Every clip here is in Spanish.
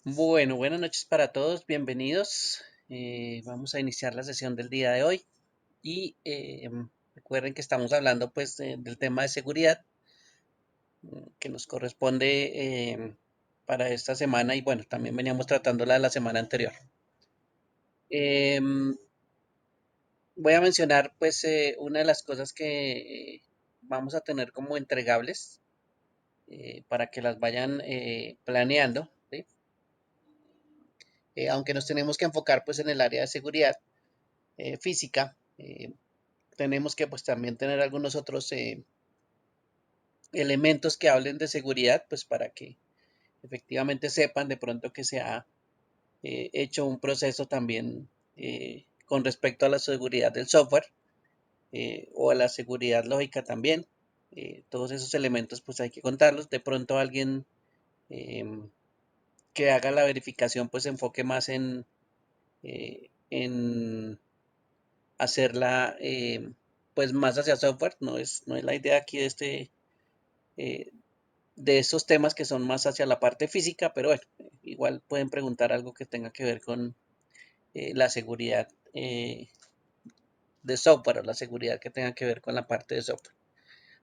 Bueno, buenas noches para todos, bienvenidos. Vamos a iniciar la sesión del día de hoy y recuerden que estamos hablando pues del tema de seguridad que nos corresponde para esta semana y bueno, también veníamos tratándola la semana anterior. Em, Voy a mencionar pues una de las cosas que vamos a tener como entregables para que las vayan planeando, ¿sí? Aunque nos tenemos que enfocar pues en el área de seguridad física. Tenemos que pues también tener algunos otros elementos que hablen de seguridad, pues para que efectivamente sepan de pronto que se ha hecho un proceso también con respecto a la seguridad del software o a la seguridad lógica también. Todos esos elementos pues hay que contarlos. De pronto alguien eh, que haga la verificación pues se enfoque más en hacerla pues más hacia software. No es la idea aquí eh, de estos temas que son más hacia la parte física, pero bueno, igual pueden preguntar algo que tenga que ver con la seguridad de software o la seguridad que tenga que ver con la parte de software.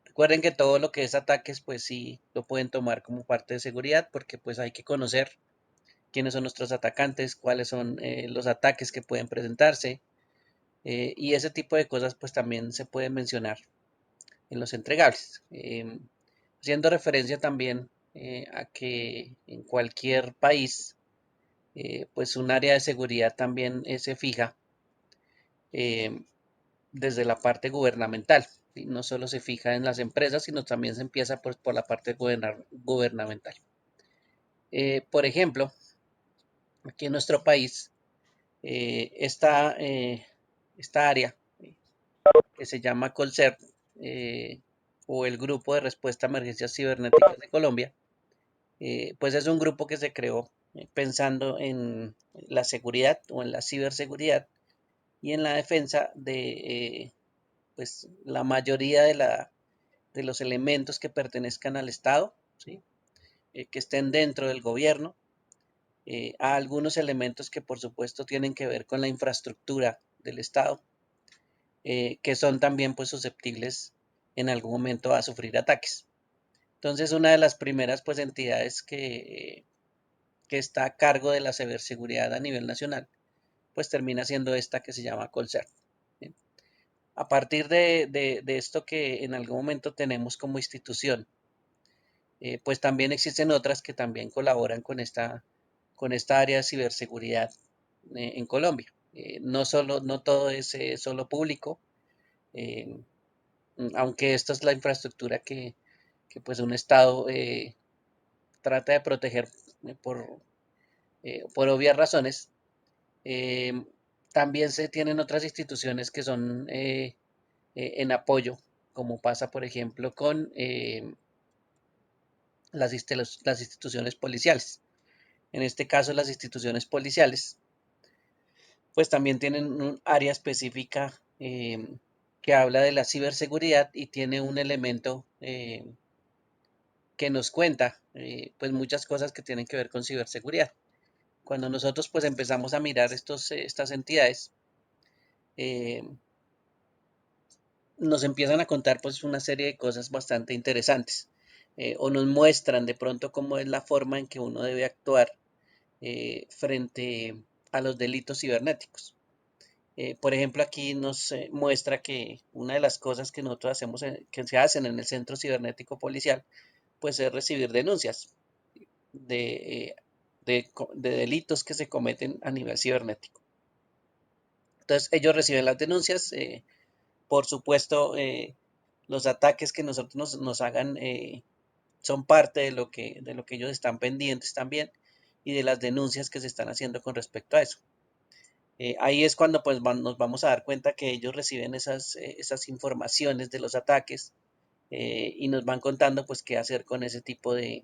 Recuerden que todo lo que es ataques, pues sí lo pueden tomar como parte de seguridad, porque pues hay que conocer quiénes son nuestros atacantes, cuáles son los ataques que pueden presentarse, y ese tipo de cosas pues también se pueden mencionar en los entregables. Haciendo referencia también a que en cualquier país, pues un área de seguridad también se fija eh, desde la parte gubernamental. ¿Sí? No solo se fija en las empresas, sino también se empieza por la parte gubernamental. Por ejemplo, aquí en nuestro país, esta área que se llama Colcert, o el Grupo de Respuesta a Emergencias Cibernéticas de Colombia, pues es un grupo que se creó pensando en la seguridad o en la ciberseguridad y en la defensa de pues la mayoría de los elementos que pertenezcan al Estado, ¿sí? Que estén dentro del gobierno, a algunos elementos que por supuesto tienen que ver con la infraestructura del Estado, que son también pues susceptibles en algún momento a sufrir ataques. Entonces, una de las primeras pues entidades que está a cargo de la ciberseguridad a nivel nacional, pues termina siendo esta que se llama Colcert. ¿Sí? A partir de esto que en algún momento tenemos como institución, pues también existen otras que también colaboran con esta área de ciberseguridad en Colombia. No todo es solo público, eh, aunque esta es la infraestructura que pues un Estado trata de proteger por obvias razones. Eh, También se tienen otras instituciones que son en apoyo, como pasa, por ejemplo, con las instituciones policiales. En este caso, las instituciones policiales, pues también tienen un área específica que habla de la ciberseguridad y tiene un elemento que nos cuenta pues muchas cosas que tienen que ver con ciberseguridad. Cuando nosotros pues empezamos a mirar estas entidades, eh, nos empiezan a contar pues una serie de cosas bastante interesantes, o nos muestran de pronto cómo es la forma en que uno debe actuar frente a los delitos cibernéticos. Por ejemplo, aquí nos muestra que una de las cosas que nosotros hacemos, que se hacen en el Centro Cibernético Policial, pues es recibir denuncias de, de delitos que se cometen a nivel cibernético. Entonces, ellos reciben las denuncias, por supuesto, los ataques que nosotros nos hagan son parte de lo que ellos están pendientes también y de las denuncias que se están haciendo con respecto a eso. Ahí es cuando pues nos vamos a dar cuenta que ellos reciben esas informaciones de los ataques y nos van contando pues qué hacer con ese tipo de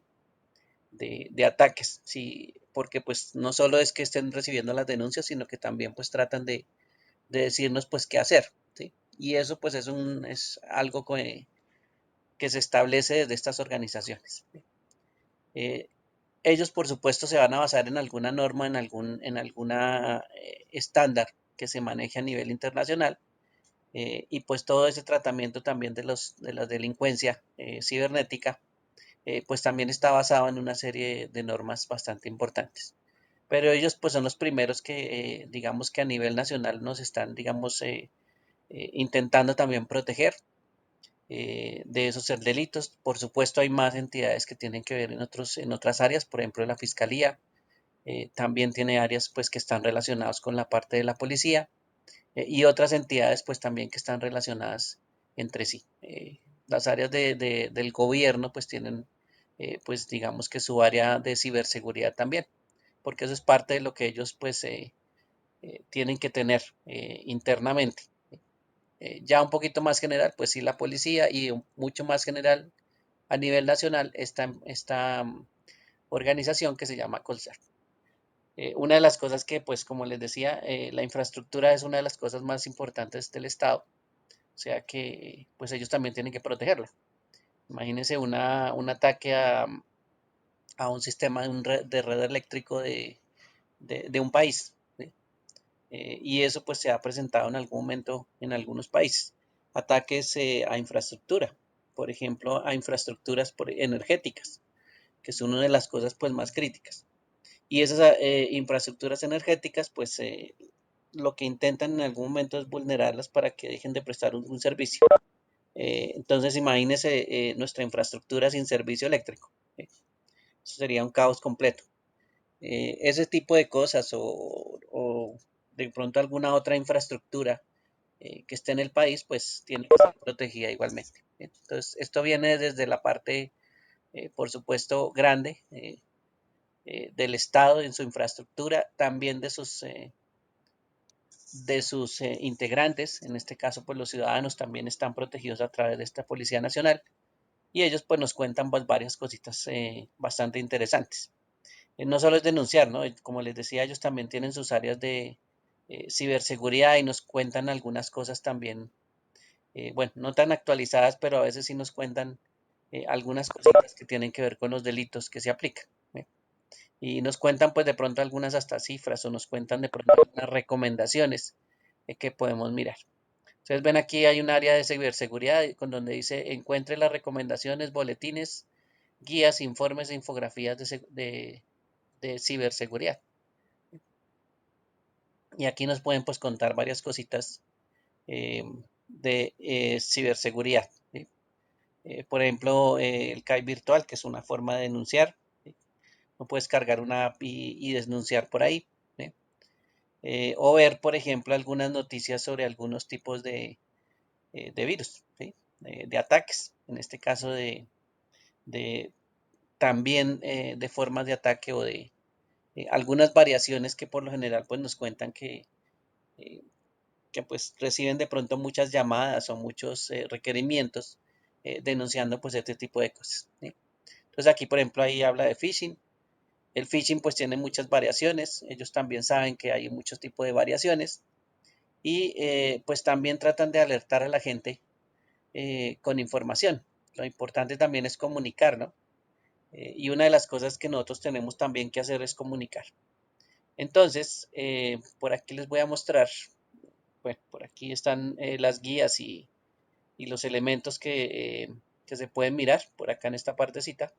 ataques, sí, porque pues no solo es que estén recibiendo las denuncias, sino que también pues tratan de decirnos pues qué hacer, ¿sí? Y eso pues es algo que se establece desde estas organizaciones. ¿Sí? Ellos, por supuesto, se van a basar en alguna norma, en alguna estándar que se maneje a nivel internacional, y pues todo ese tratamiento también de la delincuencia cibernética, pues también está basado en una serie de normas bastante importantes. Pero ellos pues son los primeros que, digamos que a nivel nacional nos están, digamos, intentando también proteger de esos delitos. Por supuesto, hay más entidades que tienen que ver en otras áreas, por ejemplo, la Fiscalía, también tiene áreas pues que están relacionadas con la parte de la policía, y otras entidades pues también que están relacionadas entre sí. Las áreas del gobierno pues tienen pues digamos que su área de ciberseguridad también, porque eso es parte de lo que ellos pues tienen que tener internamente. Ya un poquito más general, pues sí, la policía, y mucho más general a nivel nacional esta organización que se llama Colcert. Una de las cosas que, pues como les decía, la infraestructura es una de las cosas más importantes del Estado, o sea que pues ellos también tienen que protegerla. Imagínense un ataque a un sistema de red eléctrico de un país, ¿sí? Y eso pues se ha presentado en algún momento en algunos países. Ataques a infraestructura, por ejemplo, a infraestructuras energéticas, que es una de las cosas pues más críticas. Y esas infraestructuras energéticas pues lo que intentan en algún momento es vulnerarlas para que dejen de prestar un servicio. Entonces imagínense nuestra infraestructura sin servicio eléctrico. Eso sería un caos completo. Ese tipo de cosas o de pronto alguna otra infraestructura que esté en el país, pues tiene que ser protegida igualmente. Entonces, esto viene desde la parte, por supuesto, grande del Estado en su infraestructura, también de sus integrantes, en este caso, pues los ciudadanos también están protegidos a través de esta Policía Nacional, y ellos pues nos cuentan pues, varias cositas bastante interesantes. No solo es denunciar, ¿no? Como les decía, ellos también tienen sus áreas de ciberseguridad y nos cuentan algunas cosas también, bueno, no tan actualizadas, pero a veces sí nos cuentan algunas cositas que tienen que ver con los delitos que se aplican. ¿Eh? Y nos cuentan pues de pronto algunas hasta cifras o nos cuentan de pronto algunas recomendaciones que podemos mirar. Ustedes ven aquí hay un área de ciberseguridad con donde dice encuentre las recomendaciones, boletines, guías, informes e infografías de ciberseguridad. Y aquí nos pueden pues contar varias cositas de ciberseguridad, ¿sí? Por ejemplo, el CAI virtual, que es una forma de denunciar. ¿Sí? No puedes cargar una app y denunciar por ahí. ¿Sí? O ver, por ejemplo, algunas noticias sobre algunos tipos de virus, ¿sí? De ataques, en este caso de también de formas de ataque o de algunas variaciones que por lo general pues nos cuentan eh, que pues reciben de pronto muchas llamadas o muchos requerimientos denunciando pues este tipo de cosas, ¿sí? Entonces aquí por ejemplo ahí habla de phishing. El phishing pues tiene muchas variaciones, ellos también saben que hay muchos tipos de variaciones y pues también tratan de alertar a la gente con información. Lo importante también es comunicar, ¿no? Y una de las cosas que nosotros tenemos también que hacer es comunicar. Entonces, por aquí les voy a mostrar, bueno, por aquí están las guías y los elementos que se pueden mirar por acá en esta partecita.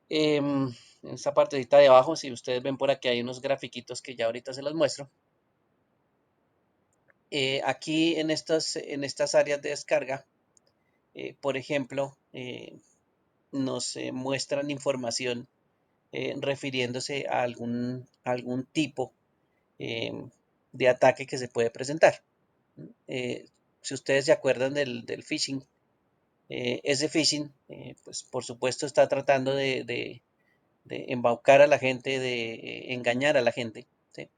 En esta partecita de abajo, si ustedes ven por aquí hay unos grafiquitos que ya ahorita se los muestro. Aquí en estas áreas de descarga, por ejemplo, nos muestran información refiriéndose a algún tipo eh, de ataque que se puede presentar. Eh, si ustedes se acuerdan del phishing, ese phishing, pues por supuesto está tratando de embaucar a la gente, de engañar a la gente, ¿sí?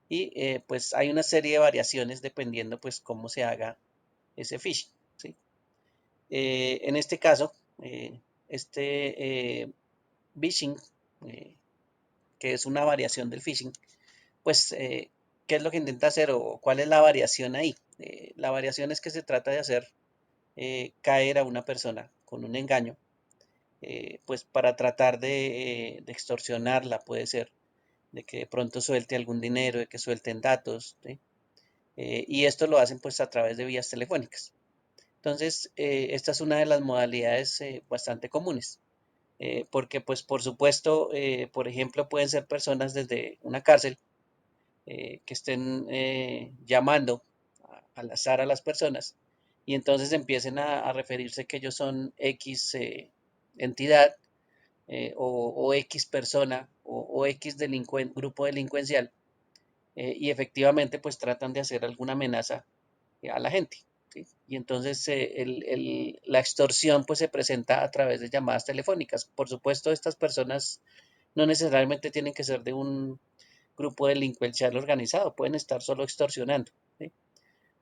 Y pues hay una serie de variaciones dependiendo pues cómo se haga ese phishing, ¿sí? En este caso, este phishing, eh, que es una variación del phishing, pues, ¿qué es lo que intenta hacer o cuál es la variación ahí? La variación es que se trata de hacer caer a una persona con un engaño pues para tratar de extorsionarla, puede ser, de que de pronto suelte algún dinero, de que suelten datos, ¿sí? Y esto lo hacen pues a través de vías telefónicas. Entonces, esta es una de las modalidades bastante comunes, porque pues por supuesto, por ejemplo, pueden ser personas desde una cárcel que estén llamando al azar a las personas y entonces empiecen a referirse que ellos son X entidad o X persona o X grupo delincuencial y efectivamente pues tratan de hacer alguna amenaza a la gente. ¿Sí? Y entonces la extorsión pues se presenta a través de llamadas telefónicas. Por supuesto, estas personas no necesariamente tienen que ser de un grupo delincuencial organizado, pueden estar solo extorsionando. ¿Sí?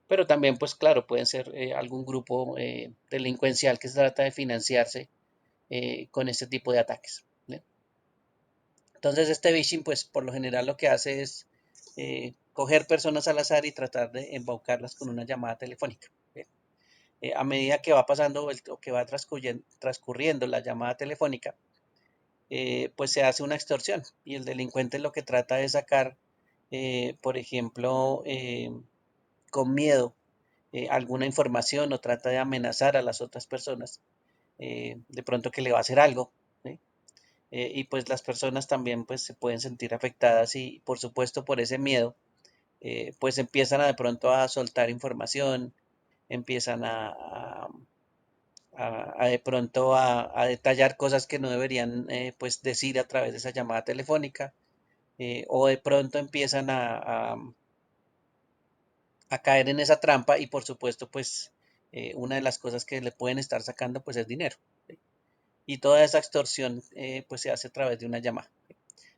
Pero también, pues claro, pueden ser algún grupo delincuencial que se trata de financiarse con este tipo de ataques. ¿Sí? Entonces, este phishing, pues por lo general lo que hace es coger personas al azar y tratar de embaucarlas con una llamada telefónica. ¿Sí? A medida que va pasando o que va transcurriendo la llamada telefónica, pues se hace una extorsión y el delincuente lo que trata de sacar, por ejemplo, con miedo alguna información o trata de amenazar a las otras personas, de pronto que le va a hacer algo, ¿sí? Y pues las personas también pues se pueden sentir afectadas y por supuesto por ese miedo, pues empiezan a de pronto a soltar información, empiezan de pronto a detallar cosas que no deberían pues decir a través de esa llamada telefónica o de pronto empiezan a caer en esa trampa y por supuesto pues una de las cosas que le pueden estar sacando pues es dinero. ¿Sí? Y toda esa extorsión pues se hace a través de una llamada. ¿Sí?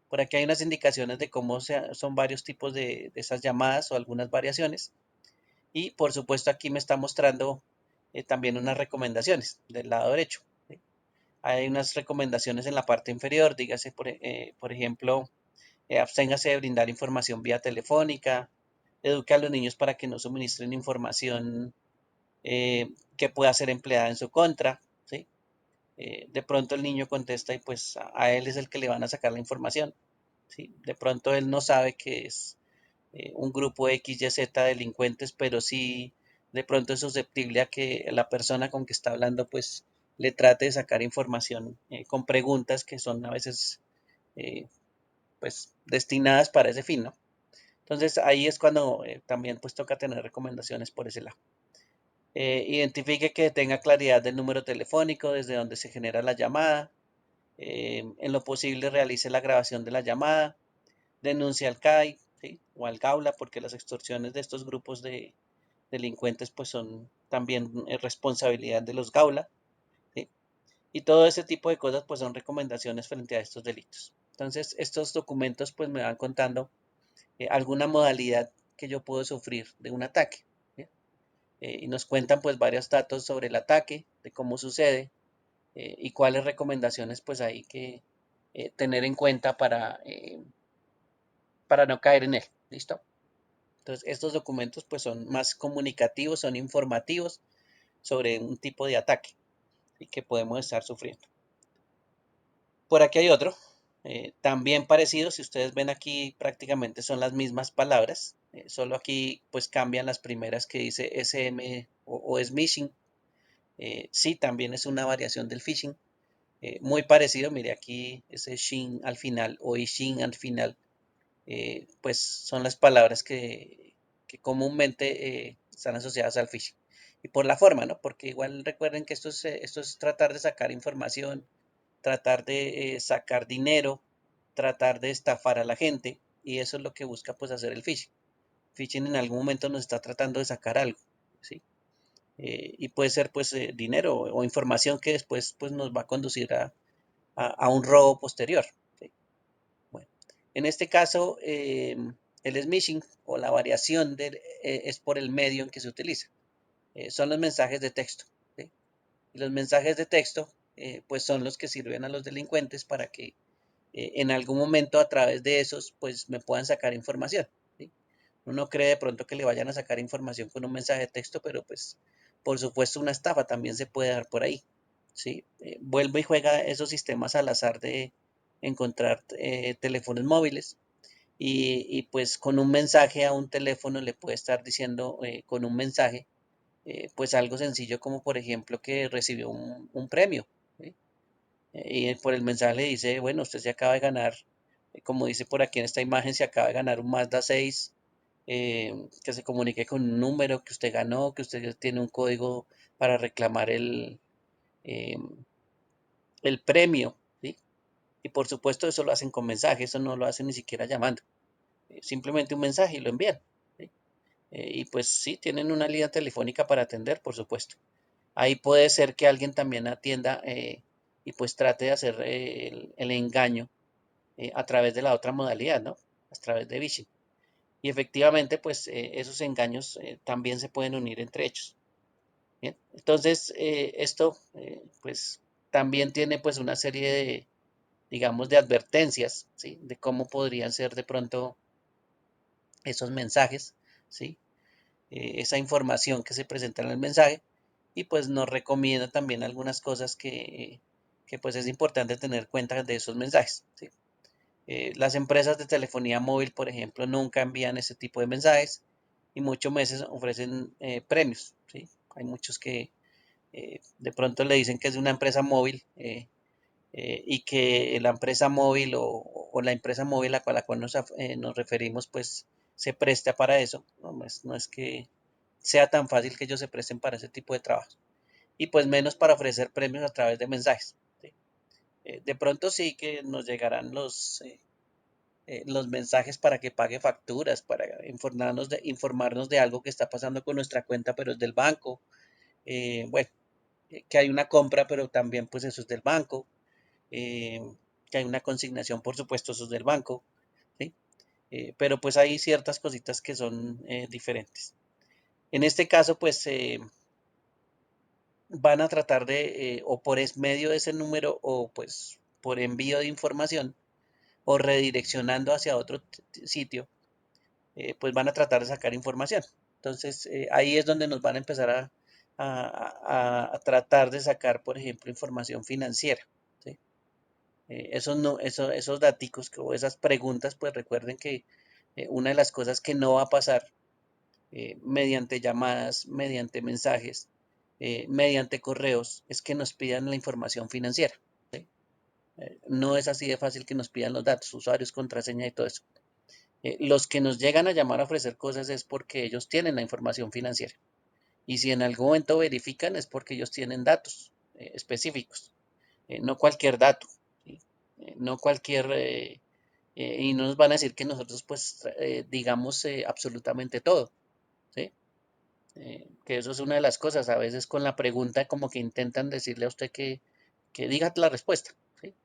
Por aquí hay unas indicaciones de cómo son varios tipos de esas llamadas o algunas variaciones y por supuesto aquí me está mostrando también unas recomendaciones del lado derecho. ¿Sí? Hay unas recomendaciones en la parte inferior, dígase por ejemplo, absténgase de brindar información vía telefónica, eduque a los niños para que no suministren información que pueda ser empleada en su contra, ¿sí? De pronto el niño contesta y pues a él es el que le van a sacar la información, ¿sí? De pronto él no sabe que es un grupo X, Y, Z de delincuentes, pero sí de pronto es susceptible a que la persona con que está hablando pues le trate de sacar información con preguntas que son a veces eh, pues destinadas para ese fin, ¿no? Entonces ahí es cuando también pues toca tener recomendaciones por ese lado. Identifique que tenga claridad del número telefónico desde donde se genera la llamada. En lo posible realice la grabación de la llamada. Denuncie al CAI, ¿sí? O al Gaula porque las extorsiones de estos grupos de delincuentes pues son también responsabilidad de los Gaula. ¿Sí? Y todo ese tipo de cosas pues son recomendaciones frente a estos delitos. Entonces estos documentos pues me van contando alguna modalidad que yo puedo sufrir de un ataque. ¿Sí? Y nos cuentan pues varios datos sobre el ataque, de cómo sucede y cuáles recomendaciones pues hay que tener en cuenta para no caer en él. ¿Listo? Entonces estos documentos pues son más comunicativos, son informativos sobre un tipo de ataque y que podemos estar sufriendo. Por aquí hay otro, también parecido, si ustedes ven aquí prácticamente son las mismas palabras, solo aquí pues cambian las primeras que dice SM o smishing. Sí, también es una variación del phishing, muy parecido, mire aquí ese shin al final o ishin al final, pues son las palabras que comúnmente están asociadas al phishing. Y por la forma, ¿no? Porque igual recuerden que esto es tratar de sacar información, tratar de sacar dinero, tratar de estafar a la gente, y eso es lo que busca pues hacer el phishing. Phishing en algún momento nos está tratando de sacar algo, ¿sí? Y puede ser pues dinero o información que después pues nos va a conducir a un robo posterior. ¿Sí? Bueno, en este caso el smishing o la variación es por el medio en que se utiliza. Son los mensajes de texto. ¿Sí? Y los mensajes de texto pues son los que sirven a los delincuentes para que en algún momento a través de esos pues me puedan sacar información. ¿Sí? Uno cree de pronto que le vayan a sacar información con un mensaje de texto, pero pues por supuesto una estafa también se puede dar por ahí. ¿sí? Vuelve y juega esos sistemas al azar de encontrar teléfonos móviles y pues con un mensaje a un teléfono le puede estar diciendo con un mensaje pues algo sencillo como por ejemplo que recibió un premio, ¿sí? Y por el mensaje le dice, bueno, usted se acaba de ganar, como dice por aquí en esta imagen, se acaba de ganar un Mazda 6, que se comunique con un número que usted ganó, que usted tiene un código para reclamar eh, el premio, ¿sí? Y por supuesto eso lo hacen con mensaje, eso no lo hacen ni siquiera llamando, simplemente un mensaje y lo envían, ¿sí? Y pues sí, tienen una línea telefónica para atender, por supuesto. Ahí puede ser que alguien también atienda y pues trate de hacer el engaño a través de la otra modalidad, ¿no? A través de phishing. Y efectivamente, pues esos engaños también se pueden unir entre ellos. Bien, entonces esto pues también tiene pues una serie de, digamos, de advertencias, ¿sí? De cómo podrían ser de pronto esos mensajes, ¿sí? Esa información que se presenta en el mensaje y pues nos recomienda también algunas cosas que pues es importante tener cuenta de esos mensajes, ¿sí? Las empresas de telefonía móvil, por ejemplo, nunca envían ese tipo de mensajes y muchos meses ofrecen premios, ¿sí? Hay muchos que de pronto le dicen que es de una empresa móvil y que la empresa móvil o la empresa móvil a la cual nos referimos, pues se presta para eso. No es que sea tan fácil que ellos se presten para ese tipo de trabajo. Y pues menos para ofrecer premios a través de mensajes, ¿sí? De pronto sí que nos llegarán los mensajes para que pague facturas, para informarnos de algo que está pasando con nuestra cuenta, pero es del banco. Bueno, que hay una compra, pero también pues eso es del banco. eh, que hay una consignación, por supuesto, eso es del banco, ¿sí? Pero pues hay ciertas cositas que son diferentes. En este caso, pues van a tratar de, o por medio de ese número, o pues por envío de información, o redireccionando hacia otro sitio, pues van a tratar de sacar información. Entonces, ahí es donde nos van a empezar a tratar de sacar, por ejemplo, información financiera, ¿sí? Esos, no, esos daticos o esas preguntas, pues recuerden que una de las cosas que no va a pasar mediante llamadas, mediante mensajes, mediante correos, es que nos pidan la información financiera, ¿sí? No es así de fácil que nos pidan los datos, usuarios, contraseña y todo eso. Los que nos llegan a llamar a ofrecer cosas es porque ellos tienen la información financiera. Y si en algún momento verifican es porque ellos tienen datos específicos, no cualquier dato, ¿sí? No cualquier, y no nos van a decir que nosotros pues digamos absolutamente todo, ¿sí? Que eso es una de las cosas, a veces con la pregunta como que intentan decirle a usted que diga la respuesta, ¿sí?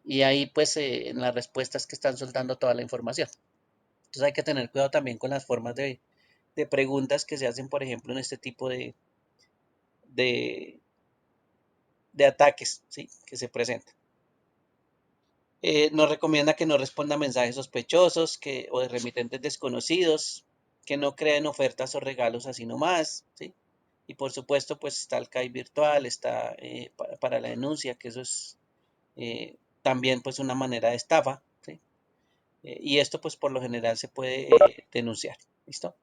Y ahí pues en las respuestas que están soltando toda la información. Entonces hay que tener cuidado también con las formas de preguntas que se hacen, por ejemplo, en este tipo de, de ataques, ¿sí? Que se presentan. Nos recomienda que no responda a mensajes sospechosos o de remitentes desconocidos, que no creen ofertas o regalos así nomás, ¿sí? Y por supuesto, pues está el CAI virtual, está para la denuncia, que eso es también pues una manera de estafa, ¿sí? Y esto pues por lo general se puede denunciar, ¿listo?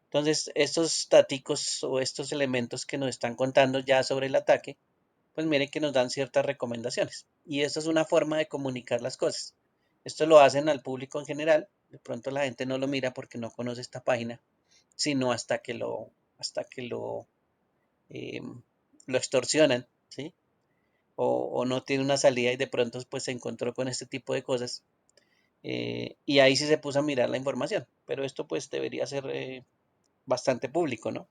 Entonces, estos daticos o estos elementos que nos están contando ya sobre el ataque, pues miren que nos dan ciertas recomendaciones. Y esta es una forma de comunicar las cosas. Esto lo hacen al público en general. De pronto la gente no lo mira porque no conoce esta página, sino hasta que eh, lo extorsionan, ¿sí? O no tiene una salida y de pronto pues se encontró con este tipo de cosas. Y ahí sí se puso a mirar la información. Pero esto pues debería ser bastante público, ¿no?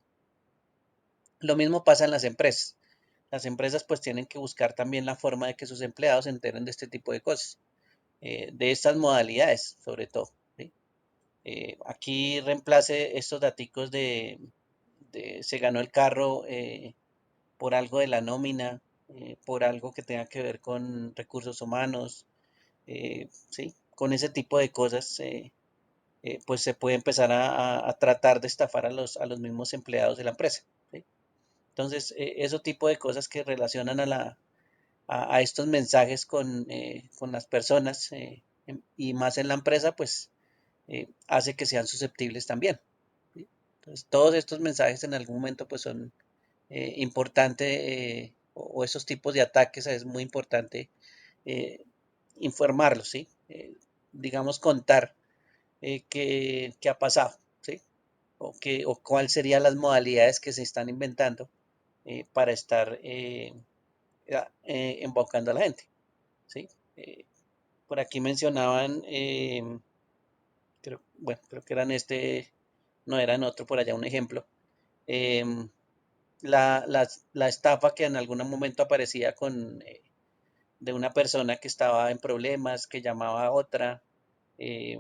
Lo mismo pasa en las empresas. Las empresas pues tienen que buscar también la forma de que sus empleados se enteren de este tipo de cosas, de estas modalidades sobre todo, ¿sí? Aquí reemplace estos daticos de se ganó el carro por algo de la nómina, por algo que tenga que ver con recursos humanos, ¿sí? Con ese tipo de cosas, pues se puede empezar a tratar de estafar a los mismos empleados de la empresa, ¿sí? Entonces, ese tipo de cosas que relacionan a estos mensajes con las personas y más en la empresa, pues hace que sean susceptibles también. ¿Sí? Entonces, todos estos mensajes en algún momento pues son importantes o esos tipos de ataques es muy importante eh, informarlos, ¿sí? Digamos, contar qué ha pasado, ¿sí? O cuáles serían las modalidades que se están inventando para estar embaucando a la gente, ¿sí? Eh, por aquí mencionaban, creo que eran no eran otro, por allá un ejemplo, em, la estafa que en algún momento aparecía de una persona que estaba en problemas, que llamaba a otra, eh,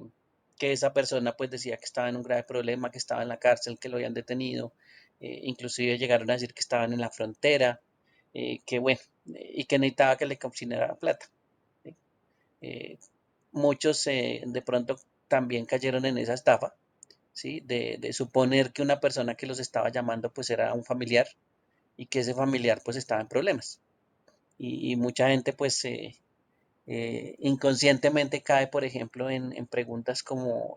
que esa persona pues decía que estaba en un grave problema, que estaba en la cárcel, que lo habían detenido, inclusive llegaron a decir que estaban en la frontera, que bueno, y que necesitaba que le consignara plata. ¿Sí? Eh, muchos de pronto también cayeron en esa estafa, ¿sí? De suponer que una persona que los estaba llamando pues era un familiar y que ese familiar pues estaba en problemas. Y mucha gente pues inconscientemente cae, por ejemplo, en preguntas como,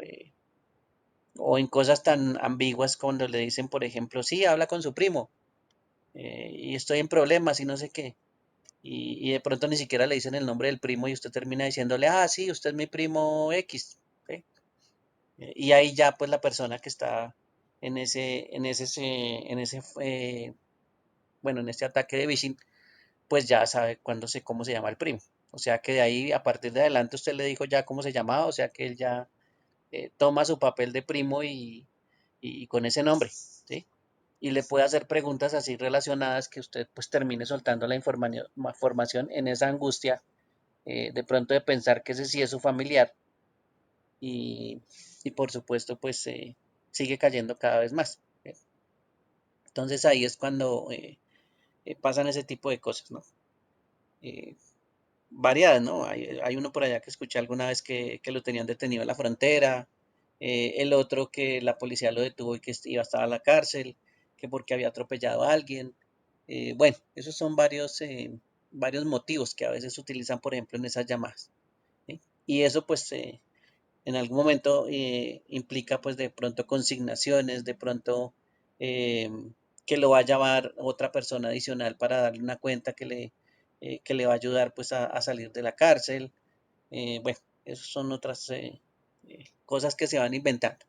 o en cosas tan ambiguas cuando le dicen, por ejemplo, sí, habla con su primo y estoy en problemas y no sé qué. Y de pronto ni siquiera le dicen el nombre del primo y usted termina diciéndole, ah, sí, usted es mi primo X. ¿Sí? Y ahí ya pues la persona que está bueno, en este ataque de phishing, pues ya sabe cómo se llama el primo. O sea que de ahí, a partir de adelante, usted le dijo ya cómo se llamaba, o sea que él ya toma su papel de primo y con ese nombre, ¿sí? Y le puede hacer preguntas así relacionadas que usted pues termine soltando la información en esa angustia, de pronto de pensar que ese sí es su familiar y, y por supuesto pues sigue cayendo cada vez más. Entonces ahí es cuando pasan ese tipo de cosas, ¿no? Eh, variadas, ¿no? Hay uno por allá que escuché alguna vez que lo tenían detenido en la frontera, el otro que la policía lo detuvo y que iba a estar a la cárcel, que porque había atropellado a alguien. Bueno, esos son varios motivos que a veces se utilizan, por ejemplo, en esas llamadas. ¿Sí? Y eso pues en algún momento implica pues de pronto consignaciones, de pronto eh, que lo va a llamar otra persona adicional para darle una cuenta que le va a ayudar pues a salir de la cárcel. Bueno, esas son otras cosas que se van inventando.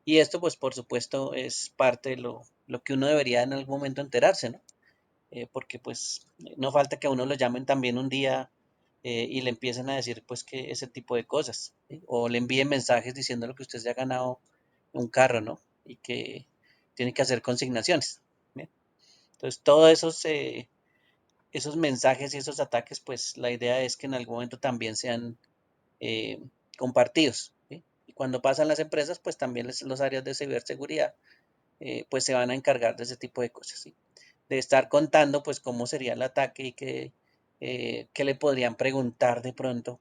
Y esto pues por supuesto es parte de lo que uno debería en algún momento enterarse, ¿no? Porque pues no falta que a uno lo llamen también un día y le empiecen a decir pues que ese tipo de cosas, ¿sí? O le envíen mensajes diciendo que usted se ha ganado un carro, ¿no? Y que tiene que hacer consignaciones. ¿Bien? Entonces todos esos mensajes y esos ataques, pues la idea es que en algún momento también sean eh, compartidos. ¿Sí? Y cuando pasan las empresas, pues también los áreas de ciberseguridad pues se van a encargar de ese tipo de cosas. ¿Sí? De estar contando pues cómo sería el ataque y qué le podrían preguntar de pronto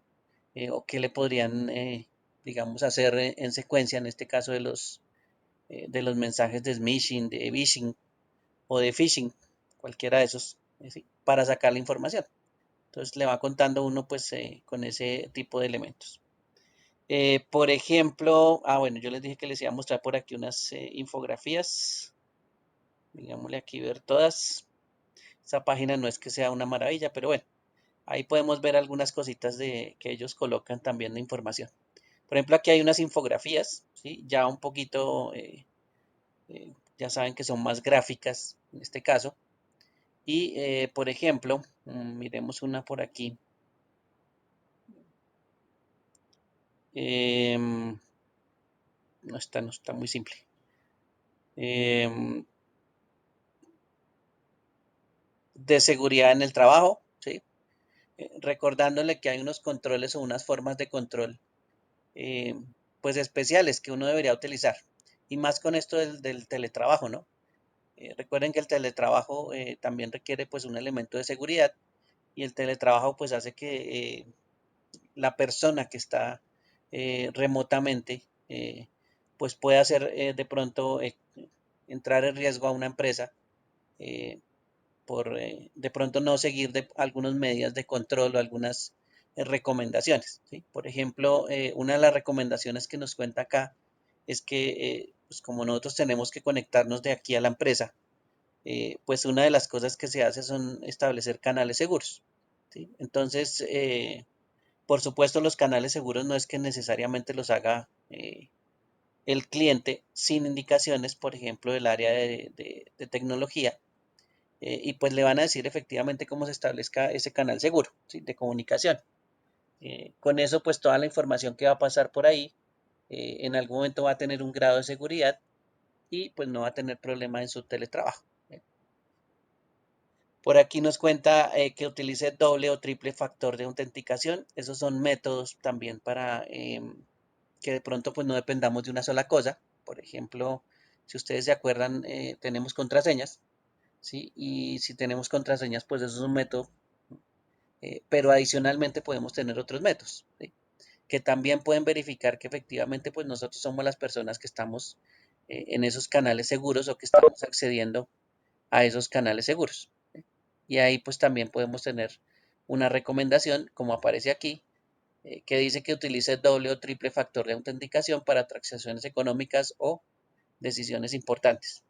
o qué le podrían, digamos, hacer en secuencia, en este caso de los mensajes de smishing, de phishing o de phishing, cualquiera de esos, ¿sí? Para sacar la información. Entonces le va contando uno pues con ese tipo de elementos. Por ejemplo, bueno, yo les dije que les iba a mostrar por aquí unas infografías. Digámosle aquí ver todas. Esa página no es que sea una maravilla, pero bueno, ahí podemos ver algunas cositas que ellos colocan también de información. Por ejemplo, aquí hay unas infografías, ¿sí? Ya un poquito, ya saben que son más gráficas en este caso. Y, por ejemplo, miremos una por aquí. Em, no está muy simple. Em, de seguridad en el trabajo, ¿sí? Recordándole que hay unos controles o unas formas de control eh, pues especiales que uno debería utilizar. Y más con esto del teletrabajo, ¿no? Recuerden que el teletrabajo también requiere pues un elemento de seguridad y el teletrabajo pues hace que la persona que está remotamente pues pueda hacer de pronto entrar en riesgo a una empresa por de pronto no seguir algunas medidas de control o algunas recomendaciones, ¿sí? Por ejemplo, una de las recomendaciones que nos cuenta acá es que, pues como nosotros tenemos que conectarnos de aquí a la empresa, pues una de las cosas que se hace son establecer canales seguros, ¿sí? Entonces, por supuesto, los canales seguros no es que necesariamente los haga el cliente sin indicaciones, por ejemplo, del área de tecnología, y pues le van a decir efectivamente cómo se establezca ese canal seguro, ¿sí? De comunicación. Con eso, pues toda la información que va a pasar por ahí, en algún momento va a tener un grado de seguridad y pues no va a tener problema en su teletrabajo. Por aquí nos cuenta que utilice doble o triple factor de autenticación. Esos son métodos también para que de pronto pues no dependamos de una sola cosa. Por ejemplo, si ustedes se acuerdan, tenemos contraseñas, ¿sí? Y si tenemos contraseñas, pues eso es un método, pero adicionalmente podemos tener otros métodos, ¿sí? Que también pueden verificar que efectivamente pues nosotros somos las personas que estamos en esos canales seguros o que estamos accediendo a esos canales seguros, ¿sí? Y ahí pues también podemos tener una recomendación, como aparece aquí, que dice que utilice doble o triple factor de autenticación para transacciones económicas o decisiones importantes.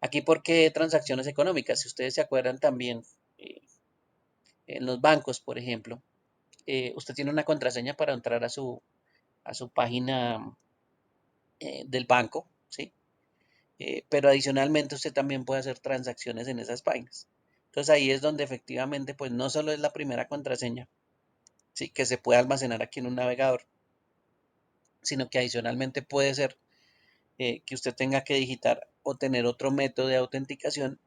Aquí, ¿por qué transacciones económicas? Si ustedes se acuerdan también, eh, en los bancos, por ejemplo, usted tiene una contraseña para entrar a su página del banco, ¿sí? Pero adicionalmente usted también puede hacer transacciones en esas páginas. Entonces ahí es donde efectivamente, pues no solo es la primera contraseña, ¿sí? Que se puede almacenar aquí en un navegador, sino que adicionalmente puede ser que usted tenga que digitar o tener otro método de autenticación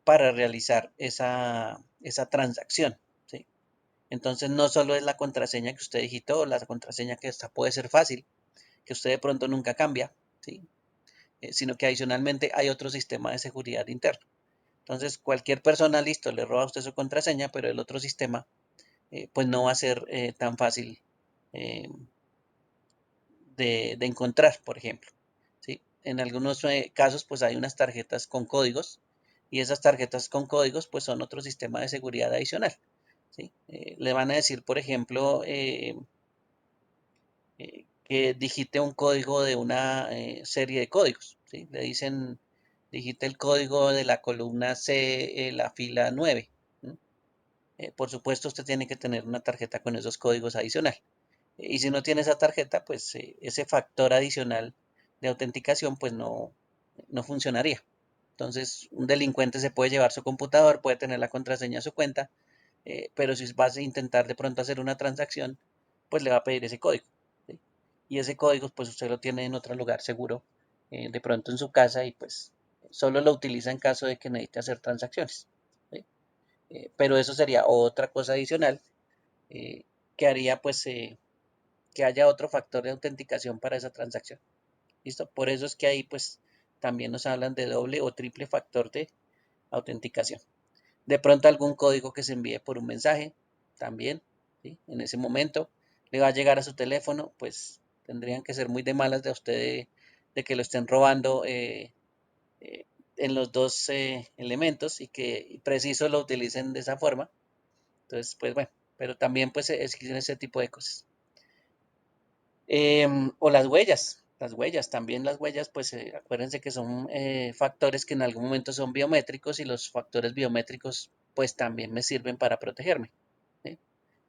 para realizar esa transacción, ¿sí? Entonces no solo es la contraseña que usted digitó, la contraseña que esta puede ser fácil, que usted de pronto nunca cambia, ¿sí? Sino que adicionalmente hay otro sistema de seguridad interno. Entonces cualquier persona, listo, le roba a usted su contraseña, pero el otro sistema pues no va a ser tan fácil eh, de encontrar, por ejemplo, ¿sí? En algunos casos pues hay unas tarjetas con códigos y esas tarjetas con códigos pues son otro sistema de seguridad adicional, ¿sí? Le van a decir, por ejemplo, que digite un código de una serie de códigos, ¿sí? Le dicen, digite el código de la columna C, la fila 9. Por supuesto, usted tiene que tener una tarjeta con esos códigos adicional. Y si no tiene esa tarjeta, pues ese factor adicional de autenticación, pues no funcionaría. Entonces, un delincuente se puede llevar su computador, puede tener la contraseña de su cuenta, pero si vas a intentar de pronto hacer una transacción, pues le va a pedir ese código, ¿sí? Y ese código, pues usted lo tiene en otro lugar seguro, de pronto en su casa, y pues solo lo utiliza en caso de que necesite hacer transacciones, ¿sí? Pero eso sería otra cosa adicional que haría pues que haya otro factor de autenticación para esa transacción. ¿Listo? Por eso es que ahí pues también nos hablan de doble o triple factor de autenticación. De pronto algún código que se envíe por un mensaje también, ¿sí? En ese momento le va a llegar a su teléfono, pues tendrían que ser muy de malas de usted de que lo estén robando eh, en los dos elementos y que preciso lo utilicen de esa forma. Entonces, pues bueno, pero también pues existen ese tipo de cosas. O las huellas, también las huellas, pues acuérdense que son factores que en algún momento son biométricos y los factores biométricos pues también me sirven para protegerme, ¿sí?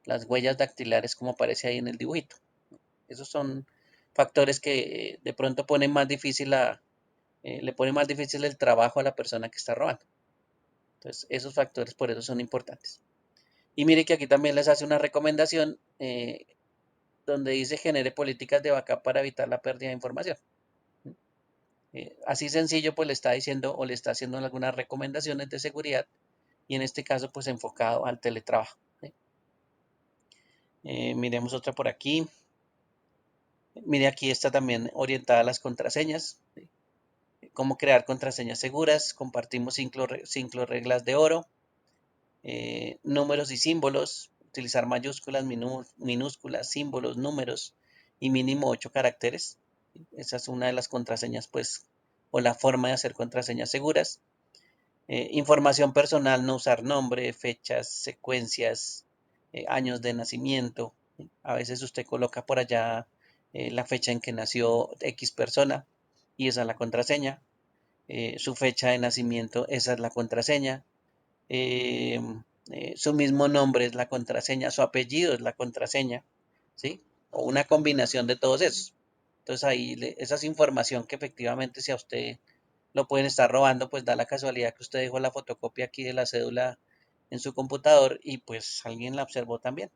Las huellas dactilares como aparece ahí en el dibujito. Esos son factores que de pronto ponen más difícil le pone más difícil el trabajo a la persona que está robando. Entonces, esos factores por eso son importantes. Y mire que aquí también les hace una recomendación donde dice genere políticas de backup para evitar la pérdida de información. Así sencillo, pues le está diciendo o le está haciendo algunas recomendaciones de seguridad y en este caso, pues enfocado al teletrabajo, ¿sí? Miremos otra por aquí. Mire, aquí está también orientada a las contraseñas, ¿sí? Cómo crear contraseñas seguras. Compartimos cinco reglas de oro, números y símbolos, utilizar mayúsculas, minúsculas, símbolos, números y mínimo 8 caracteres. Esa es una de las contraseñas, pues, o la forma de hacer contraseñas seguras. Información personal, no usar nombre, fechas, secuencias, años de nacimiento. A veces usted coloca por allá la fecha en que nació X persona y esa es la contraseña. Su fecha de nacimiento, esa es la contraseña. eh, Su mismo nombre es la contraseña, su apellido es la contraseña, ¿sí? O una combinación de todos esos. Entonces ahí esa es información que efectivamente si a usted lo pueden estar robando, pues da la casualidad que usted dejó la fotocopia aquí de la cédula en su computador y pues alguien la observó también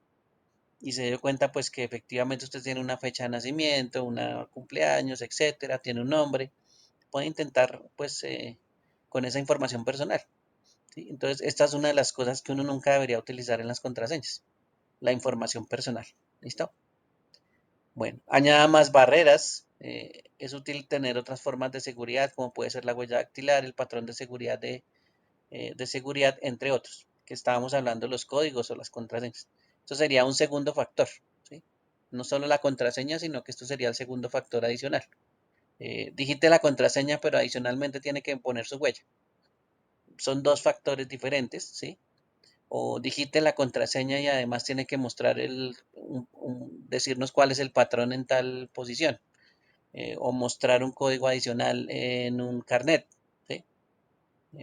y se dio cuenta pues que efectivamente usted tiene una fecha de nacimiento, una cumpleaños, etcétera, tiene un nombre, puede intentar pues con esa información personal. ¿Sí? Entonces, esta es una de las cosas que uno nunca debería utilizar en las contraseñas, la información personal. ¿Listo? Bueno, añada más barreras. Es útil tener otras formas de seguridad, como puede ser la huella dactilar, el patrón de seguridad, entre otros, que estábamos hablando de los códigos o las contraseñas. Esto sería un segundo factor, ¿sí? No solo la contraseña, sino que esto sería el segundo factor adicional. Digite la contraseña, pero adicionalmente tiene que poner su huella. Son dos factores diferentes, ¿sí? O digite la contraseña y además tiene que mostrar decirnos cuál es el patrón en tal posición, o mostrar un código adicional en un carnet, ¿sí?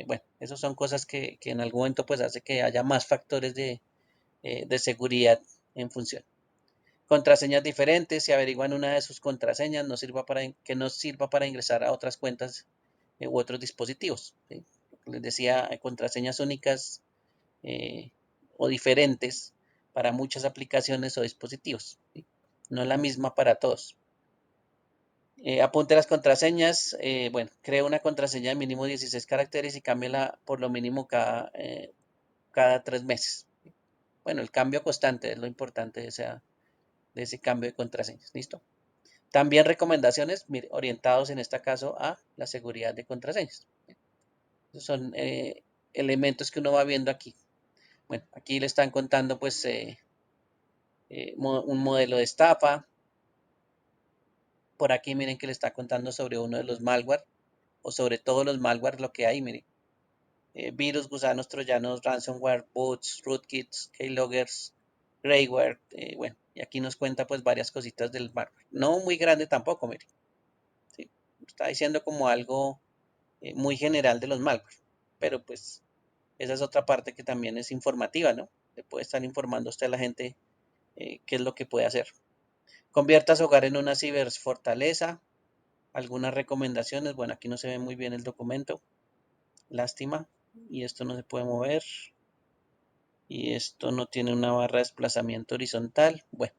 Bueno, esas son cosas que en algún momento pues hace que haya más factores de seguridad en función. Contraseñas diferentes, si averiguan una de sus contraseñas, que no sirva para ingresar a otras cuentas u otros dispositivos, ¿sí? Les decía, contraseñas únicas eh, o diferentes para muchas aplicaciones o dispositivos, ¿sí? No es la misma para todos. Apunte las contraseñas. Bueno, cree una contraseña de mínimo 16 caracteres y cámbiala por lo mínimo cada 3 meses. Bueno, el cambio constante es lo importante de ese cambio de contraseñas. ¿Listo? También recomendaciones orientados en este caso a la seguridad de contraseñas. Esos son elementos que uno va viendo aquí. Bueno, aquí le están contando pues un modelo de estafa. Por aquí miren que le está contando sobre uno de los malware o sobre todos los malware lo que hay, miren. Virus, gusanos, troyanos, ransomware, bots, rootkits, keyloggers, greyware, bueno, y aquí nos cuenta pues varias cositas del malware. No muy grande tampoco, miren. ¿Sí? Está diciendo como algo muy general de los malware, pero pues esa es otra parte que también es informativa, ¿no? Le puede estar informando usted a la gente qué es lo que puede hacer. Convierta su hogar en una ciberfortaleza. Algunas recomendaciones. Bueno, aquí no se ve muy bien el documento. Lástima. Y esto no se puede mover. Y esto no tiene una barra de desplazamiento horizontal. Bueno,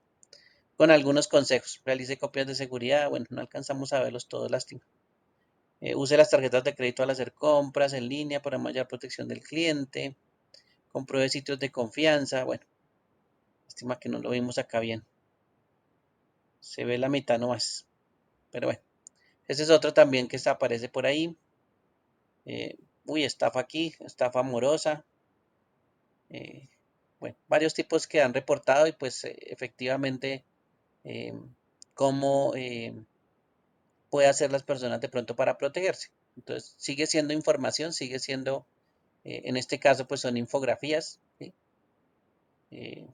con algunos consejos. Realice copias de seguridad. Bueno, no alcanzamos a verlos todos, lástima. Use las tarjetas de crédito al hacer compras en línea para mayor protección del cliente. Compruebe sitios de confianza. Bueno, lástima que no lo vimos acá bien. Se ve la mitad nomás. Pero bueno, ese es otro también que aparece por ahí. Estafa aquí, estafa amorosa. eh, bueno, varios tipos que han reportado y pues efectivamente eh, cómo puede hacer las personas de pronto para protegerse. Entonces sigue siendo información, sigue siendo, en este caso pues son infografías, ¿sí? Eh,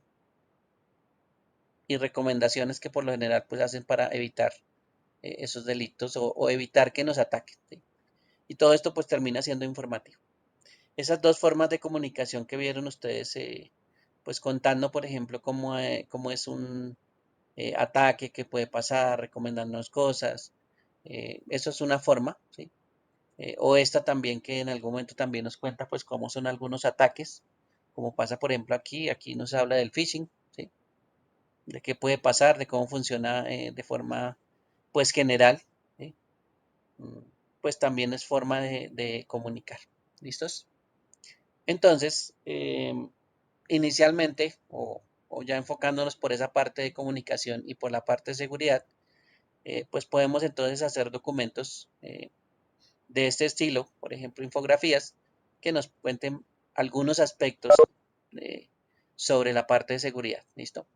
y recomendaciones que por lo general pues hacen para evitar esos delitos o evitar que nos ataquen, ¿sí? Y todo esto pues termina siendo informativo. Esas dos formas de comunicación que vieron ustedes, pues contando, por ejemplo, cómo es un ataque que puede pasar, recomendándonos cosas, eso es una forma, ¿sí? O esta también que en algún momento también nos cuenta, pues, cómo son algunos ataques, como pasa, por ejemplo, aquí nos habla del phishing, ¿sí? De qué puede pasar, de cómo funciona de forma, pues, general, ¿sí? Mm, Pues también es forma de comunicar. ¿Listos? Entonces, inicialmente, o ya enfocándonos por esa parte de comunicación y por la parte de seguridad, pues podemos entonces hacer documentos de este estilo, por ejemplo, infografías, que nos cuenten algunos aspectos eh, sobre la parte de seguridad. ¿Listo?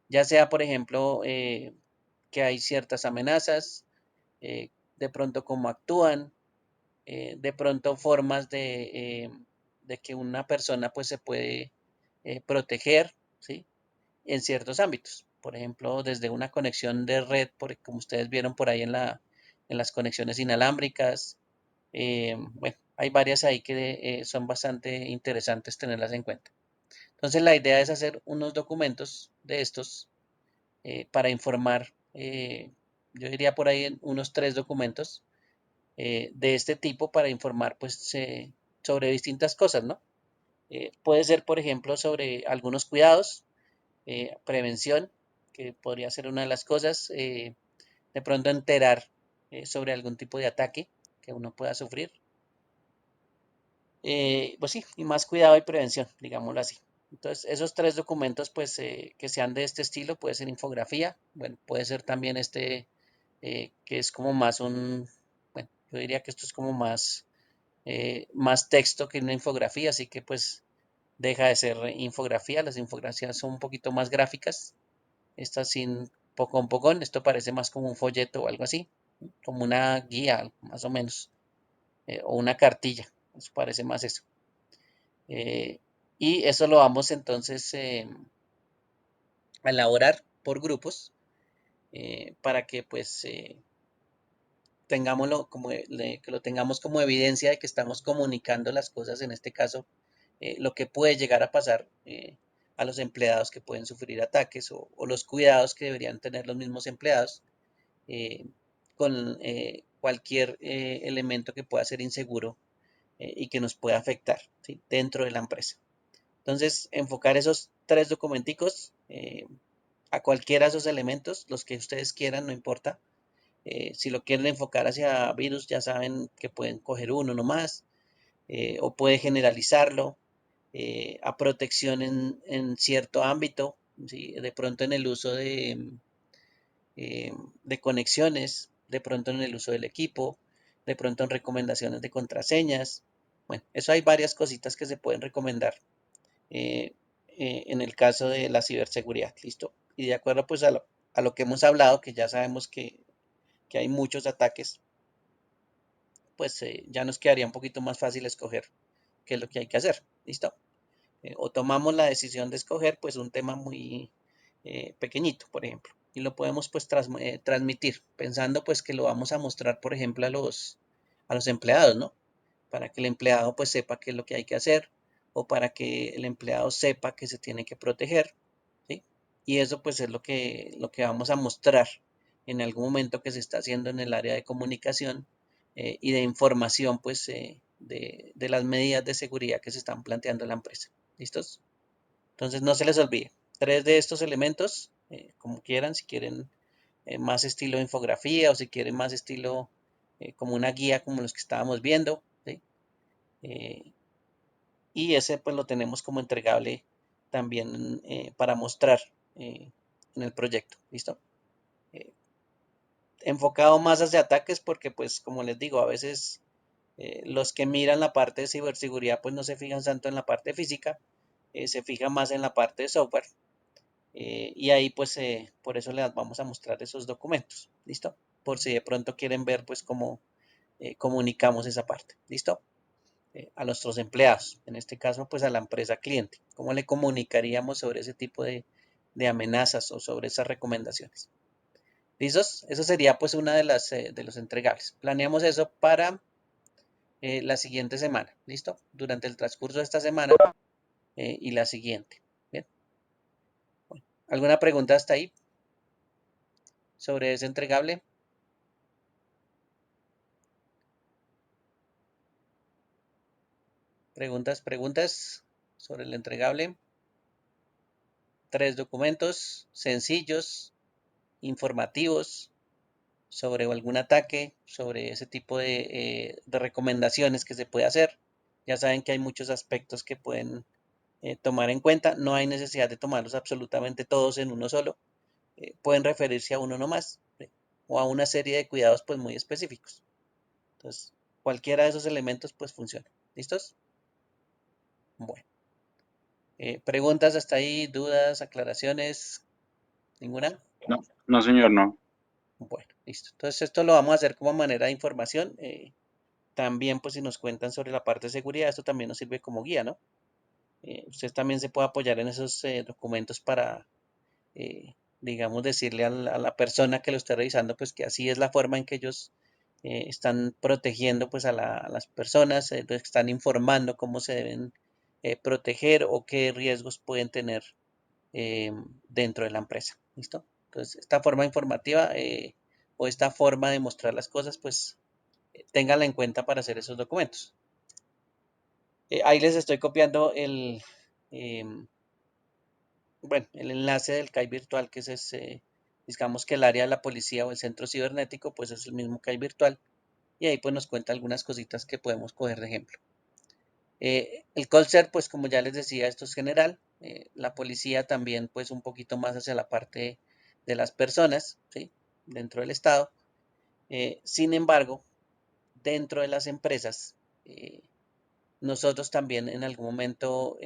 Ya sea, por ejemplo, que hay ciertas amenazas, de pronto cómo actúan, de pronto formas de que una persona pues se puede proteger, ¿sí? En ciertos ámbitos. Por ejemplo, desde una conexión de red, como ustedes vieron por ahí en las conexiones inalámbricas. Bueno, hay varias ahí que son bastante interesantes tenerlas en cuenta. Entonces, la idea es hacer unos documentos de estos para informar, yo diría por ahí unos 3 documentos de este tipo para informar pues sobre distintas cosas, ¿no? Puede ser, por ejemplo, sobre algunos cuidados, prevención, que podría ser una de las cosas, de pronto enterar sobre algún tipo de ataque que uno pueda sufrir. Pues sí, y más cuidado y prevención, digámoslo así. Entonces, esos 3 documentos, pues, que sean de este estilo, puede ser infografía, bueno, puede ser también que es como más bueno, yo diría que esto es como más texto que una infografía, así que pues deja de ser infografía, las infografías son un poquito más gráficas, estas sin poco poco, esto parece más como un folleto o algo así, como una guía, más o menos, o una cartilla, eso parece más eso. Eh, y eso lo vamos entonces a elaborar por grupos para que pues tengámoslo que lo tengamos como evidencia de que estamos comunicando las cosas, en este caso, lo que puede llegar a pasar a los empleados que pueden sufrir ataques o los cuidados que deberían tener los mismos empleados eh, con cualquier elemento que pueda ser inseguro y que nos pueda afectar, ¿sí? Dentro de la empresa. Entonces, enfocar esos 3 documenticos a cualquiera de esos elementos, los que ustedes quieran, no importa. Si lo quieren enfocar hacia virus, ya saben que pueden coger uno nomás, o puede generalizarlo a protección en cierto ámbito, ¿sí? De pronto en el uso de conexiones, de pronto en el uso del equipo, de pronto en recomendaciones de contraseñas. Bueno, eso hay varias cositas que se pueden recomendar eh, en el caso de la ciberseguridad, ¿listo? Y de acuerdo pues a lo que hemos hablado, que ya sabemos que hay muchos ataques, pues ya nos quedaría un poquito más fácil escoger qué es lo que hay que hacer, ¿listo? O tomamos la decisión de escoger pues un tema muy pequeñito, por ejemplo, y lo podemos pues transmitir, pensando pues que lo vamos a mostrar, por ejemplo, a los empleados, ¿no? Para que el empleado pues sepa qué es lo que hay que hacer o para que el empleado sepa que se tiene que proteger, ¿sí? Y eso pues es lo que vamos a mostrar en algún momento que se está haciendo en el área de comunicación y de información pues de las medidas de seguridad que se están planteando en la empresa. ¿Listos? Entonces no se les olvide, 3 de estos elementos, como quieran, si quieren más estilo infografía o si quieren más estilo como una guía como los que estábamos viendo, ¿sí? Eh, y ese pues lo tenemos como entregable también para mostrar eh, en el proyecto, ¿listo? Eh, Enfocado más hacia ataques porque pues como les digo, a veces los que miran la parte de ciberseguridad pues no se fijan tanto en la parte física, se fijan más en la parte de software. Y ahí pues por eso les vamos a mostrar esos documentos, ¿listo? Por si de pronto quieren ver pues cómo comunicamos esa parte, ¿listo? A nuestros empleados, en este caso pues a la empresa cliente, cómo le comunicaríamos sobre ese tipo de amenazas o sobre esas recomendaciones. ¿Listos? Eso sería pues una de los entregables. Planeamos eso para la siguiente semana, ¿listo? Durante el transcurso de esta semana y la siguiente. Bien. Bueno, ¿alguna pregunta hasta ahí sobre ese entregable? Preguntas sobre el entregable. 3 documentos sencillos, informativos, sobre algún ataque, sobre ese tipo de recomendaciones que se puede hacer. Ya saben que hay muchos aspectos que pueden tomar en cuenta. No hay necesidad de tomarlos absolutamente todos en uno solo. Pueden referirse a uno nomás o a una serie de cuidados pues muy específicos. Entonces, cualquiera de esos elementos pues funciona. ¿Listos? Bueno. ¿Preguntas hasta ahí? ¿Dudas? ¿Aclaraciones? ¿Ninguna? No, no, señor, no. Bueno, listo. Entonces esto lo vamos a hacer como manera de información. también, pues si nos cuentan sobre la parte de seguridad, esto también nos sirve como guía, ¿no? Usted también se puede apoyar en esos documentos para, digamos, decirle a la persona que lo esté revisando, pues que así es la forma en que ellos están protegiendo pues a las personas, están informando cómo se deben proteger o qué riesgos pueden tener eh, dentro de la empresa. ¿Listo? Entonces, esta forma informativa o esta forma de mostrar las cosas, pues ténganla en cuenta para hacer esos documentos. Ahí les estoy copiando em, bueno, el enlace del CAI virtual, que es, digamos que el área de la policía o el centro cibernético, pues es el mismo CAI virtual. Y ahí pues nos cuenta algunas cositas que podemos coger de ejemplo. El call center, pues como ya les decía, esto es general. La policía también, pues un poquito más hacia la parte de las personas, ¿sí? Dentro del Estado. Sin embargo, dentro de las empresas, nosotros también en algún momento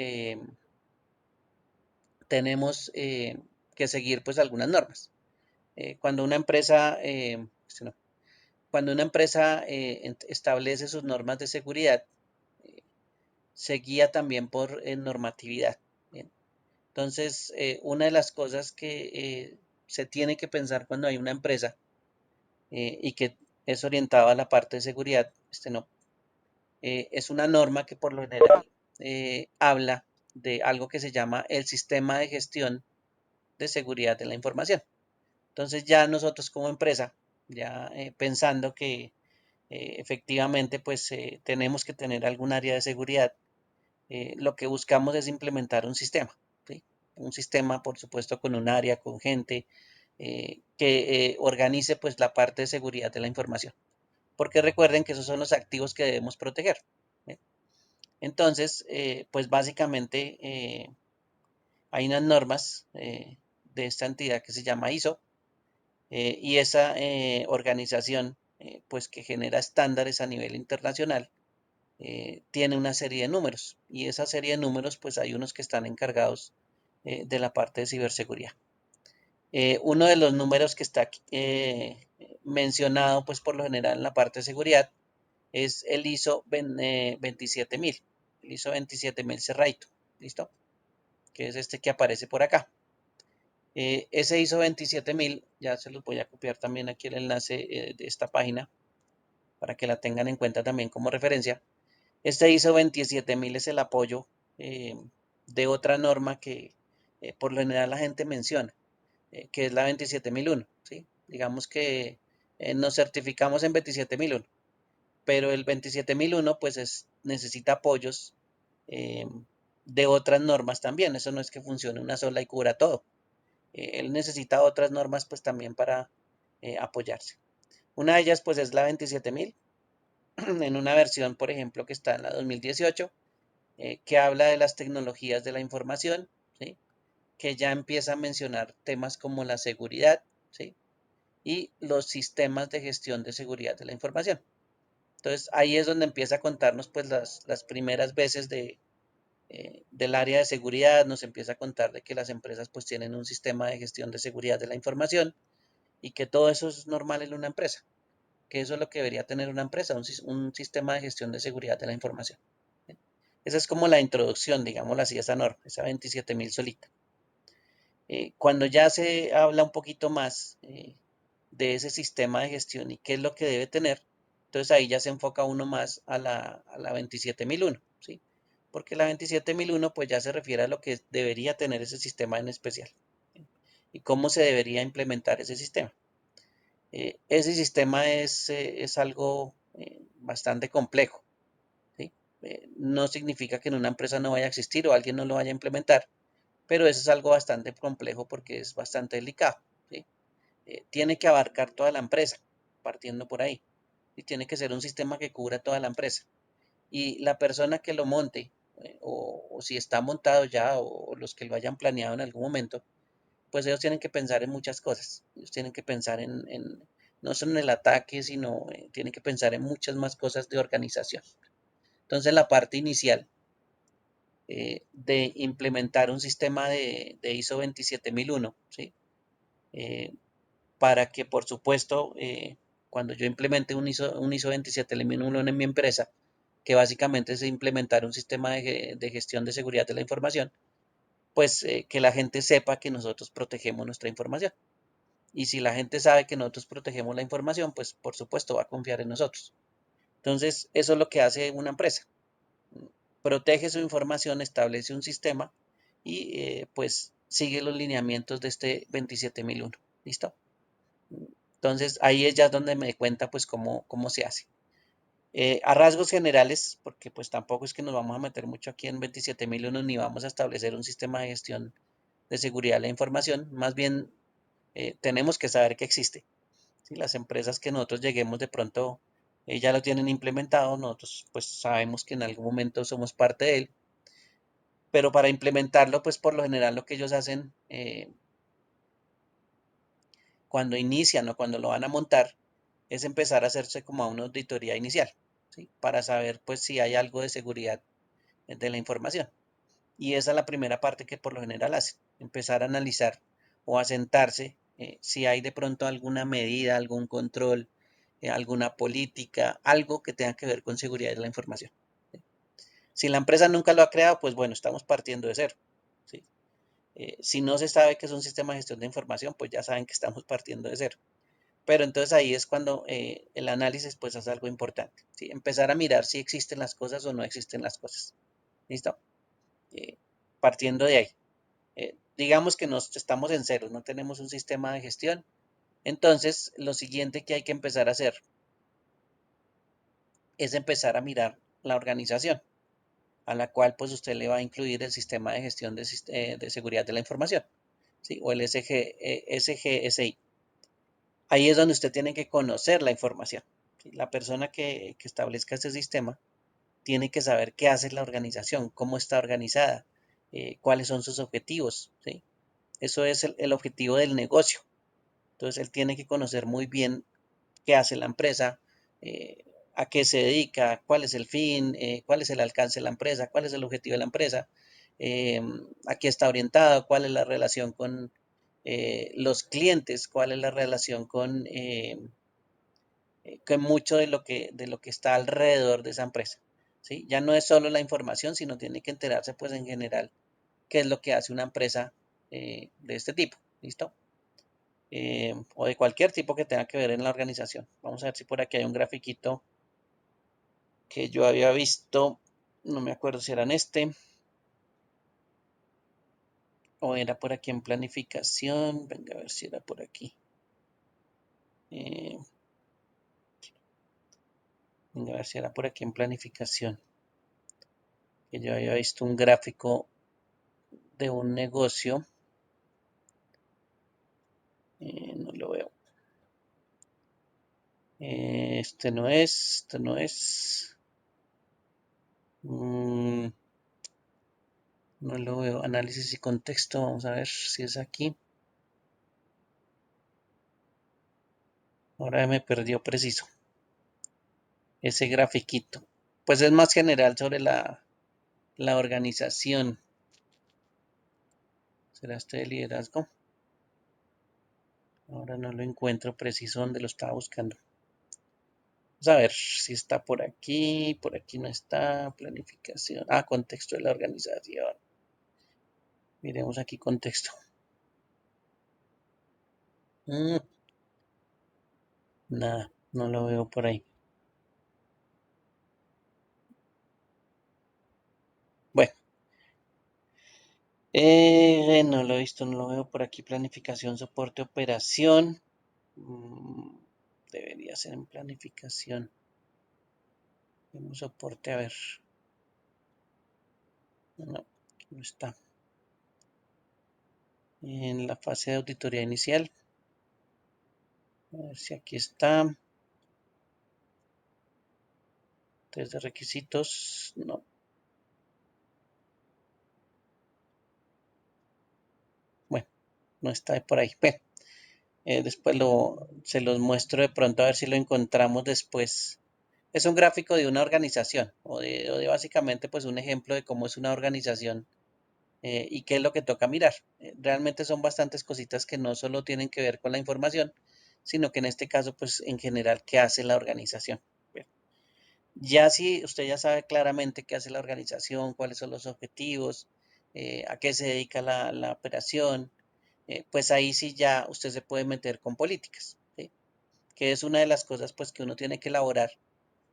tenemos que seguir pues algunas normas. Cuando una empresa, cuando una empresa establece sus normas de seguridad, eh, se guía también por normatividad. ¿Bien? Entonces, una de las cosas que se tiene que pensar cuando hay una empresa y que es orientada a la parte de seguridad, no, es una norma que por lo general habla de algo que se llama el sistema de gestión de seguridad de la información. Entonces ya nosotros como empresa, ya pensando que efectivamente pues tenemos que tener algún área de seguridad, lo que buscamos es implementar un sistema, ¿sí? Un sistema por supuesto con un área, con gente que organice pues la parte de seguridad de la información. Porque recuerden que esos son los activos que debemos proteger. ¿Sí? Entonces, pues básicamente hay unas normas de esta entidad que se llama ISO, y esa organización, pues que genera estándares a nivel internacional, tiene una serie de números y esa serie de números, pues hay unos que están encargados de la parte de ciberseguridad. Uno de los números que está mencionado, pues por lo general en la parte de seguridad, es el ISO 27000, el ISO 27000 Cerrito, ¿listo? Que es este que aparece por acá. Ese ISO 27000, ya se los voy a copiar también aquí el enlace de esta página para que la tengan en cuenta también como referencia. Este ISO 27000 es el apoyo eh, de otra norma que por lo general la gente menciona, que es la 27001, ¿sí? Digamos que nos certificamos en 27001, pero el 27001 pues necesita apoyos eh, de otras normas también. Eso no es que funcione una sola y cubra todo. Él necesita otras normas pues también para apoyarse. Una de ellas pues es la 27000 en una versión por ejemplo que está en la 2018 que habla de las tecnologías de la información, ¿sí? Que ya empieza a mencionar temas como la seguridad, ¿sí? Y los sistemas de gestión de seguridad de la información. Entonces ahí es donde empieza a contarnos pues las primeras veces del área de seguridad, nos empieza a contar de que las empresas pues tienen un sistema de gestión de seguridad de la información y que todo eso es normal en una empresa, que eso es lo que debería tener una empresa, un sistema de gestión de seguridad de la información. Esa es como la introducción, digámoslo así, a esa norma, esa 27000 solita. Cuando ya se habla un poquito más de ese sistema de gestión y qué es lo que debe tener, entonces ahí ya se enfoca uno más a la 27001, ¿sí? Porque la 27001 pues ya se refiere a lo que debería tener ese sistema en especial, ¿sí? Y cómo se debería implementar ese sistema. Ese sistema es algo bastante complejo, ¿sí? No significa que en una empresa no vaya a existir o alguien no lo vaya a implementar, pero eso es algo bastante complejo porque es bastante delicado, ¿sí? Tiene que abarcar toda la empresa, partiendo por ahí, y tiene que ser un sistema que cubra toda la empresa. Y la persona que lo monte, o si está montado ya, o los que lo hayan planeado en algún momento, pues ellos tienen que pensar en muchas cosas. Ellos tienen que pensar no solo en el ataque, sino tienen que pensar en muchas más cosas de organización. Entonces, la parte inicial de implementar un sistema de ISO 27001, ¿sí? Para que, por supuesto, cuando yo implemente un ISO 27001 en mi empresa, que básicamente es implementar un sistema de gestión de seguridad de la información, pues que la gente sepa que nosotros protegemos nuestra información. Y si la gente sabe que nosotros protegemos la información, pues por supuesto va a confiar en nosotros. Entonces, eso es lo que hace una empresa. Protege su información, establece un sistema y pues sigue los lineamientos de este 27001. ¿Listo? Entonces, ahí es ya donde me doy cuenta pues cómo se hace. A rasgos generales, porque pues tampoco es que nos vamos a meter mucho aquí en 27001 ni vamos a establecer un sistema de gestión de seguridad de la información, más bien tenemos que saber que existe. ¿Sí? Las empresas que nosotros lleguemos de pronto ya lo tienen implementado, nosotros pues sabemos que en algún momento somos parte de él, pero para implementarlo pues por lo general lo que ellos hacen cuando inician o cuando lo van a montar es empezar a hacerse como una auditoría inicial, ¿sí? Para saber pues si hay algo de seguridad de la información. Y esa es la primera parte que por lo general hacen, empezar a analizar o a sentarse si hay de pronto alguna medida, algún control, alguna política, algo que tenga que ver con seguridad de la información. ¿Sí? Si la empresa nunca lo ha creado, pues bueno, estamos partiendo de cero. ¿Sí? Si no se sabe que es un sistema de gestión de información, pues ya saben que estamos partiendo de cero. Pero entonces ahí es cuando el análisis pues es algo importante. ¿Sí? Empezar a mirar si existen las cosas o no existen las cosas. ¿Listo? Eh, Partiendo de ahí. Digamos que nos estamos en cero, no tenemos un sistema de gestión. Entonces, lo siguiente que hay que empezar a hacer es empezar a mirar la organización a la cual pues usted le va a incluir el sistema de gestión de seguridad de la información, ¿sí? O el SGSI. Ahí es donde usted tiene que conocer la información. ¿Sí? La persona que establezca ese sistema tiene que saber qué hace la organización, cómo está organizada, cuáles son sus objetivos, ¿sí? Eso es el objetivo del negocio. Entonces él tiene que conocer muy bien qué hace la empresa, a qué se dedica, cuál es el fin, cuál es el alcance de la empresa, cuál es el objetivo de la empresa, eh, a qué está orientado, cuál es la relación con los clientes, cuál es la relación con mucho de lo que está alrededor de esa empresa. ¿Sí? Ya no es solo la información, sino tiene que enterarse pues en general qué es lo que hace una empresa de este tipo. ¿Listo? O de cualquier tipo que tenga que ver en la organización. Vamos a ver si por aquí hay un grafiquito que yo había visto, no me acuerdo si era en este o era por aquí en planificación. Venga a ver si era por aquí. Eh, Venga a ver si era por aquí en planificación. Que yo había visto un gráfico de un negocio. No lo veo. Este no es, este no es. Mm, no lo veo. Análisis y contexto. Vamos a ver si es aquí. Ahora me perdió preciso ese grafiquito. Pues es más general sobre la organización. ¿Será este de liderazgo? Ahora no lo encuentro preciso donde lo estaba buscando. Vamos a ver si está por aquí no está. Planificación. Ah, contexto de la organización. Miremos aquí contexto. Mm, nada, no lo veo por ahí. Bueno, no lo he visto, no lo veo por aquí. Planificación, soporte, operación. Mm, debería ser en planificación. Vemos soporte, a ver. No, aquí no está. En la fase de auditoría inicial. A ver si aquí está. Test de requisitos. No. Bueno, no está por ahí. Bueno, después se los muestro de pronto a ver si lo encontramos después. Es un gráfico de una organización o de básicamente pues un ejemplo de cómo es una organización y qué es lo que toca mirar. Realmente son bastantes cositas que no solo tienen que ver con la información, sino que en este caso, pues en general, ¿qué hace la organización? Bien. Ya si usted ya sabe claramente qué hace la organización, cuáles son los objetivos, a qué se dedica la operación, pues ahí sí ya usted se puede meter con políticas, ¿sí? Que es una de las cosas pues que uno tiene que elaborar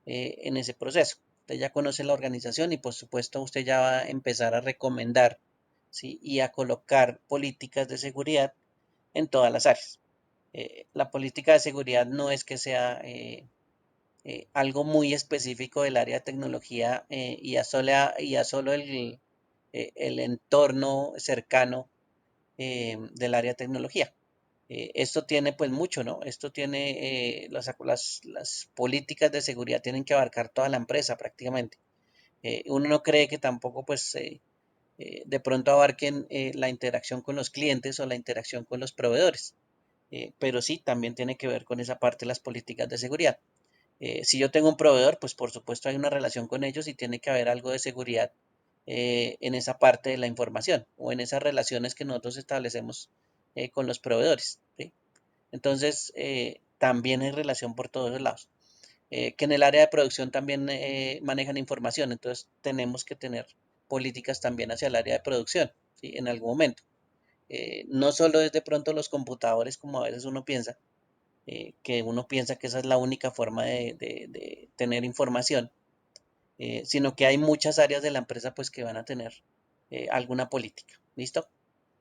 en ese proceso. Usted ya conoce la organización y por supuesto usted ya va a empezar a recomendar, ¿sí? Y a colocar políticas de seguridad en todas las áreas. La política de seguridad no es que sea algo muy específico del área de tecnología y a solo el entorno cercano del área de tecnología. Esto tiene pues mucho, ¿no? Esto tiene, las políticas de seguridad tienen que abarcar toda la empresa prácticamente. Uno no cree que tampoco pues de pronto abarquen la interacción con los clientes o la interacción con los proveedores, pero sí también tiene que ver con esa parte de las políticas de seguridad. Si yo tengo un proveedor, pues por supuesto hay una relación con ellos y tiene que haber algo de seguridad en esa parte de la información o en esas relaciones que nosotros establecemos con los proveedores, ¿sí? Entonces, también hay relación por todos los lados. Que en el área de producción también manejan información, entonces tenemos que tener políticas también hacia el área de producción, ¿sí? En algún momento. No solo es de pronto los computadores como a veces uno piensa, que uno piensa que esa es la única forma de tener información, sino que hay muchas áreas de la empresa pues que van a tener alguna política. ¿Listo?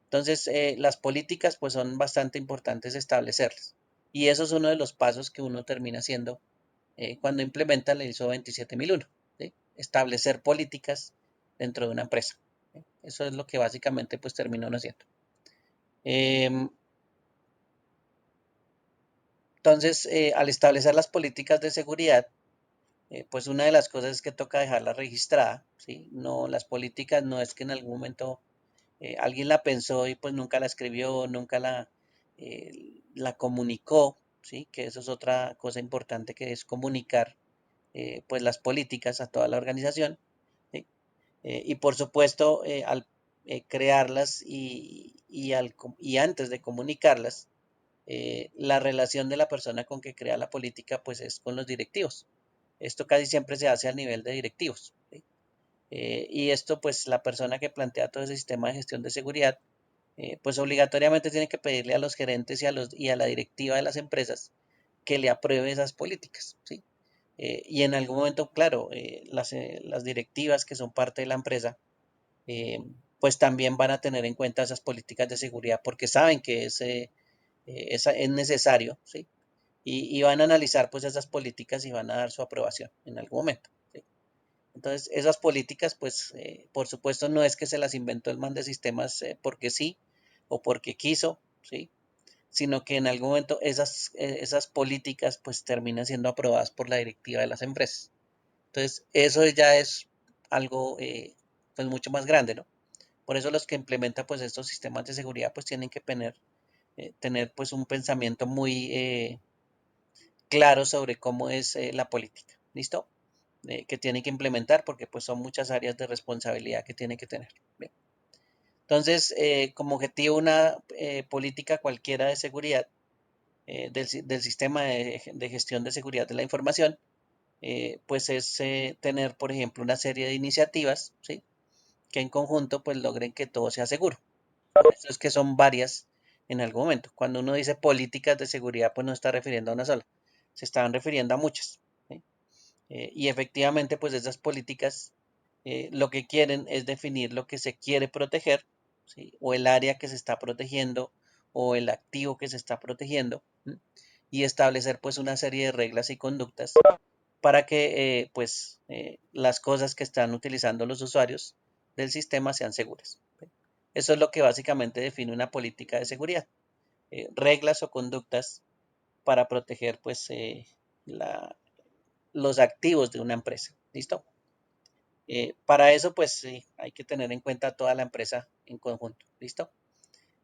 Entonces, las políticas pues son bastante importantes establecerlas. Y eso es uno de los pasos que uno termina haciendo cuando implementa la ISO 27001, ¿sí? Establecer políticas dentro de una empresa. ¿Sí? Eso es lo que básicamente pues termina uno haciendo. Em, entonces, al establecer las políticas de seguridad, pues una de las cosas es que toca dejarla registrada, ¿sí? No, las políticas no es que en algún momento alguien la pensó y pues nunca la escribió, nunca la comunicó, ¿sí? Que eso es otra cosa importante que es comunicar pues las políticas a toda la organización, ¿sí? Y por supuesto, al crearlas y antes de comunicarlas, la relación de la persona con que crea la política pues es con los directivos. Esto casi siempre se hace a nivel de directivos, ¿sí? Y esto pues la persona que plantea todo ese sistema de gestión de seguridad pues obligatoriamente tiene que pedirle a los gerentes y a la directiva de las empresas que le apruebe esas políticas, ¿sí? Y en algún momento, claro, las directivas que son parte de la empresa, eh, pues también van a tener en cuenta esas políticas de seguridad porque saben que es necesario, ¿sí? Y van a analizar pues esas políticas y van a dar su aprobación en algún momento, ¿sí? Entonces, esas políticas, pues, por supuesto, no es que se las inventó el man de sistemas porque sí o porque quiso, ¿sí? Sino que en algún momento esas políticas, pues, terminan siendo aprobadas por la directiva de las empresas. Entonces, eso ya es algo, pues, mucho más grande, ¿no? Por eso los que implementan, pues, estos sistemas de seguridad, pues, tienen que tener pues, un pensamiento muy claro sobre cómo es la política. ¿Listo? Que tiene que implementar porque pues son muchas áreas de responsabilidad que tiene que tener. Bien. Entonces, como objetivo una política cualquiera de seguridad del sistema de gestión de seguridad de la información, pues es tener, por ejemplo, una serie de iniciativas, ¿sí? Que en conjunto pues logren que todo sea seguro. Por eso es que son varias en algún momento. Cuando uno dice políticas de seguridad, pues no está refiriendo a una sola, se estaban refiriendo a muchas, ¿sí? Y efectivamente, pues esas políticas lo que quieren es definir lo que se quiere proteger, ¿sí? O el área que se está protegiendo o el activo que se está protegiendo, ¿sí? Y establecer pues una serie de reglas y conductas para que pues las cosas que están utilizando los usuarios del sistema sean seguras, ¿sí? Eso es lo que básicamente define una política de seguridad, reglas o conductas para proteger pues la, los activos de una empresa. ¿Listo? Para eso, pues sí, hay que tener en cuenta toda la empresa en conjunto. ¿Listo?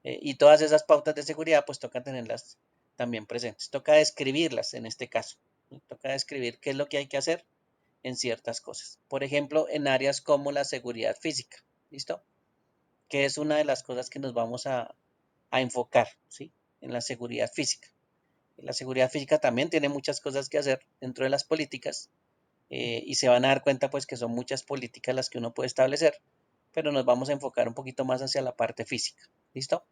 Y todas esas pautas de seguridad, pues toca tenerlas también presentes. Toca describirlas en este caso, ¿sí? Toca describir qué es lo que hay que hacer en ciertas cosas. Por ejemplo, en áreas como la seguridad física. ¿Listo? Que es una de las cosas que nos vamos a enfocar, ¿sí? En la seguridad física. La seguridad física también tiene muchas cosas que hacer dentro de las políticas, y se van a dar cuenta pues que son muchas políticas las que uno puede establecer, pero nos vamos a enfocar un poquito más hacia la parte física. ¿Listo?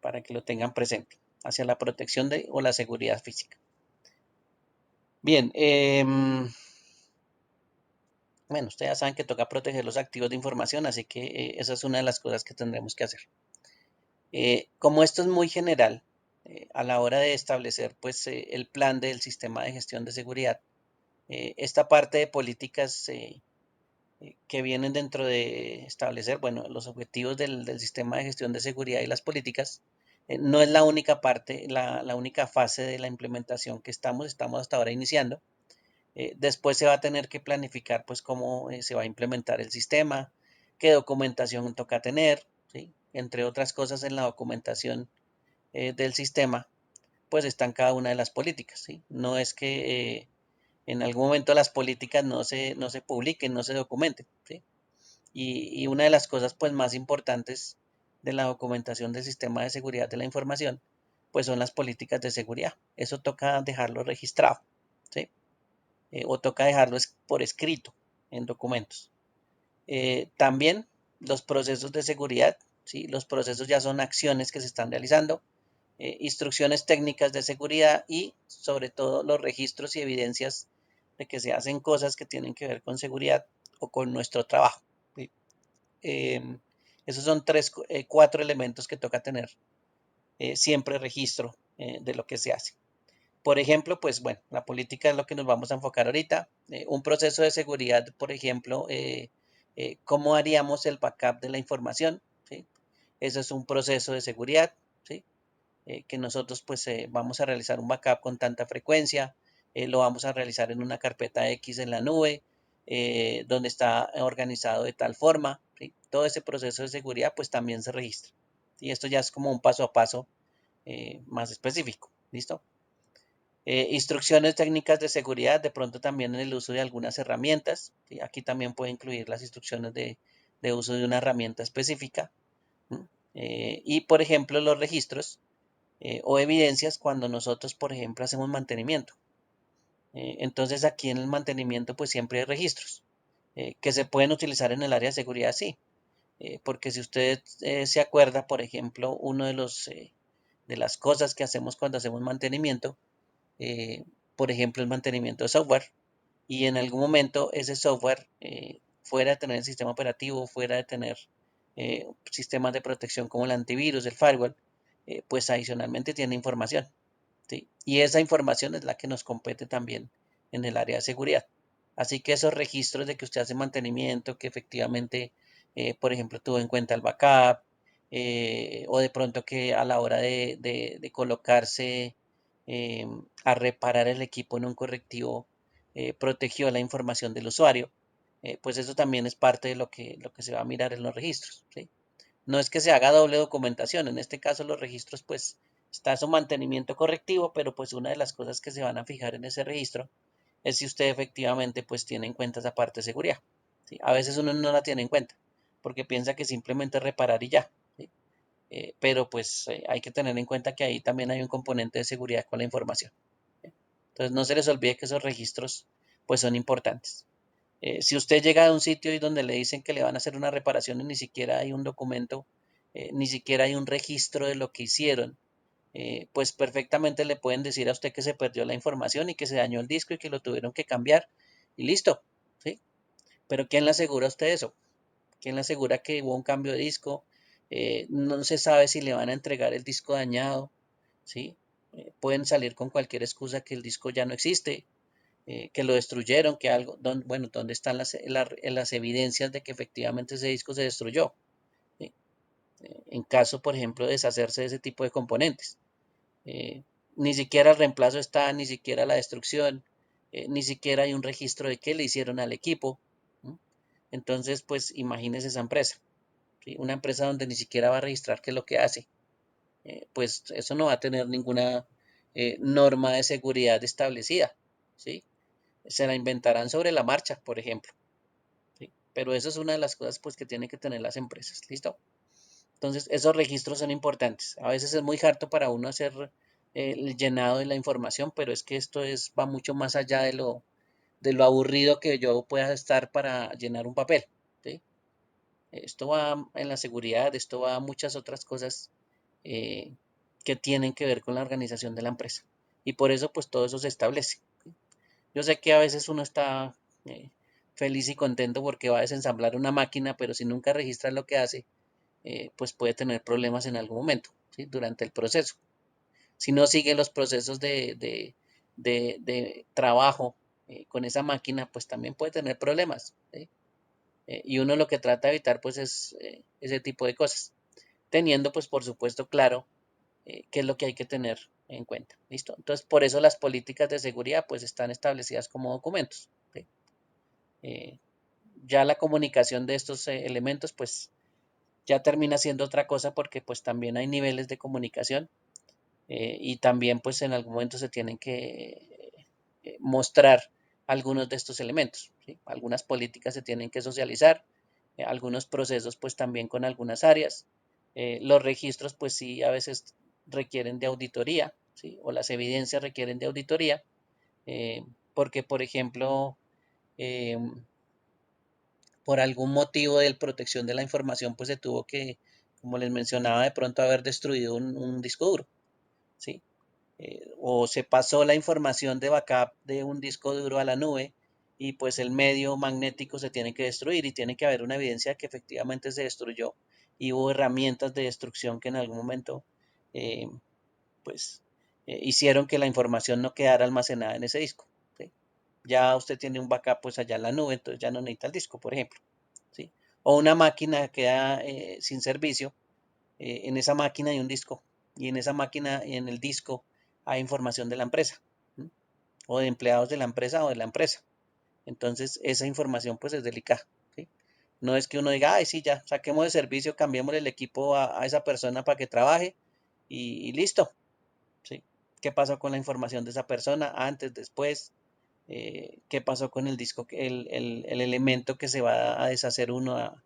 Para que lo tengan presente, hacia la protección de o la seguridad física. Bien, bueno, ustedes ya saben que toca proteger los activos de información, así que esa es una de las cosas que tendremos que hacer. Como esto es muy general, a la hora de establecer pues el plan del sistema de gestión de seguridad, esta parte de políticas que vienen dentro de establecer, bueno, los objetivos del sistema de gestión de seguridad y las políticas, no es la única parte, la única fase de la implementación que estamos hasta ahora iniciando. Después se va a tener que planificar pues cómo se va a implementar el sistema, qué documentación toca tener, ¿sí? Entre otras cosas en la documentación del sistema, pues están cada una de las políticas, ¿sí? No es que en algún momento las políticas no se publiquen, no se documenten, ¿sí? Y una de las cosas pues más importantes de la documentación del sistema de seguridad de la información, pues son las políticas de seguridad. Eso toca dejarlo registrado, ¿sí? O toca dejarlo por escrito en documentos. También los procesos de seguridad, ¿sí? Los procesos ya son acciones que se están realizando, instrucciones técnicas de seguridad y sobre todo los registros y evidencias de que se hacen cosas que tienen que ver con seguridad o con nuestro trabajo, ¿sí? Eh, Esos son cuatro elementos que toca tener siempre registro de lo que se hace. Por ejemplo, pues bueno, la política es lo que nos vamos a enfocar ahorita. Un proceso de seguridad, por ejemplo, ¿cómo haríamos el backup de la información? ¿Sí? Eso es un proceso de seguridad, ¿sí? Que nosotros pues vamos a realizar un backup con tanta frecuencia, lo vamos a realizar en una carpeta X en la nube, donde está organizado de tal forma, ¿sí? Todo ese proceso de seguridad pues también se registra. Y esto ya es como un paso a paso más específico, ¿listo? Instrucciones técnicas de seguridad, de pronto también en el uso de algunas herramientas, ¿sí? Aquí también puede incluir las instrucciones de uso de una herramienta específica. Y por ejemplo los registros o evidencias cuando nosotros, por ejemplo, hacemos mantenimiento. Entonces aquí en el mantenimiento pues siempre hay registros que se pueden utilizar en el área de seguridad, sí, porque si usted se acuerda, por ejemplo, uno de las cosas que hacemos cuando hacemos mantenimiento, eh, por ejemplo, el mantenimiento de software, y en algún momento ese software, fuera de tener el sistema operativo, fuera de tener sistemas de protección como el antivirus, el firewall, pues adicionalmente tiene información, ¿sí? Y esa información es la que nos compete también en el área de seguridad. Así que esos registros de que usted hace mantenimiento, que efectivamente, por ejemplo, tuvo en cuenta el backup, o de pronto que a la hora de colocarse a reparar el equipo en un correctivo, protegió la información del usuario, pues eso también es parte de lo que se va a mirar en los registros, ¿sí? No es que se haga doble documentación, en este caso los registros pues está su mantenimiento correctivo, pero pues una de las cosas que se van a fijar en ese registro es si usted efectivamente pues tiene en cuenta esa parte de seguridad, ¿sí? A veces uno no la tiene en cuenta porque piensa que simplemente reparar y ya, ¿sí? Pero pues hay que tener en cuenta que ahí también hay un componente de seguridad con la información, ¿sí? Entonces no se les olvide que esos registros pues son importantes. Si usted llega a un sitio y donde le dicen que le van a hacer una reparación y ni siquiera hay un documento, ni siquiera hay un registro de lo que hicieron, pues perfectamente le pueden decir a usted que se perdió la información y que se dañó el disco y que lo tuvieron que cambiar y listo, ¿sí? Pero ¿quién le asegura a usted eso? ¿Quién le asegura que hubo un cambio de disco? No se sabe si le van a entregar el disco dañado, ¿sí? Pueden salir con cualquier excusa que el disco ya no existe, que lo destruyeron, que algo, bueno, ¿dónde están las evidencias de que efectivamente ese disco se destruyó? ¿Sí? En caso, por ejemplo, de deshacerse de ese tipo de componentes. Ni siquiera el reemplazo está, ni siquiera la destrucción, ni siquiera hay un registro de qué le hicieron al equipo. ¿No? Entonces, pues imagínese esa empresa, ¿sí? Una empresa donde ni siquiera va a registrar qué es lo que hace. Pues eso no va a tener ninguna norma de seguridad establecida, ¿sí? Se la inventarán sobre la marcha, por ejemplo, ¿sí? Pero eso es una de las cosas pues que tienen que tener las empresas, ¿listo? Entonces, esos registros son importantes. A veces es muy harto para uno hacer el llenado de la información, pero es que va mucho más allá de lo aburrido que yo pueda estar para llenar un papel, ¿sí? Esto va en la seguridad, esto va a muchas otras cosas eh, que tienen que ver con la organización de la empresa. Y por eso, pues todo eso se establece. Yo sé que a veces uno está eh, feliz y contento porque va a desensamblar una máquina, pero si nunca registra lo que hace, pues puede tener problemas en algún momento, ¿sí? Durante el proceso. Si no sigue los procesos de trabajo con esa máquina, pues también puede tener problemas, ¿sí? Y uno lo que trata de evitar, pues, es ese tipo de cosas, teniendo, pues, por supuesto, claro qué es lo que hay que tener en cuenta. ¿Listo? Entonces, por eso las políticas de seguridad, pues, están establecidas como documentos, ¿sí? Eh, ya la comunicación de estos elementos, pues, ya termina siendo otra cosa porque, pues, también hay niveles de comunicación y también, pues, en algún momento se tienen que mostrar algunos de estos elementos, ¿sí? Algunas políticas se tienen que socializar, algunos procesos, pues, también con algunas áreas. Los registros, pues, sí, a veces requieren de auditoría, ¿sí? O las evidencias requieren de auditoría, eh, porque, por ejemplo, eh, por algún motivo de protección de la información, pues se tuvo que, como les mencionaba, de pronto haber destruido un disco duro, ¿sí? O se pasó la información de backup de un disco duro a la nube y pues el medio magnético se tiene que destruir y tiene que haber una evidencia que efectivamente se destruyó y hubo herramientas de destrucción que en algún momento eh, pues hicieron que la información no quedara almacenada en ese disco, ¿sí? Ya usted tiene un backup pues allá en la nube, entonces ya no necesita el disco, por ejemplo, ¿sí? O una máquina queda sin servicio, en esa máquina hay un disco y en esa máquina y en el disco hay información de la empresa, ¿sí? O de empleados de la empresa o de la empresa. Entonces esa información pues es delicada, ¿sí? No es que uno diga, ay, sí, ya, saquemos de servicio, cambiemos el equipo a esa persona para que trabaje y listo, ¿sí? ¿Qué pasó con la información de esa persona antes, después? ¿Qué pasó con el disco, el elemento que se va a deshacer uno,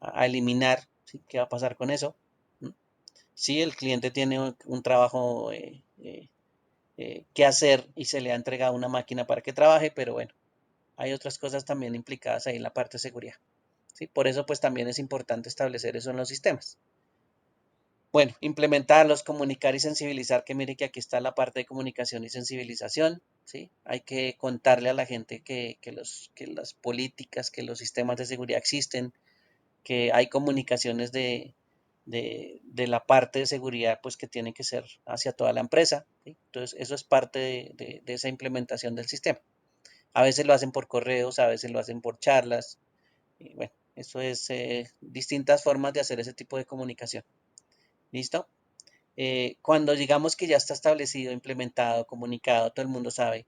a eliminar? ¿Sí? ¿Qué va a pasar con eso? ¿Mm? Sí, el cliente tiene un trabajo que hacer y se le ha entregado una máquina para que trabaje, pero bueno, hay otras cosas también implicadas ahí en la parte de seguridad, ¿sí? Por eso pues también es importante establecer eso en los sistemas. Bueno, implementarlos, comunicar y sensibilizar, que mire que aquí está la parte de comunicación y sensibilización, ¿sí? Hay que contarle a la gente que las políticas, que los sistemas de seguridad existen, que hay comunicaciones de la parte de seguridad, pues que tiene que ser hacia toda la empresa, ¿sí? Entonces, eso es parte de esa implementación del sistema. A veces lo hacen por correos, a veces lo hacen por charlas, y bueno, eso es distintas formas de hacer ese tipo de comunicación. ¿Listo? Cuando digamos que ya está establecido, implementado, comunicado, todo el mundo sabe,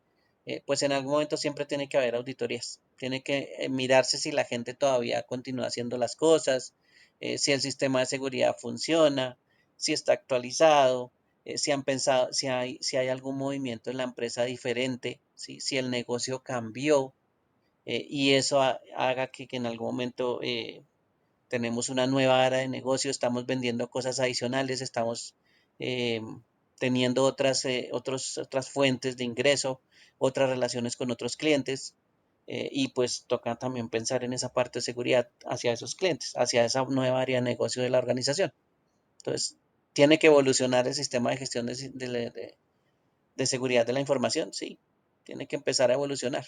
pues en algún momento siempre tiene que haber auditorías. Tiene que mirarse si la gente todavía continúa haciendo las cosas, si el sistema de seguridad funciona, si está actualizado, si han pensado, si hay algún movimiento en la empresa diferente, si el negocio cambió, y eso haga que en algún momento tenemos una nueva área de negocio, estamos vendiendo cosas adicionales, estamos eh, teniendo otras fuentes de ingreso, otras relaciones con otros clientes, y pues toca también pensar en esa parte de seguridad hacia esos clientes, hacia esa nueva área de negocio de la organización. Entonces, tiene que evolucionar el sistema de gestión de seguridad de la información, sí, tiene que empezar a evolucionar.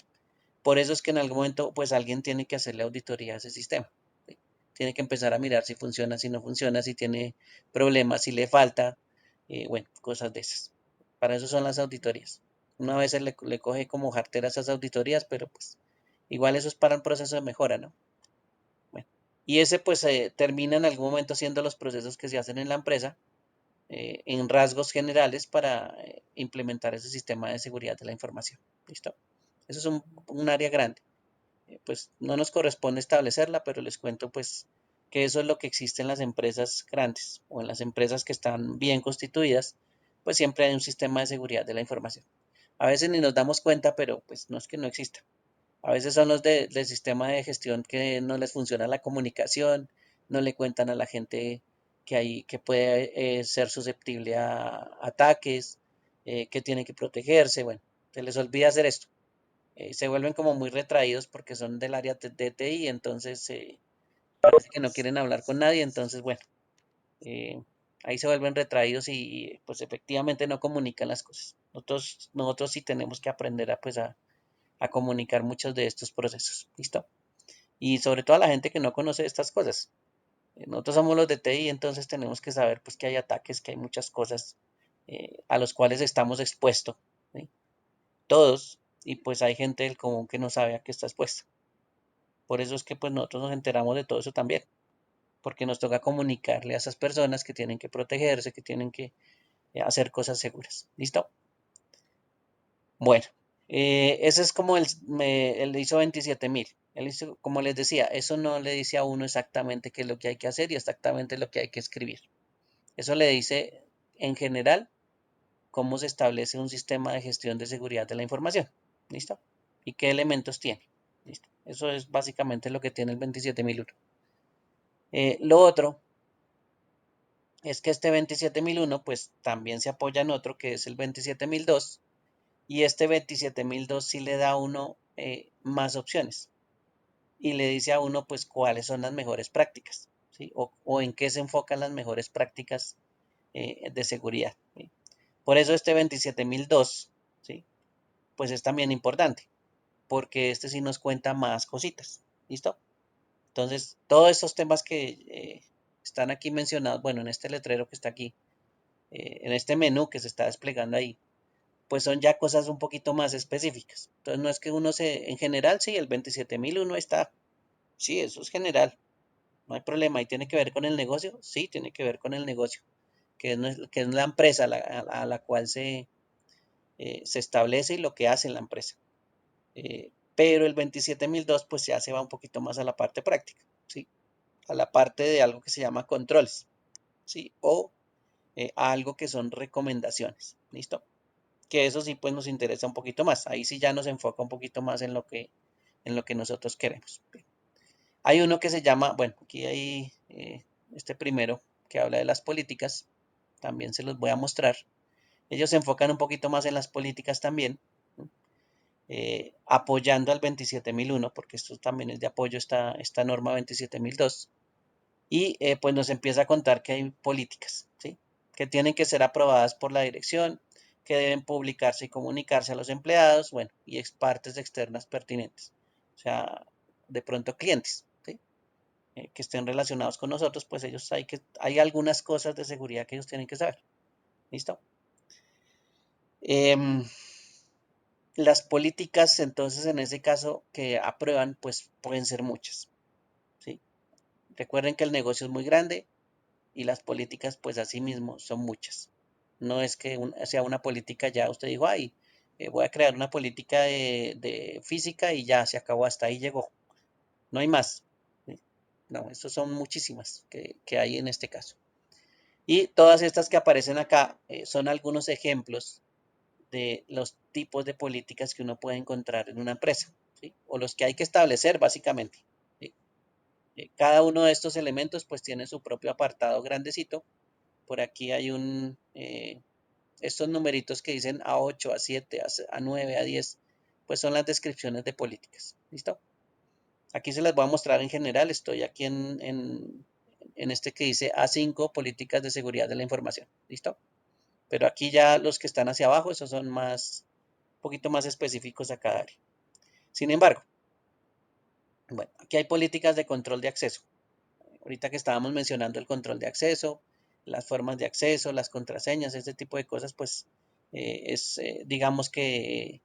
Por eso es que en algún momento, pues alguien tiene que hacerle auditoría a ese sistema, ¿sí? Tiene que empezar a mirar si funciona, si no funciona, si tiene problemas, si le falta, bueno, cosas de esas. Para eso son las auditorías. Una vez le coge como jartera esas auditorías, pero pues igual eso es para un proceso de mejora, ¿no? Bueno, y ese pues termina en algún momento siendo los procesos que se hacen en la empresa en rasgos generales para implementar ese sistema de seguridad de la información. ¿Listo? Eso es un área grande. Pues no nos corresponde establecerla, pero les cuento pues que eso es lo que existe en las empresas grandes o en las empresas que están bien constituidas, pues siempre hay un sistema de seguridad de la información. A veces ni nos damos cuenta, pero pues no es que no exista. A veces son los del sistema de gestión que no les funciona la comunicación, no le cuentan a la gente que puede ser susceptible a ataques, que tienen que protegerse, bueno, se les olvida hacer esto. Se vuelven como muy retraídos porque son del área de TI, entonces parece que no quieren hablar con nadie, entonces bueno, eh, ahí se vuelven retraídos y pues efectivamente no comunican las cosas. Nosotros sí tenemos que aprender a comunicar muchos de estos procesos, ¿listo? Y sobre todo a la gente que no conoce estas cosas. Nosotros somos los de TI, entonces tenemos que saber pues que hay ataques, que hay muchas cosas a los cuales estamos expuestos, ¿sí? Todos, y pues hay gente del común que no sabe a qué está expuesta. Por eso es que pues nosotros nos enteramos de todo eso también, porque nos toca comunicarle a esas personas que tienen que protegerse, que tienen que hacer cosas seguras. ¿Listo? Bueno, ese es como el ISO 27000. Como les decía, eso no le dice a uno exactamente qué es lo que hay que hacer y exactamente lo que hay que escribir. Eso le dice en general cómo se establece un sistema de gestión de seguridad de la información. ¿Listo? Y qué elementos tiene. ¿Listo? Eso es básicamente lo que tiene el 27001. Lo otro es que este 27001 pues también se apoya en otro que es el 27002 y este 27002 sí le da a uno más opciones y le dice a uno pues cuáles son las mejores prácticas, ¿sí? O en qué se enfocan las mejores prácticas de seguridad, ¿sí? Por eso este 27002, ¿sí? Pues es también importante porque este sí nos cuenta más cositas, ¿listo? Entonces, todos estos temas que están aquí mencionados, bueno, en este letrero que está aquí, en este menú que se está desplegando ahí, pues son ya cosas un poquito más específicas. Entonces, no es que uno en general, sí, el 27001 está, sí, eso es general, no hay problema. ¿Y tiene que ver con el negocio? Sí, tiene que ver con el negocio, que es la empresa a la cual se establece y lo que hace la empresa. Pero el 27002 pues ya se va un poquito más a la parte práctica, ¿sí? A la parte de algo que se llama controles, ¿sí? O a algo que son recomendaciones, ¿listo? Que eso sí pues nos interesa un poquito más. Ahí sí ya nos enfoca un poquito más en lo que nosotros queremos. Hay uno que se llama, bueno, aquí hay este primero que habla de las políticas, también se los voy a mostrar. Ellos se enfocan un poquito más en las políticas también, apoyando al 27001, porque esto también es de apoyo esta norma 27002. Y pues nos empieza a contar que hay políticas, ¿sí? Que tienen que ser aprobadas por la dirección, que deben publicarse y comunicarse a los empleados, bueno, y partes externas pertinentes. O sea, de pronto clientes, ¿sí? Que estén relacionados con nosotros, pues ellos hay algunas cosas de seguridad que ellos tienen que saber. ¿Listo? Em, las políticas, entonces, en ese caso, que aprueban, pues pueden ser muchas, ¿sí? Recuerden que el negocio es muy grande, y las políticas pues asimismo son muchas. No es que sea una política ya, usted dijo, ay, voy a crear una política de física y ya se acabó, hasta ahí llegó. No hay más. ¿Sí? No, esas son muchísimas que hay en este caso. Y todas estas que aparecen acá son algunos ejemplos de los tipos de políticas que uno puede encontrar en una empresa, ¿sí? O los que hay que establecer básicamente. ¿Sí? Cada uno de estos elementos pues tiene su propio apartado grandecito. Por aquí hay estos numeritos que dicen A8, A7, A9, A10, pues son las descripciones de políticas. ¿Listo? Aquí se las voy a mostrar en general. Estoy aquí en este que dice A5, políticas de seguridad de la información. ¿Listo? Pero aquí ya los que están hacia abajo, esos son un poquito más específicos a cada área. Sin embargo, bueno, aquí hay políticas de control de acceso. Ahorita que estábamos mencionando el control de acceso, las formas de acceso, las contraseñas, este tipo de cosas, pues digamos que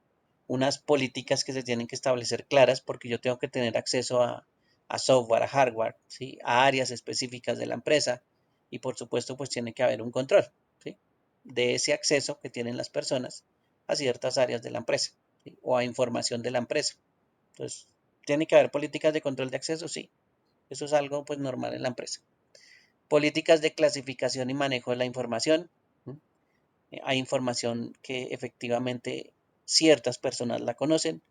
unas políticas que se tienen que establecer claras porque yo tengo que tener acceso a software, a hardware, ¿sí? A áreas específicas de la empresa y por supuesto pues tiene que haber un control, ¿sí? De ese acceso que tienen las personas a ciertas áreas de la empresa, ¿sí? O a información de la empresa. Entonces, ¿tiene que haber políticas de control de acceso? Sí, eso es algo pues normal en la empresa. Políticas de clasificación y manejo de la información. Hay información que efectivamente ciertas personas la conocen,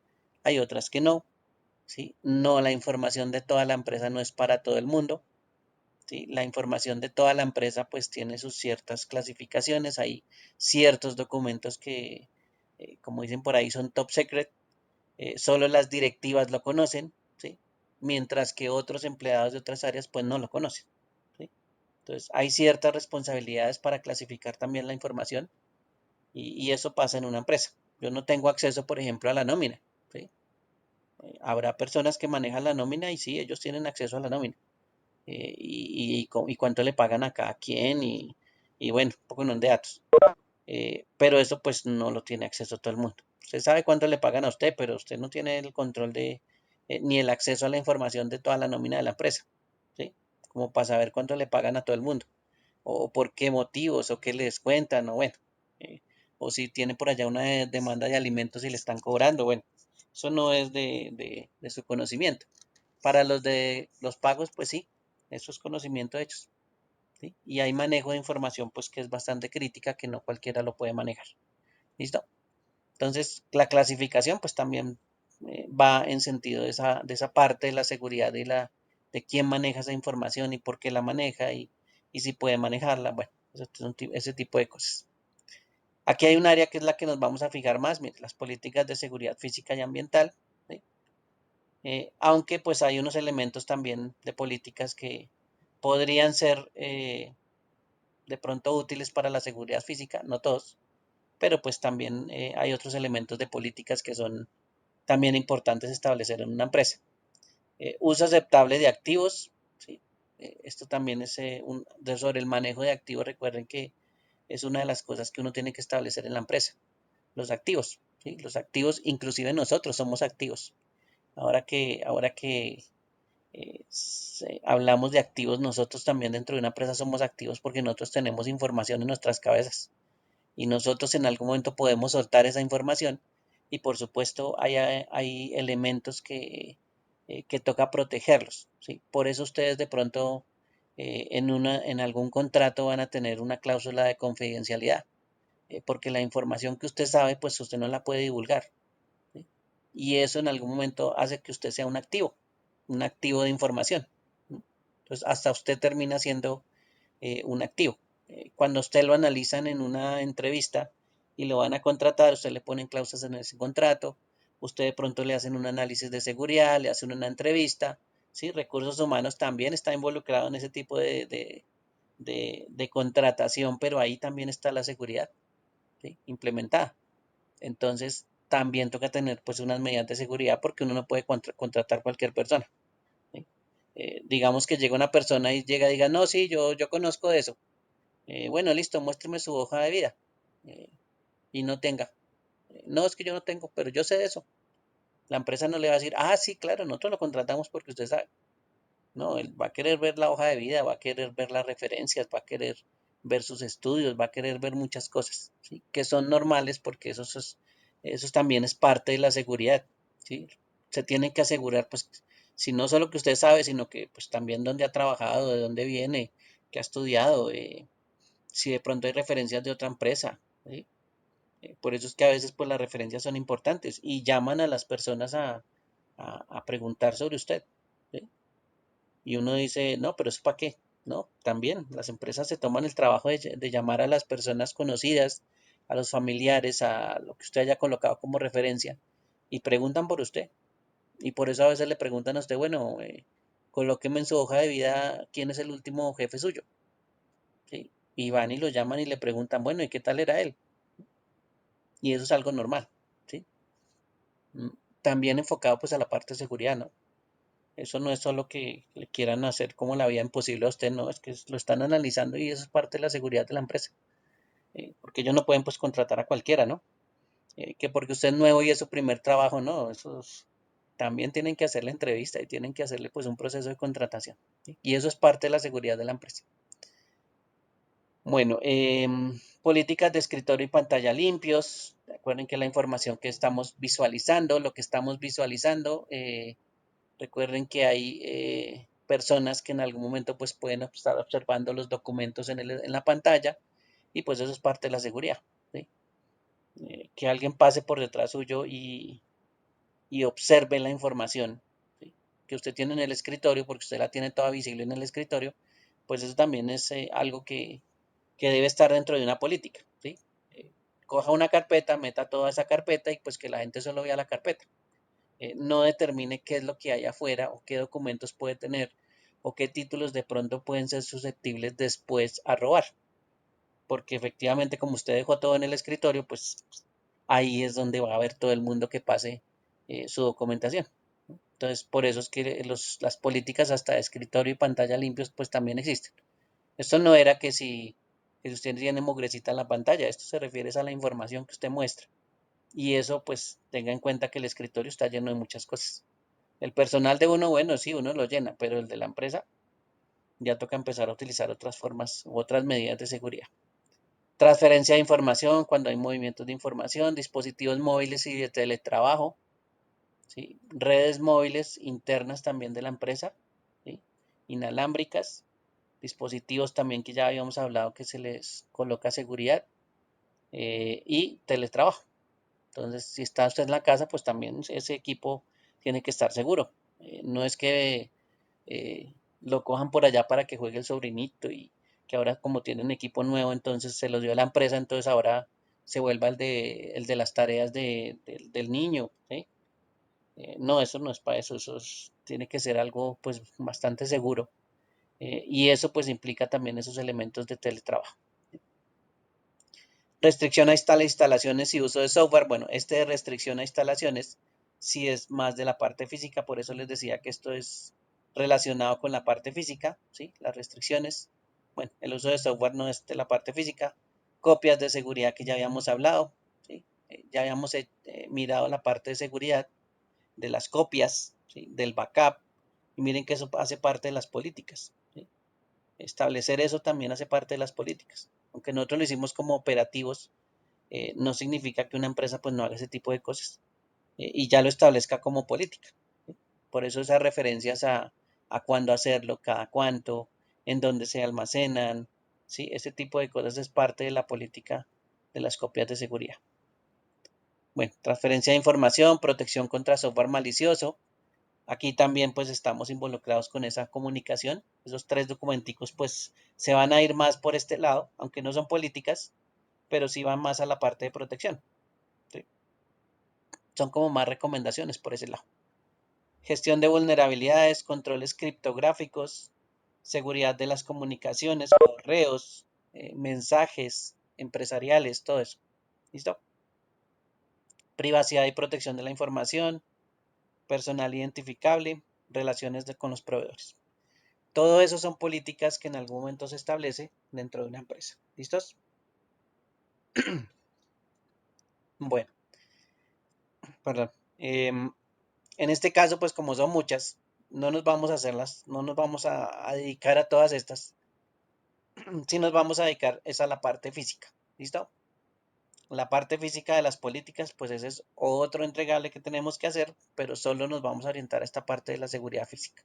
hay otras que no, ¿sí? No, la información de toda la empresa no es para todo el mundo, ¿sí? La información de toda la empresa pues tiene sus ciertas clasificaciones, hay ciertos documentos que, como dicen por ahí, son top secret, solo las directivas lo conocen, ¿sí? Mientras que otros empleados de otras áreas pues no lo conocen, ¿sí? Entonces hay ciertas responsabilidades para clasificar también la información y eso pasa en una empresa. Yo no tengo acceso, por ejemplo, a la nómina, ¿sí? Habrá personas que manejan la nómina y sí, ellos tienen acceso a la nómina. Y cuánto le pagan a cada quien y bueno, un poco de datos. Pero eso pues no lo tiene acceso todo el mundo. Usted sabe cuánto le pagan a usted, pero usted no tiene el control de ni el acceso a la información de toda la nómina de la empresa, ¿sí? Como para saber cuánto le pagan a todo el mundo, o por qué motivos, o qué les cuentan, o bueno, eh, o si tiene por allá una demanda de alimentos y le están cobrando, bueno, eso no es de su conocimiento. Para los de los pagos, pues sí, eso es conocimiento de ellos, ¿sí? Y hay manejo de información, pues que es bastante crítica, que no cualquiera lo puede manejar. ¿Listo? Entonces, la clasificación, pues también va en sentido de esa parte de la seguridad de quién maneja esa información y por qué la maneja y si puede manejarla. Bueno, ese tipo de cosas. Aquí hay un área que es la que nos vamos a fijar más, mire, las políticas de seguridad física y ambiental, ¿sí? Aunque pues hay unos elementos también de políticas que podrían ser de pronto útiles para la seguridad física, no todos, pero pues también hay otros elementos de políticas que son también importantes establecer en una empresa. Uso aceptable de activos, ¿sí? Esto también es sobre el manejo de activos, recuerden que es una de las cosas que uno tiene que establecer en la empresa, los activos, ¿sí? Los activos, inclusive nosotros somos activos. Ahora que hablamos de activos, nosotros también dentro de una empresa somos activos porque nosotros tenemos información en nuestras cabezas y nosotros en algún momento podemos soltar esa información y por supuesto hay elementos que toca protegerlos, ¿sí? Por eso ustedes de pronto en algún contrato van a tener una cláusula de confidencialidad, porque la información que usted sabe pues usted no la puede divulgar, ¿sí? Y eso en algún momento hace que usted sea un activo de información. Entonces, hasta usted termina siendo un activo. Cuando usted lo analizan en una entrevista y lo van a contratar, usted le ponen cláusulas en ese contrato, usted de pronto le hacen un análisis de seguridad, le hacen una entrevista, ¿sí? Recursos humanos también está involucrado en ese tipo de contratación, pero ahí también está la seguridad, ¿sí? Implementada. Entonces, también toca tener pues unas medidas de seguridad porque uno no puede contratar cualquier persona, ¿sí? Digamos que llega una persona y llega y diga, no, sí, yo conozco de eso. Bueno, listo, muéstreme su hoja de vida eh, y no tenga. No, es que yo no tengo, pero yo sé de eso. La empresa no le va a decir, ah, sí, claro, nosotros lo contratamos porque usted sabe. No, él va a querer ver la hoja de vida, va a querer ver las referencias, va a querer ver sus estudios, va a querer ver muchas cosas, ¿sí? Que son normales porque eso también es parte de la seguridad, ¿sí? Se tiene que asegurar, pues, si no solo que usted sabe, sino que pues también dónde ha trabajado, de dónde viene, qué ha estudiado, si de pronto hay referencias de otra empresa, ¿sí? Por eso es que a veces pues las referencias son importantes y llaman a las personas a preguntar sobre usted, ¿sí? Y uno dice, no, pero ¿eso para qué? No, también las empresas se toman el trabajo de llamar a las personas conocidas, a los familiares, a lo que usted haya colocado como referencia y preguntan por usted. Y por eso a veces le preguntan a usted, bueno, colóqueme en su hoja de vida quién es el último jefe suyo, ¿sí? Y van y lo llaman y le preguntan, bueno, ¿y qué tal era él? Y eso es algo normal, ¿sí? Mm, También enfocado pues a la parte de seguridad, ¿no? Eso no es solo que le quieran hacer como la vida imposible a usted, no, es que lo están analizando y eso es parte de la seguridad de la empresa, porque ellos no pueden pues contratar a cualquiera, ¿no? Que porque usted es nuevo y es su primer trabajo, no, también tienen que hacer la entrevista y tienen que hacerle pues un proceso de contratación, ¿sí? Y eso es parte de la seguridad de la empresa. Bueno, políticas de escritorio y pantalla limpios. Recuerden que la información que estamos visualizando, lo que estamos visualizando, recuerden que hay personas que en algún momento pues pueden estar observando los documentos en la pantalla y pues eso es parte de la seguridad, ¿sí? Que alguien pase por detrás suyo y observe la información, ¿sí? Que usted tiene en el escritorio, porque usted la tiene toda visible en el escritorio, pues eso también es algo que debe estar dentro de una política, ¿sí? Coja una carpeta, meta toda esa carpeta y pues que la gente solo vea la carpeta. No determine qué es lo que hay afuera o qué documentos puede tener o qué títulos de pronto pueden ser susceptibles después a robar. Porque efectivamente, como usted dejó todo en el escritorio, pues ahí es donde va a ver todo el mundo que pase su documentación. Entonces, por eso es que las políticas hasta de escritorio y pantalla limpios, pues también existen. Esto no era que si usted tiene mugrecita en la pantalla, esto se refiere a la información que usted muestra. Y eso, pues, tenga en cuenta que el escritorio está lleno de muchas cosas. El personal de uno, bueno, sí, uno lo llena, pero el de la empresa ya toca empezar a utilizar otras formas u otras medidas de seguridad. Transferencia de información cuando hay movimientos de información, dispositivos móviles y de teletrabajo, ¿sí? Redes móviles internas también de la empresa, ¿sí? Inalámbricas, dispositivos también que ya habíamos hablado que se les coloca seguridad y teletrabajo. Entonces, si está usted en la casa, pues también ese equipo tiene que estar seguro. No es que lo cojan por allá para que juegue el sobrinito y que ahora como tienen equipo nuevo, entonces se los dio a la empresa, entonces ahora se vuelva el de las tareas del niño, ¿sí? No, eso no es para eso, tiene que ser algo pues bastante seguro. Y eso pues implica también esos elementos de teletrabajo. Restricción a instalaciones y uso de software. Bueno, este de restricción a instalaciones sí es más de la parte física, por eso les decía que esto es relacionado con la parte física, ¿sí? Las restricciones. Bueno, el uso de software no es de la parte física. Copias de seguridad que ya habíamos hablado, ¿sí? Ya habíamos mirado la parte de seguridad de las copias, ¿sí? Del backup. Y miren que eso hace parte de las políticas, ¿sí? Establecer eso también hace parte de las políticas. Aunque nosotros lo hicimos como operativos, no significa que una empresa pues no haga ese tipo de cosas y ya lo establezca como política. ¿Sí? Por eso esas referencias a cuándo hacerlo, cada cuánto, en dónde se almacenan, ¿sí? Ese tipo de cosas es parte de la política de las copias de seguridad. Bueno, transferencia de información, protección contra software malicioso. Aquí también pues estamos involucrados con esa comunicación. Esos tres documenticos pues se van a ir más por este lado, aunque no son políticas, pero sí van más a la parte de protección. ¿Sí? Son como más recomendaciones por ese lado. Gestión de vulnerabilidades, controles criptográficos, seguridad de las comunicaciones, correos, mensajes empresariales, todo eso. ¿Listo? Privacidad y protección de la información, personal identificable, relaciones con los proveedores. Todo eso son políticas que en algún momento se establece dentro de una empresa. ¿Listos? Bueno, perdón. En este caso, pues como son muchas, no nos vamos a hacerlas, no nos vamos a dedicar a todas estas, sí nos vamos a dedicar es a la parte física. ¿Listo? La parte física de las políticas, pues ese es otro entregable que tenemos que hacer, pero solo nos vamos a orientar a esta parte de la seguridad física.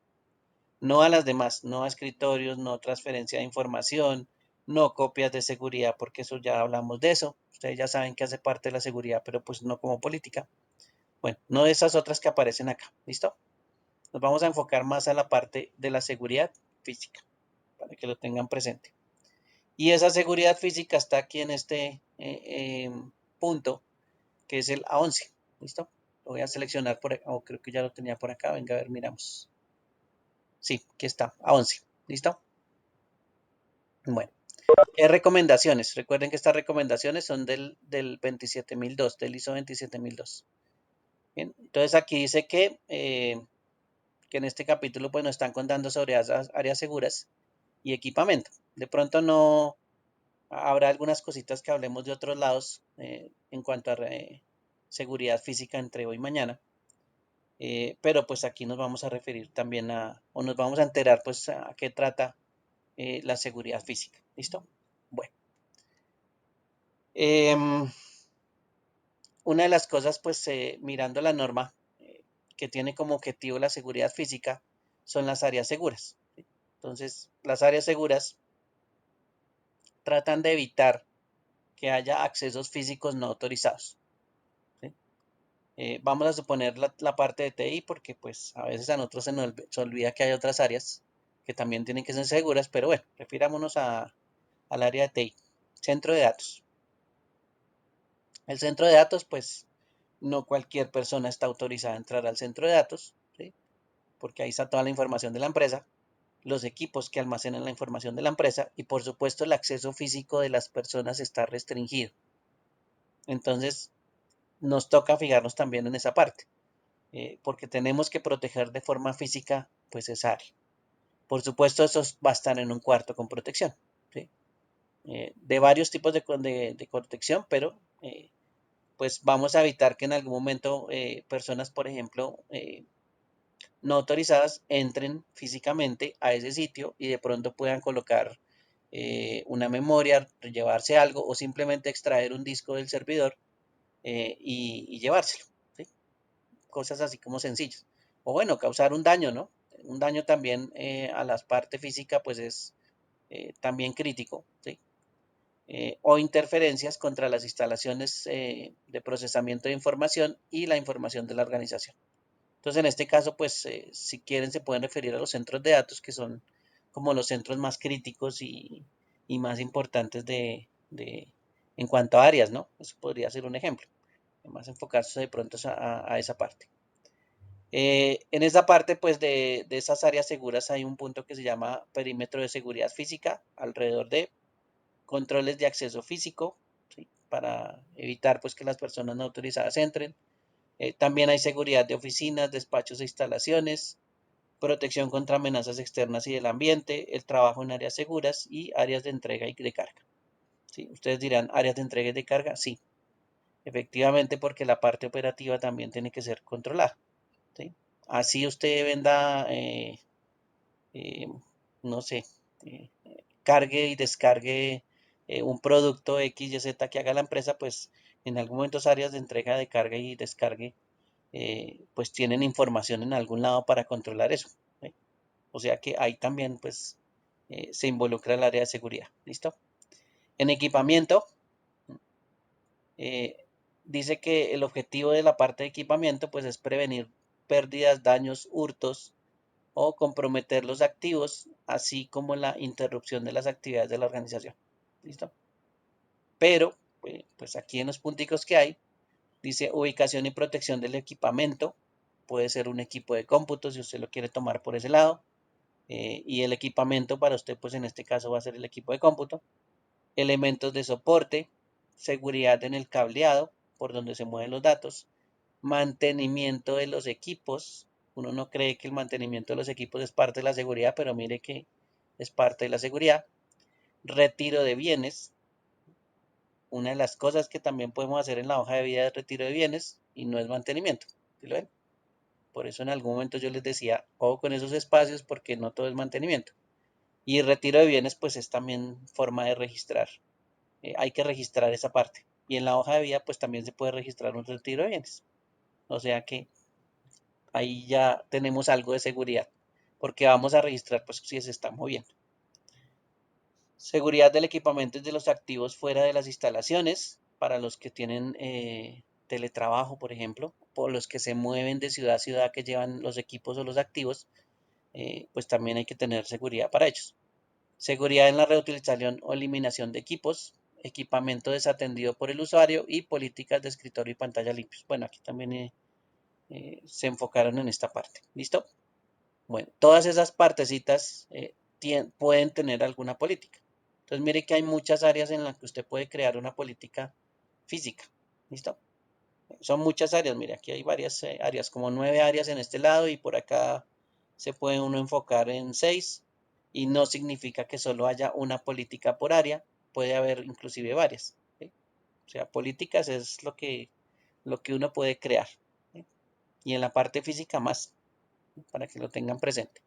No a las demás, no a escritorios, no transferencia de información, no copias de seguridad, porque eso ya hablamos de eso. Ustedes ya saben que hace parte de la seguridad, pero pues no como política. Bueno, no de esas otras que aparecen acá. ¿Listo? Nos vamos a enfocar más a la parte de la seguridad física, para que lo tengan presente. Y esa seguridad física está aquí en este punto, que es el A11. ¿Listo? Lo voy a seleccionar por acá, o creo que ya lo tenía por acá. Venga, a ver, miramos. Sí, aquí está, A11. ¿Listo? Bueno, ¿qué recomendaciones? Recuerden que estas recomendaciones son del 27002, del ISO 27002. Bien, entonces aquí dice que en este capítulo pues nos están contando sobre áreas seguras y equipamiento. De pronto no habrá algunas cositas que hablemos de otros lados en cuanto a seguridad física entre hoy y mañana, pero pues aquí nos vamos a referir también o nos vamos a enterar pues a qué trata la seguridad física. ¿Listo? Bueno. Una de las cosas pues mirando la norma que tiene como objetivo la seguridad física son las áreas seguras. ¿Sí? Entonces, las áreas seguras tratan de evitar que haya accesos físicos no autorizados. ¿Sí? Vamos a suponer la parte de TI porque pues a veces a nosotros se olvida que hay otras áreas, que también tienen que ser seguras, pero bueno, refirámonos al área de TI. Centro de datos. El centro de datos, pues no cualquier persona está autorizada a entrar al centro de datos, ¿sí? Porque ahí está toda la información de la empresa, los equipos que almacenan la información de la empresa y por supuesto el acceso físico de las personas está restringido. Entonces nos toca fijarnos también en esa parte, porque tenemos que proteger de forma física pues esa área. Por supuesto eso va a estar en un cuarto con protección, ¿sí? De varios tipos de protección, pero pues vamos a evitar que en algún momento personas, por ejemplo, no autorizadas entren físicamente a ese sitio y de pronto puedan colocar una memoria, llevarse algo o simplemente extraer un disco del servidor y llevárselo, ¿sí? Cosas así como sencillas. O bueno, causar un daño, ¿no? Un daño también a la parte física pues es también crítico, ¿sí? O interferencias contra las instalaciones de procesamiento de información y la información de la organización. Entonces, en este caso, pues, si quieren, se pueden referir a los centros de datos, que son como los centros más críticos y más importantes en cuanto a áreas, ¿no? Eso podría ser un ejemplo. Más enfocarse de pronto a esa parte. En esa parte, pues, de esas áreas seguras hay un punto que se llama perímetro de seguridad física, alrededor de controles de acceso físico, ¿sí? Para evitar, pues, que las personas no autorizadas entren. También hay seguridad de oficinas, despachos e instalaciones, protección contra amenazas externas y del ambiente, el trabajo en áreas seguras y áreas de entrega y de carga. ¿Sí? Ustedes dirán, ¿áreas de entrega y de carga? Sí, efectivamente, porque la parte operativa también tiene que ser controlada. ¿Sí? Así usted venda, eh, no sé, eh, cargue y descargue un producto X, Y, Z que haga la empresa, pues en algún momento áreas de entrega, de carga y descargue pues tienen información en algún lado para controlar eso. ¿Sí? O sea que ahí también pues se involucra el área de seguridad. ¿Listo? En equipamiento, eh, dice que el objetivo de la parte de equipamiento pues es prevenir pérdidas, daños, hurtos o comprometer los activos, así como la interrupción de las actividades de la organización. ¿Listo? Pero, pues aquí en los punticos que hay, dice ubicación y protección del equipamiento. Puede ser un equipo de cómputo si usted lo quiere tomar por ese lado. Y el equipamiento para usted, pues en este caso va a ser el equipo de cómputo. Elementos de soporte, seguridad en el cableado, por donde se mueven los datos, mantenimiento de los equipos. Uno no cree que el mantenimiento de los equipos es parte de la seguridad, pero mire que es parte de la seguridad. Retiro de bienes. Una de las cosas que también podemos hacer en la hoja de vida es retiro de bienes y no es mantenimiento. ¿Sí lo ven? Por eso en algún momento yo les decía, ojo con esos espacios porque no todo es mantenimiento. Y el retiro de bienes pues es también forma de registrar. Hay que registrar esa parte. Y en la hoja de vida pues también se puede registrar un retiro de bienes. O sea que ahí ya tenemos algo de seguridad. Porque vamos a registrar pues si se está moviendo. Seguridad del equipamiento y de los activos fuera de las instalaciones. Para los que tienen teletrabajo, por ejemplo. Por los que se mueven de ciudad a ciudad que llevan los equipos o los activos. Pues también hay que tener seguridad para ellos. Seguridad en la reutilización o eliminación de equipos, equipamiento desatendido por el usuario y políticas de escritorio y pantalla limpios. Bueno, aquí también se enfocaron en esta parte. ¿Listo? Bueno, todas esas partecitas pueden tener alguna política. Entonces, mire que hay muchas áreas en las que usted puede crear una política física. ¿Listo? Son muchas áreas. Mire, aquí hay varias áreas, como 9 áreas en este lado y por acá se puede uno enfocar en 6 y no significa que solo haya una política por área, puede haber inclusive varias. ¿Sí? O sea, políticas es lo que uno puede crear. ¿Sí? Y en la parte física más, para que lo tengan presente.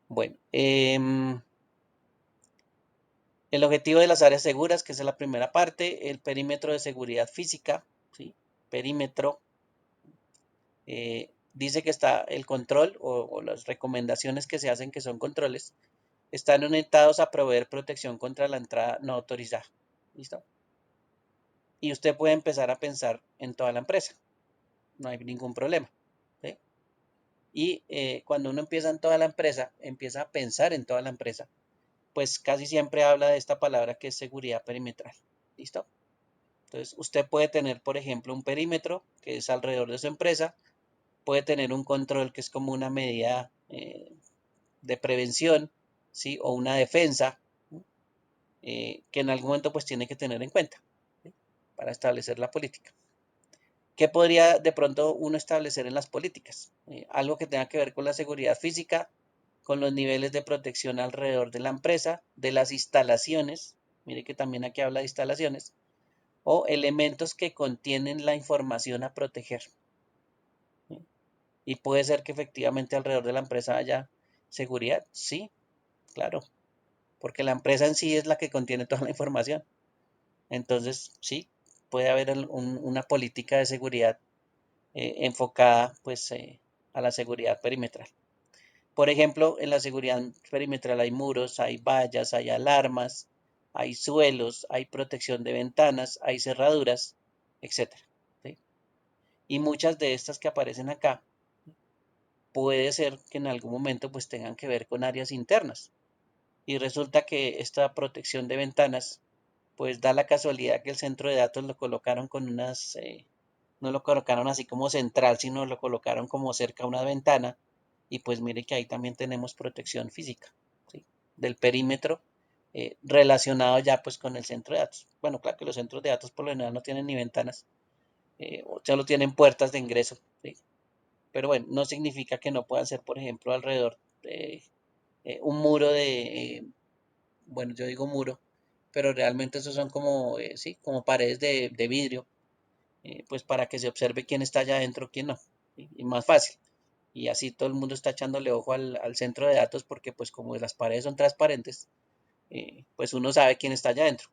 Bueno, el objetivo de las áreas seguras, que es la primera parte, el perímetro de seguridad física, ¿sí? Perímetro. Dice que está el control o las recomendaciones que se hacen, que son controles, están orientados a proveer protección contra la entrada no autorizada. ¿Listo? Y usted puede empezar a pensar en toda la empresa. No hay ningún problema. ¿Sí? Y cuando uno empieza en toda la empresa, empieza a pensar en toda la empresa, pues casi siempre habla de esta palabra que es seguridad perimetral. ¿Listo? Entonces, usted puede tener, por ejemplo, un perímetro que es alrededor de su empresa, puede tener un control que es como una medida de prevención, ¿sí? O una defensa, que en algún momento pues tiene que tener en cuenta, ¿sí? Para establecer la política. ¿Qué podría de pronto uno establecer en las políticas? Algo que tenga que ver con la seguridad física, con los niveles de protección alrededor de la empresa, de las instalaciones, mire que también aquí habla de instalaciones, o elementos que contienen la información a proteger. ¿Sí? Y puede ser que efectivamente alrededor de la empresa haya seguridad, sí, claro, porque la empresa en sí es la que contiene toda la información. Entonces, sí, puede haber una política de seguridad enfocada pues a la seguridad perimetral. Por ejemplo, en la seguridad perimetral hay muros, hay vallas, hay alarmas, hay suelos, hay protección de ventanas, hay cerraduras, etcétera. ¿Sí? Y muchas de estas que aparecen acá puede ser que en algún momento pues tengan que ver con áreas internas. Y resulta que esta protección de ventanas pues da la casualidad que el centro de datos lo colocaron con no lo colocaron así como central, sino lo colocaron como cerca a una ventana. Y pues mire que ahí también tenemos protección física, ¿sí? Del perímetro relacionado ya pues con el centro de datos. Bueno, claro que los centros de datos por lo general no tienen ni ventanas, solo tienen puertas de ingreso, ¿sí? Pero bueno, no significa que no puedan ser, por ejemplo, alrededor de un muro bueno, yo digo muro, pero realmente esos son como, sí, como paredes de vidrio, pues para que se observe quién está allá adentro, quién no, ¿sí? Y más fácil. Y así todo el mundo está echándole ojo al centro de datos porque pues como las paredes son transparentes, pues uno sabe quién está allá adentro.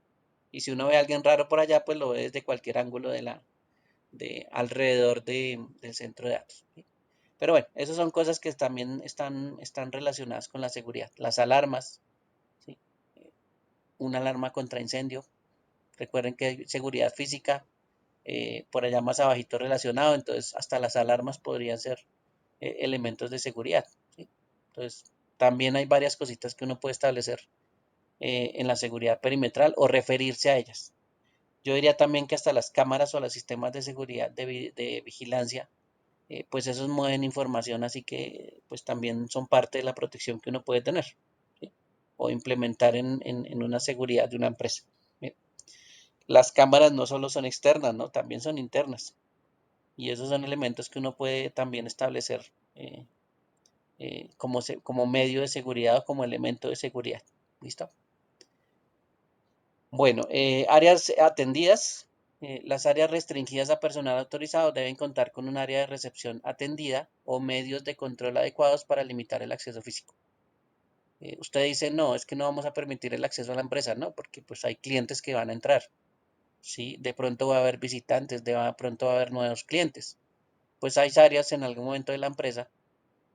Y si uno ve a alguien raro por allá, pues lo ve desde cualquier ángulo de alrededor del centro de datos, ¿sí? Pero bueno, esas son cosas que también están relacionadas con la seguridad. Las alarmas, ¿sí? Una alarma contra incendio. Recuerden que hay seguridad física, por allá más abajito relacionado, entonces hasta las alarmas podrían ser elementos de seguridad, ¿sí? Entonces, también hay varias cositas que uno puede establecer en la seguridad perimetral o referirse a ellas. Yo diría también que hasta las cámaras o los sistemas de seguridad de vigilancia, pues esos mueven información, así que pues también son parte de la protección que uno puede tener, ¿sí? O implementar en una seguridad de una empresa. ¿Sí? Las cámaras no solo son externas, ¿no? También son internas. Y esos son elementos que uno puede también establecer como medio de seguridad o como elemento de seguridad. ¿Listo? Bueno, áreas atendidas. Las áreas restringidas a personal autorizado deben contar con un área de recepción atendida o medios de control adecuados para limitar el acceso físico. Usted dice, no, es que no vamos a permitir el acceso a la empresa, no, porque pues hay clientes que van a entrar, ¿sí? De pronto va a haber visitantes, de pronto va a haber nuevos clientes. Pues hay áreas en algún momento de la empresa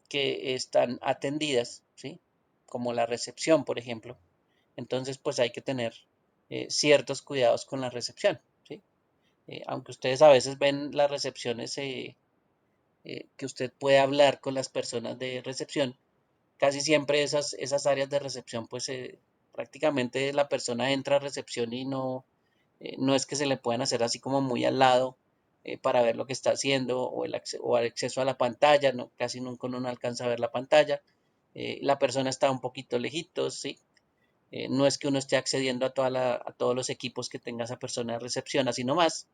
que están atendidas, ¿sí? Como la recepción, por ejemplo. Entonces, pues hay que tener ciertos cuidados con la recepción, ¿sí? Aunque ustedes a veces ven las recepciones que usted puede hablar con las personas de recepción, casi siempre esas áreas de recepción, pues prácticamente la persona entra a recepción y no es que se le puedan hacer así como muy al lado para ver lo que está haciendo o el acceso a la pantalla, no, casi nunca uno no alcanza a ver la pantalla. La persona está un poquito lejitos, ¿sí? No es que uno esté accediendo a todos los equipos que tenga esa persona de recepción, así nomás.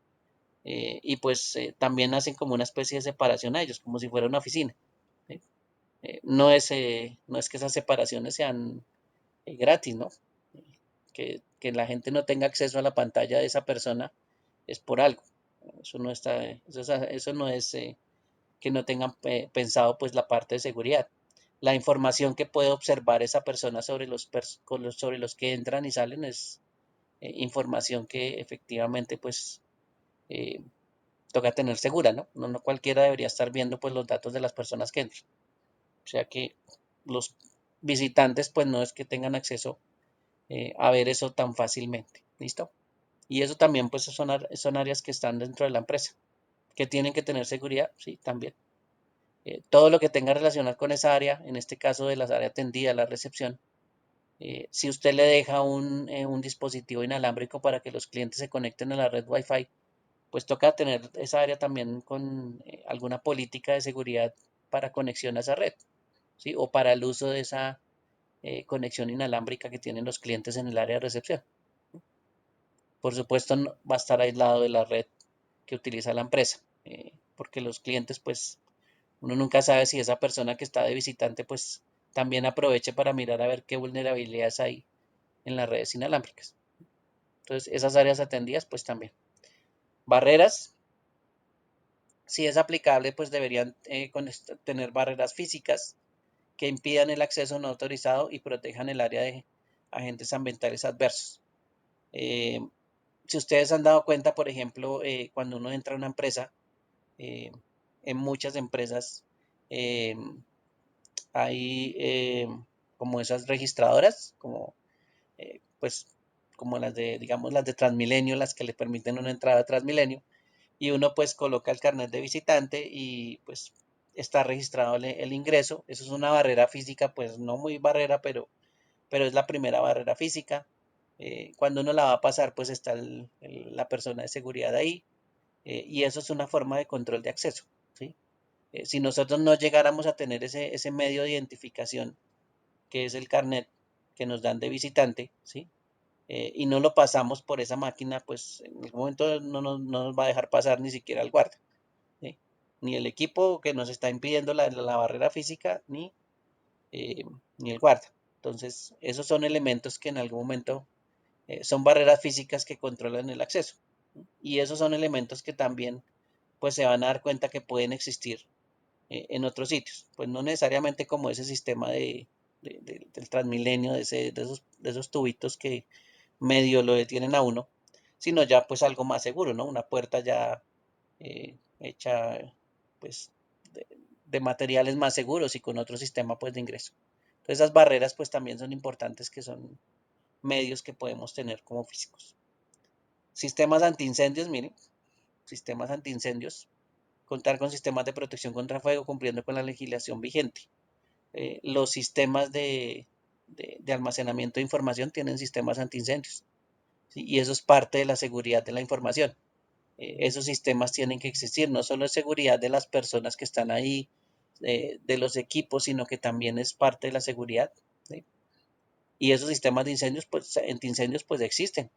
Y pues también hacen como una especie de separación a ellos, como si fuera una oficina, ¿sí? No es que esas separaciones sean gratis, ¿no? Que la gente no tenga acceso a la pantalla de esa persona es por algo. Eso no está, eso no es que no tengan pensado pues la parte de seguridad. La información que puede observar esa persona sobre los que entran y salen es información que efectivamente pues eh, toca tener segura, ¿no? No cualquiera debería estar viendo pues los datos de las personas que entran. O sea que los visitantes pues no es que tengan acceso a ver eso tan fácilmente. ¿Listo? Y eso también pues son áreas que están dentro de la empresa, que tienen que tener seguridad, sí, también. Todo lo que tenga relacionado con esa área, en este caso de las áreas atendida, la recepción, si usted le deja un dispositivo inalámbrico para que los clientes se conecten a la red Wi-Fi, pues toca tener esa área también con alguna política de seguridad para conexión a esa red, ¿sí? O para el uso de esa conexión inalámbrica que tienen los clientes en el área de recepción. Por supuesto, va a estar aislado de la red que utiliza la empresa, porque los clientes, pues, uno nunca sabe si esa persona que está de visitante, pues, también aproveche para mirar a ver qué vulnerabilidades hay en las redes inalámbricas. Entonces, esas áreas atendidas, pues también. Barreras, si es aplicable, pues deberían tener barreras físicas que impidan el acceso no autorizado y protejan el área de agentes ambientales adversos. Eh, si ustedes han dado cuenta, por ejemplo, cuando uno entra a una empresa, eh, en muchas empresas eh, hay como esas registradoras, como pues como las de, digamos, las de Transmilenio, las que le permiten una entrada a Transmilenio, y uno pues coloca el carnet de visitante y pues está registrado el ingreso. Eso es una barrera física, pues no muy barrera, pero es la primera barrera física. Cuando uno la va a pasar, pues está la persona de seguridad ahí, y eso es una forma de control de acceso, ¿sí? Si nosotros no llegáramos a tener ese medio de identificación, que es el carnet que nos dan de visitante, ¿sí? Y no lo pasamos por esa máquina, pues en algún momento no nos va a dejar pasar ni siquiera el guardia, ¿sí? Ni el equipo que nos está impidiendo la barrera física, eh, ni el guardia. Entonces, esos son elementos que en algún momento son barreras físicas que controlan el acceso. Y esos son elementos que también pues se van a dar cuenta que pueden existir en otros sitios. Pues no necesariamente como ese sistema del Transmilenio, de esos tubitos que medio lo detienen a uno, sino ya pues algo más seguro, ¿no? Una puerta ya hecha pues de, de materiales más seguros y con otro sistema pues de ingreso. Entonces esas barreras pues también son importantes, que son medios que podemos tener como físicos. Sistemas antiincendios, miren, sistemas antiincendios, contar con sistemas de protección contra fuego cumpliendo con la legislación vigente. Los sistemas de almacenamiento de información tienen sistemas antiincendios, ¿sí? Y eso es parte de la seguridad de la información. Esos sistemas tienen que existir, no solo es seguridad de las personas que están ahí, de los equipos, sino que también es parte de la seguridad, ¿sí? Y esos sistemas de incendios, pues, antiincendios, pues existen.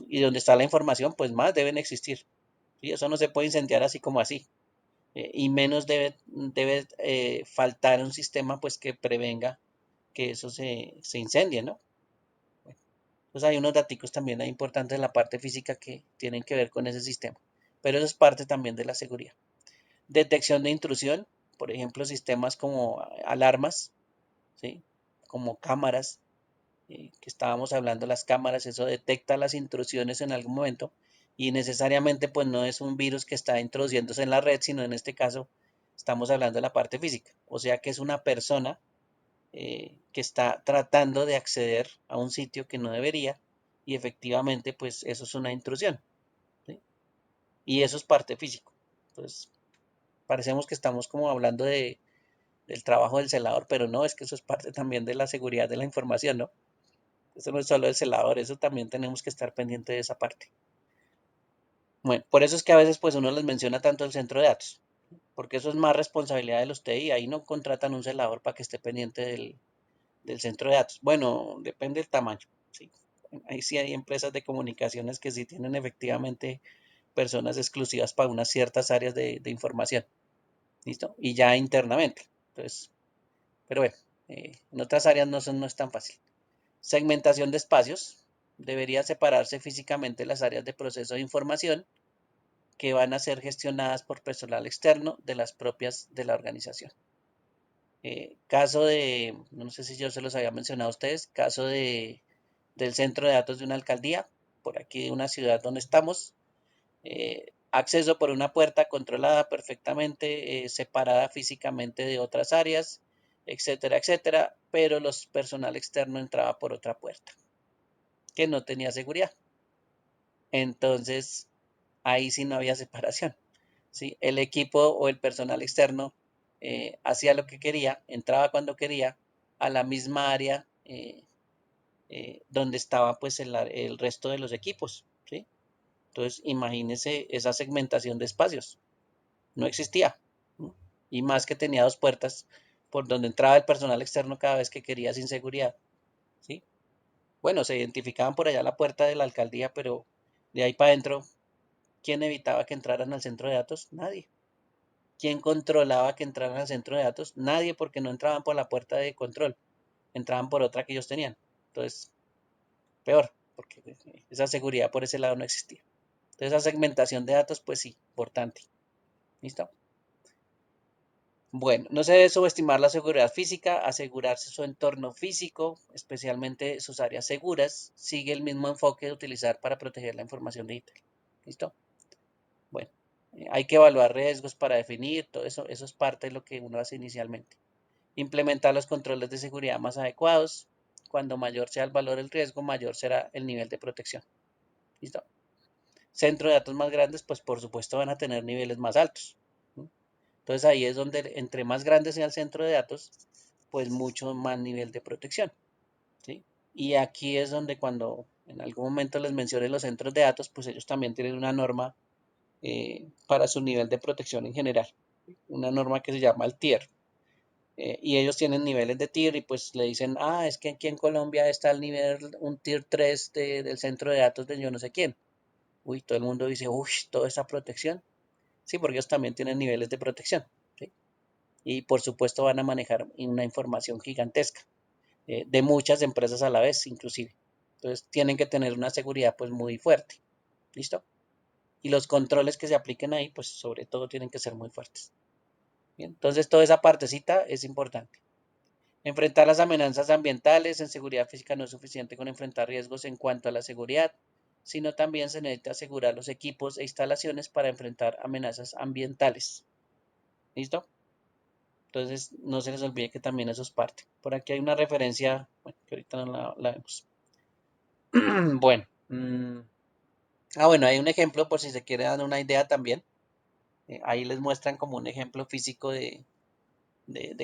Y donde está la información, pues más deben existir. ¿Sí? Eso no se puede incendiar así como así. Y menos debe faltar un sistema pues que prevenga que eso se incendie, ¿no? Bueno, pues hay unos datos también importantes en la parte física que tienen que ver con ese sistema, pero eso es parte también de la seguridad. Detección de intrusión, por ejemplo, sistemas como alarmas, ¿sí? Como cámaras, que estábamos hablando, las cámaras, eso detecta las intrusiones en algún momento y necesariamente pues no es un virus que está introduciéndose en la red, sino en este caso estamos hablando de la parte física, o sea que es una persona que está tratando de acceder a un sitio que no debería, y efectivamente pues eso es una intrusión, ¿sí? Y eso es parte físico. Entonces parecemos que estamos como hablando del trabajo del celador, pero no, es que eso es parte también de la seguridad de la información, ¿no? Eso no es solo el celador, eso también tenemos que estar pendiente de esa parte. Bueno, por eso es que a veces pues uno les menciona tanto el centro de datos, porque eso es más responsabilidad de los TI, ahí no contratan un celador para que esté pendiente del centro de datos. Bueno, depende del tamaño, ¿sí? Ahí sí hay empresas de comunicaciones que sí tienen efectivamente personas exclusivas para unas ciertas áreas de información, ¿listo? Y ya internamente. Entonces, pero bueno, en otras áreas no es tan fácil. Segmentación de espacios. Debería separarse físicamente las áreas de proceso de información que van a ser gestionadas por personal externo de las propias de la organización. Caso de, no sé si yo se los había mencionado a ustedes, caso del centro de datos de una alcaldía, por aquí de una ciudad donde estamos, acceso por una puerta controlada perfectamente, separada físicamente de otras áreas, etcétera, etcétera, pero los personal externo entraba por otra puerta que no tenía seguridad. Entonces, ahí sí no había separación, ¿sí? El equipo o el personal externo hacía lo que quería, entraba cuando quería a la misma área donde estaba pues el resto de los equipos, ¿sí? Entonces, imagínese esa segmentación de espacios. No existía, ¿no? Y más que tenía dos puertas por donde entraba el personal externo cada vez que quería sin seguridad, ¿sí? Bueno, se identificaban por allá la puerta de la alcaldía, pero de ahí para adentro, ¿quién evitaba que entraran al centro de datos? Nadie. ¿Quién controlaba que entraran al centro de datos? Nadie, porque no entraban por la puerta de control, entraban por otra que ellos tenían. Entonces, peor, porque esa seguridad por ese lado no existía. Entonces, esa segmentación de datos, pues sí, importante. ¿Listo? Bueno, no se debe subestimar la seguridad física, asegurarse su entorno físico, especialmente sus áreas seguras, sigue el mismo enfoque de utilizar para proteger la información digital. ¿Listo? Bueno, hay que evaluar riesgos para definir, todo eso, eso es parte de lo que uno hace inicialmente. Implementar los controles de seguridad más adecuados. Cuando mayor sea el valor del riesgo, mayor será el nivel de protección. ¿Listo? Centro de datos más grandes, pues por supuesto van a tener niveles más altos. ¿No? Entonces ahí es donde entre más grande sea el centro de datos, pues mucho más nivel de protección. ¿Sí? Y aquí es donde cuando en algún momento les mencione los centros de datos, pues ellos también tienen una norma para su nivel de protección en general. Una norma que se llama el tier. Y ellos tienen niveles de tier y pues le dicen, ah, es que aquí en Colombia está el nivel, un tier 3 del centro de datos de yo no sé quién. Uy, todo el mundo dice, uy, toda esa protección. Sí, porque ellos también tienen niveles de protección. ¿Sí? Y por supuesto van a manejar una información gigantesca de muchas empresas a la vez, inclusive. Entonces tienen que tener una seguridad pues muy fuerte. ¿Listo? Y los controles que se apliquen ahí, pues sobre todo tienen que ser muy fuertes. Bien, entonces toda esa partecita es importante. Enfrentar las amenazas ambientales en seguridad física no es suficiente con enfrentar riesgos en cuanto a la seguridad, sino también se necesita asegurar los equipos e instalaciones para enfrentar amenazas ambientales. ¿Listo? Entonces, no se les olvide que también eso es parte. Por aquí hay una referencia, bueno, que ahorita no la vemos. Bueno, bueno, hay un ejemplo por si se quiere dar una idea también. Ahí les muestran como un ejemplo físico de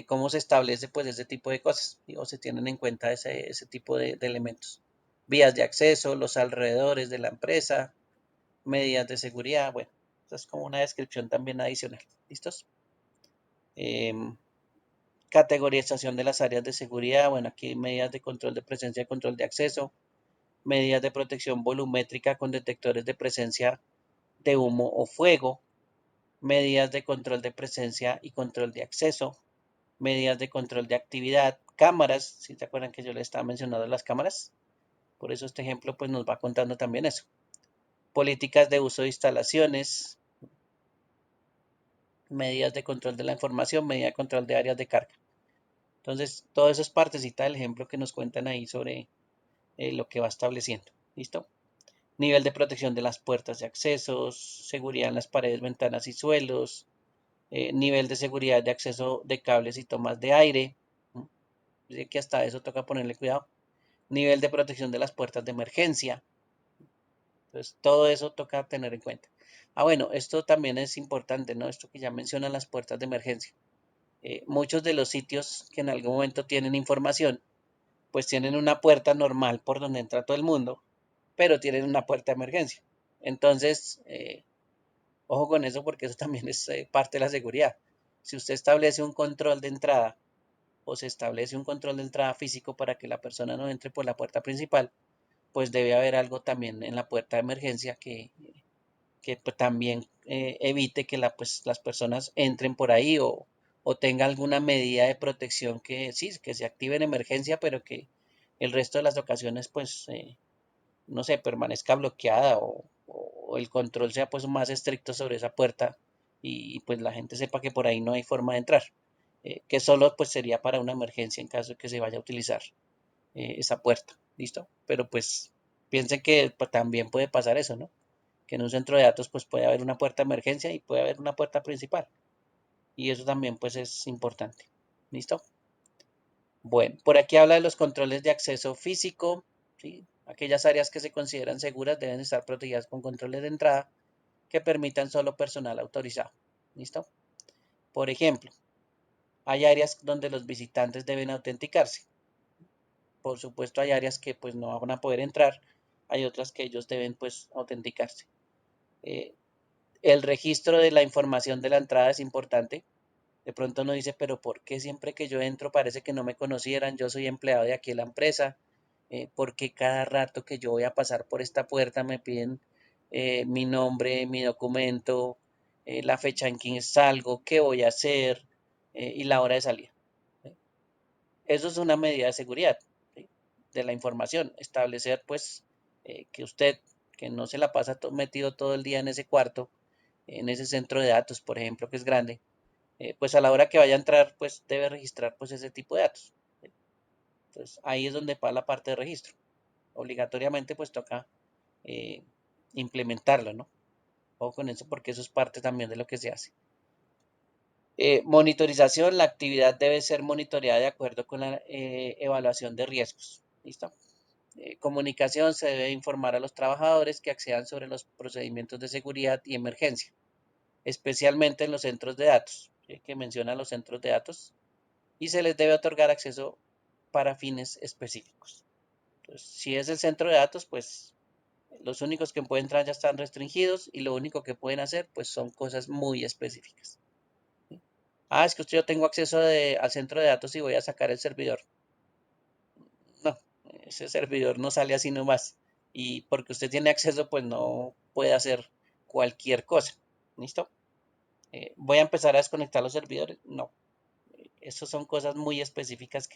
cómo se establece pues ese tipo de cosas, o se tienen en cuenta ese tipo de elementos. Vías de acceso, los alrededores de la empresa, medidas de seguridad, bueno, eso es como una descripción también adicional. ¿Listos? Em, Categorización de las áreas de seguridad, bueno, aquí medidas de control de presencia y control de acceso, medidas de protección volumétrica con detectores de presencia de humo o fuego, medidas de control de presencia y control de acceso, medidas de control de actividad, cámaras, si se acuerdan que yo les estaba mencionando las cámaras, por eso este ejemplo pues nos va contando también eso. Políticas de uso de instalaciones, medidas de control de la información, medida de control de áreas de carga. Entonces, todo eso es partecita del ejemplo que nos cuentan ahí sobre lo que va estableciendo. ¿Listo? Nivel de protección de las puertas de accesos, seguridad en las paredes, ventanas y suelos, nivel de seguridad de acceso de cables y tomas de aire. Dice que hasta eso toca ponerle cuidado. Nivel de protección de las puertas de emergencia. Entonces, todo eso toca tener en cuenta. Bueno, esto también es importante, ¿no? Esto que ya mencionan las puertas de emergencia. Muchos de los sitios que en algún momento tienen información, pues tienen una puerta normal por donde entra todo el mundo, pero tienen una puerta de emergencia. Entonces, ojo con eso porque eso también es parte de la seguridad. Si usted establece un control de entrada o se establece un control de entrada físico para que la persona no entre por la puerta principal, pues debe haber algo también en la puerta de emergencia que pues, también evite que pues, las personas entren por ahí o tenga alguna medida de protección que sí, que se active en emergencia, pero que el resto de las ocasiones, pues, no sé, permanezca bloqueada o el control sea pues más estricto sobre esa puerta y pues la gente sepa que por ahí no hay forma de entrar. Que solo pues sería para una emergencia en caso de que se vaya a utilizar esa puerta, ¿listo? Pero pues piensen que pues, también puede pasar eso, ¿no? Que en un centro de datos pues puede haber una puerta de emergencia y puede haber una puerta principal. Y eso también pues es importante. ¿Listo? Bueno, por aquí habla de los controles de acceso físico. ¿Sí? Aquellas áreas que se consideran seguras deben estar protegidas con controles de entrada que permitan solo personal autorizado. ¿Listo? Por ejemplo, Hay áreas donde los visitantes deben autenticarse. Por supuesto, hay áreas que pues no van a poder entrar, hay otras que ellos deben pues autenticarse. Eh, el registro de la información de la entrada es importante. De pronto uno dice, pero ¿por qué siempre que yo entro parece que no me conocieran? Yo soy empleado de aquí en la empresa. ¿Por qué cada rato que yo voy a pasar por esta puerta me piden mi nombre, mi documento, la fecha en que salgo, qué voy a hacer y la hora de salida? Eso es una medida de seguridad, ¿sí? De la información. Establecer, pues, que usted, que no se la pasa metido todo el día en ese cuarto, en ese centro de datos, por ejemplo, que es grande, pues a la hora que vaya a entrar, pues debe registrar, pues, ese tipo de datos, ¿sí? Entonces, ahí es donde va la parte de registro. Obligatoriamente, pues, toca eh, implementarlo, ¿no? O con eso, porque eso es parte también de lo que se hace. Monitorización, la actividad debe ser monitoreada de acuerdo con la evaluación de riesgos. ¿Listo? Comunicación, se debe informar a los trabajadores que accedan sobre los procedimientos de seguridad y emergencia, especialmente en los centros de datos, ¿sí? Que mencionan los centros de datos, y se les debe otorgar acceso para fines específicos. Entonces, si es el centro de datos, pues los únicos que pueden entrar ya están restringidos y lo único que pueden hacer, pues son cosas muy específicas. ¿Sí? Ah, es que yo tengo acceso al centro de datos y voy a sacar el servidor. No, ese servidor no sale así nomás. Y porque usted tiene acceso, pues no puede hacer cualquier cosa. ¿Listo? ¿Voy a empezar a desconectar los servidores? No. Esas son cosas muy específicas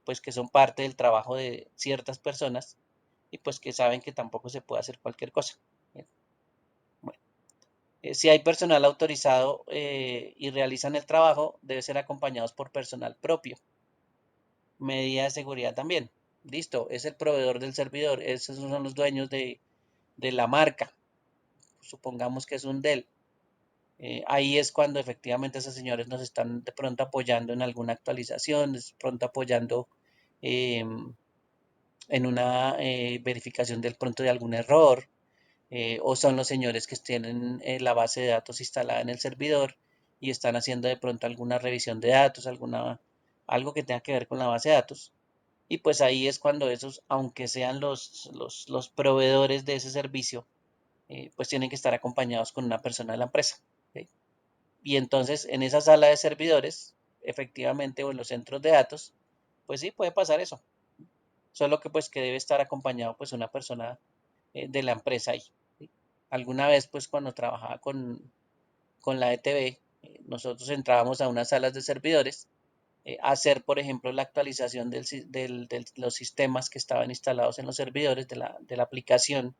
pues que son parte del trabajo de ciertas personas y pues que saben que tampoco se puede hacer cualquier cosa. Bien. Bueno, si hay personal autorizado y realizan el trabajo, debe ser acompañados por personal propio. Medida de seguridad también. Listo, es el proveedor del servidor, esos son los dueños de la marca. Supongamos que es un Dell. Ahí es cuando efectivamente esos señores nos están de pronto apoyando en alguna actualización, de pronto apoyando eh, en una verificación del pronto de algún error, o son los señores que tienen la base de datos instalada en el servidor y están haciendo de pronto alguna revisión de datos, algo que tenga que ver con la base de datos. Y pues ahí es cuando esos, aunque sean los proveedores de ese servicio, pues tienen que estar acompañados con una persona de la empresa. ¿Sí? Y entonces en esa sala de servidores, efectivamente, o en los centros de datos, pues sí, puede pasar eso. Solo que pues que debe estar acompañado pues una persona de la empresa ahí. ¿Sí? Alguna vez pues cuando trabajaba con la ETV, nosotros entrábamos a unas salas de servidores hacer, por ejemplo, la actualización de los sistemas que estaban instalados en los servidores de la aplicación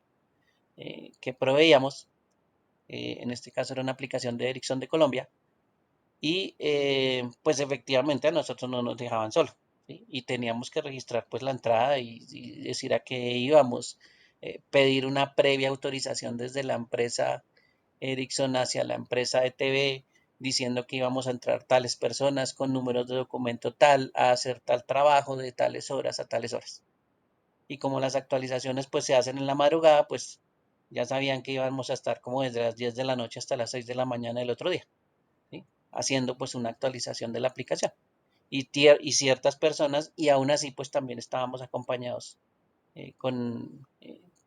que proveíamos. En este caso era una aplicación de Ericsson de Colombia. Y pues efectivamente a nosotros no nos dejaban solo. ¿Sí? Y teníamos que registrar pues la entrada y decir a qué íbamos, pedir una previa autorización desde la empresa Ericsson hacia la empresa ETV diciendo que íbamos a entrar tales personas con números de documento tal, a hacer tal trabajo de tales horas a tales horas. Y como las actualizaciones pues se hacen en la madrugada, pues ya sabían que íbamos a estar como desde las 10 de la noche hasta las 6 de la mañana del otro día, ¿sí? Haciendo pues una actualización de la aplicación. Y ciertas personas, y aún así pues también estábamos acompañados con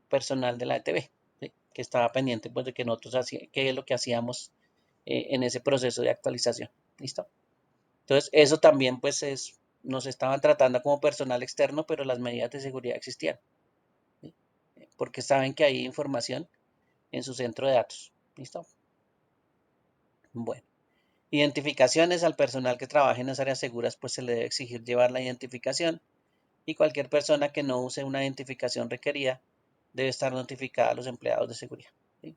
personal de la ETV, ¿sí? Que estaba pendiente pues de que nosotros hacíamos, qué es lo que hacíamos en ese proceso de actualización. ¿Listo? Entonces eso también pues nos estaban tratando como personal externo, pero las medidas de seguridad existían, ¿sí? Porque saben que hay información en su centro de datos. ¿Listo? Bueno. Identificaciones al personal que trabaje en las áreas seguras, pues se le debe exigir llevar la identificación y cualquier persona que no use una identificación requerida debe estar notificada a los empleados de seguridad. ¿Sí?